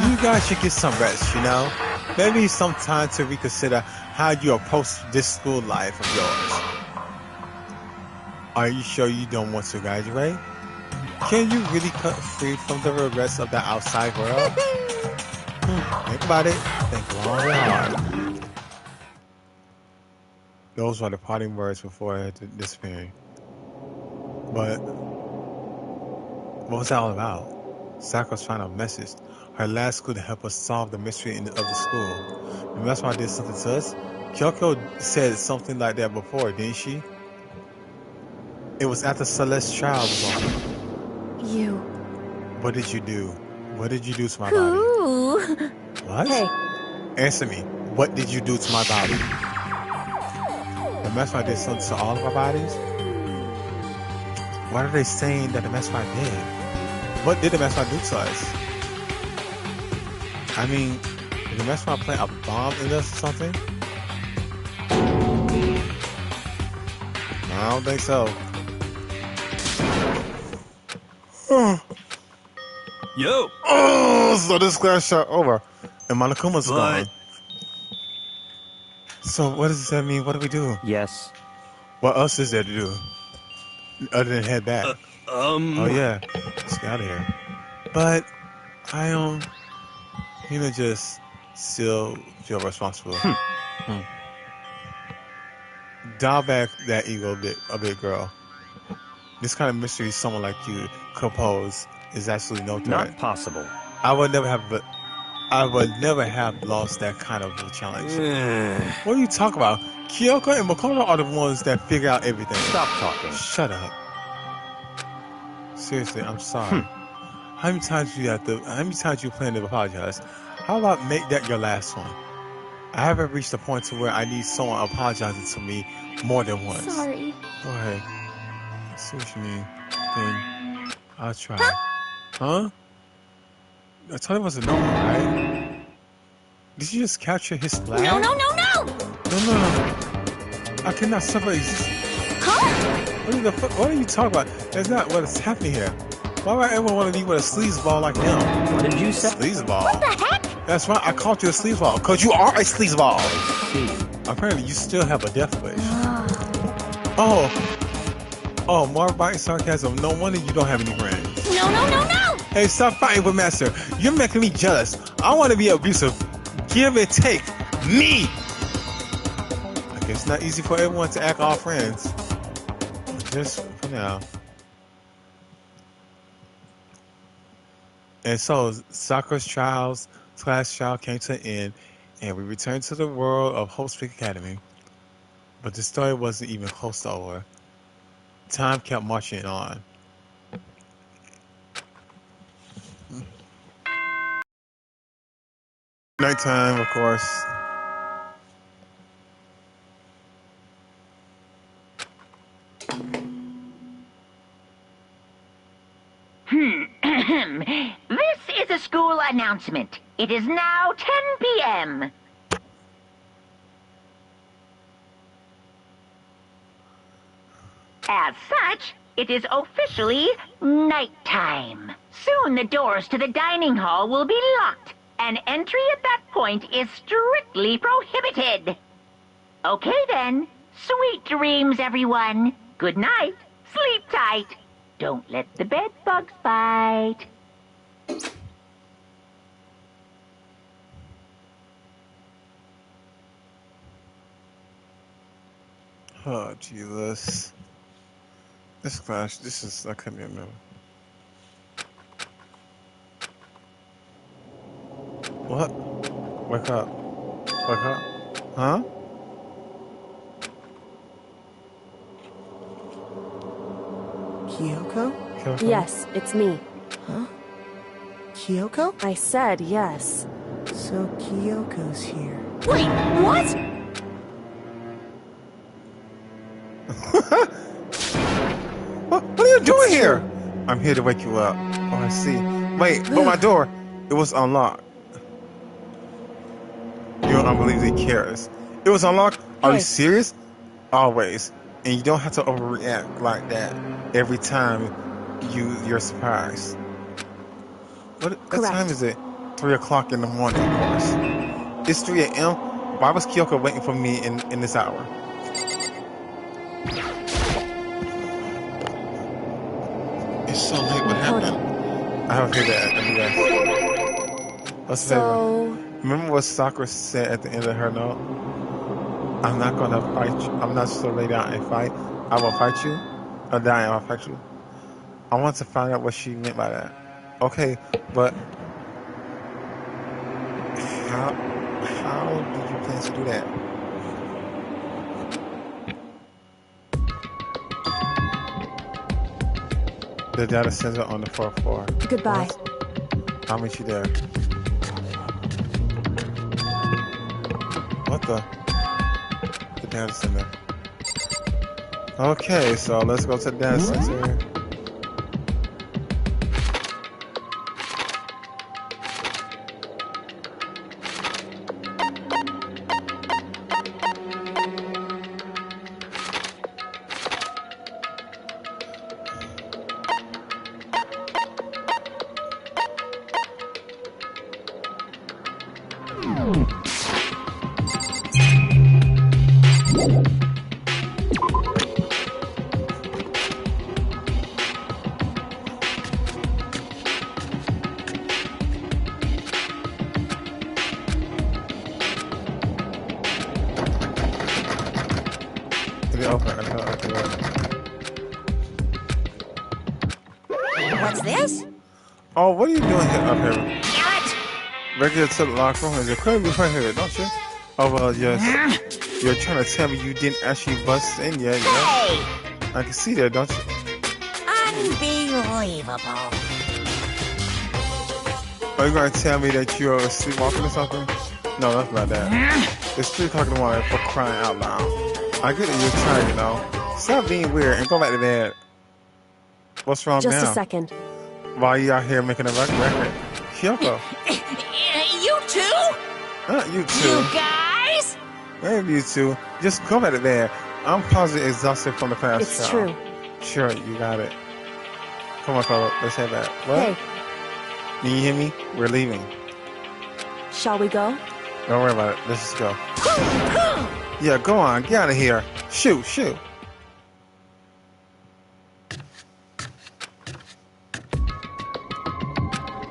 You guys should get some rest, you know? Maybe some time to reconsider how you approach this school life of yours. Are you sure you don't want to graduate? Can you really cut free from the regrets of the outside world? Think about it. Think long and hard. Those were the parting words before disappearing. But what was that all about? Sakura's final message. Her last clue to help us solve the mystery of the school. And that's why I did something to us. Kyoko said something like that before, didn't she? It was after Celeste's child was on. You. What did you do? What did you do to my body? What? Hey. Answer me. What did you do to my body? The Mastermind did something to all of our bodies? What are they saying that the Mastermind did? What did the Mastermind do to us? I mean, did the Mastermind plant a bomb in us or something? I don't think so. Yo! Oh, so this class shot over. And Monokuma's gone. So what does that mean? What do we do? Yes. What else is there to do? Other than head back. Oh yeah. Let's get out of here. But I just still feel responsible. Dial back that ego a bit, girl. This kind of mystery someone like you could pose is absolutely no threat. Not possible. I would never have lost that kind of a challenge. What are you talking about? Kyoko and Makoto are the ones that figure out everything. Stop talking. Shut up. Seriously, I'm sorry. How many times you plan to apologize? How about make that your last one? I haven't reached the point to where I need someone apologizing to me more than once. Sorry. Go ahead. I see what you mean. Then I'll try. Huh? I told you it was a no, right? Did you just capture his flag? No, no, no, no! No. I cannot separate. Huh? What are you talking about? That's not what is happening here. Why would everyone want to be with a sleazeball like him? What did you say? Sleazeball. What the heck? That's right. I called you a sleazeball because you are a sleazeball. I see. Apparently, you still have a death wish. Oh, more biting sarcasm. No wonder you don't have any friends. No, no, no, no! Hey, stop fighting with Master. You're making me jealous. I want to be abusive. Give and take. Me! I guess it's not easy for everyone to act all friends. Just for now. And so, Sakura's class trial came to an end, and we returned to the world of Hope Speak Academy. But the story wasn't even close to over. Time kept marching on. Nighttime, of course. This is a school announcement. It is now 10 p.m. As such, it is officially nighttime. Soon the doors to the dining hall will be locked, and entry at that point is strictly prohibited. Okay then. Sweet dreams, everyone. Good night. Sleep tight. Don't let the bed bugs bite. Oh, Jesus. This class, I couldn't remember. What? Wake up. Wake up. Huh? Kyoko? Kyoko? Yes, it's me. Huh? Kyoko? I said yes. So Kyoko's here. Wait, what? What are you doing here? I'm here to wake you up. Oh, I see. Wait, but my door, it was unlocked. You don't unbelievably cares. It was unlocked? Are you serious? Always. And you don't have to overreact like that every time you're surprised. What time is it? 3 o'clock in the morning, of course. It's 3 a.m. Why was Kyoko waiting for me in this hour? It's so late. What happened? I haven't heard that. Let me guess. What's So... Remember what Sakura said at the end of her note? I'm not gonna fight you. I'm not just gonna lay down and fight. I will fight you. Or die and I'll fight you. I want to find out what she meant by that. Okay, but how did you plan to do that? The data center on the 4th floor. Goodbye. I'll meet you there. What the data center? Okay, so let's go to the data center. What's this? Oh, what are you doing here up here? Regular to the locker room is incredibly right here, don't you? Oh, well, yes. You're trying to tell me you didn't actually bust in yet, yeah? I can see that, don't you? Unbelievable. Are you gonna tell me that you're sleepwalking or something? No, that's not that. It's 3 o'clock in the morning for crying out loud. I get that you're trying, you know. Stop being weird and go back to bed. What's wrong Just now? a second. Why are you out here making a record? Kyoko. You two? You two. You guys? Maybe you two. Just go back to bed. I'm positively exhausted from the past It's show. true. Sure, you got it. Come on, Carlo. Let's head back. What? Hey, Can you hear me? We're leaving. shall we go? Don't worry about it. Let's just go. Yeah, go on. Get out of here. Shoot, shoot.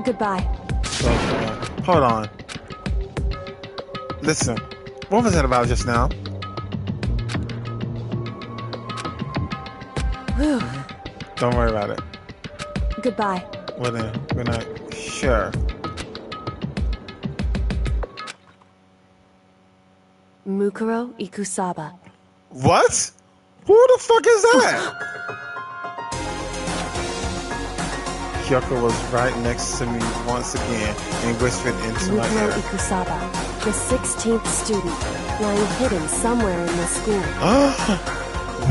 Goodbye. Hold on. Listen. What was that about just now? Whew. Don't worry about it. Goodbye. Well then, good night. Sure. Mukuro Ikusaba. What? Who the fuck is that? Kyoko was right next to me once again and whispered into my Mukuro ear. Ikusaba, the 16th student, lying hidden somewhere in the school.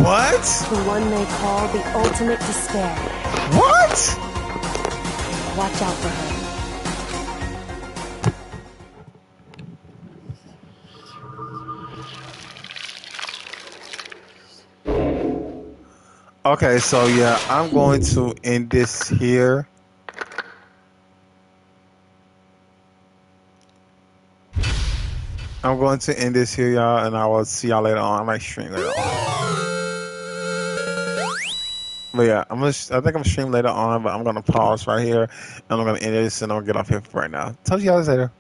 What? The one they call the ultimate despair. What? Watch out for her. Okay, so yeah, I'm going to end this here. I'm going to end this here, y'all, and I will see y'all later on. I might stream later on. But yeah, I think I'm gonna stream later on, but I'm gonna pause right here, and I'm gonna end this, and I'm gonna get off here for right now. Talk to you guys later.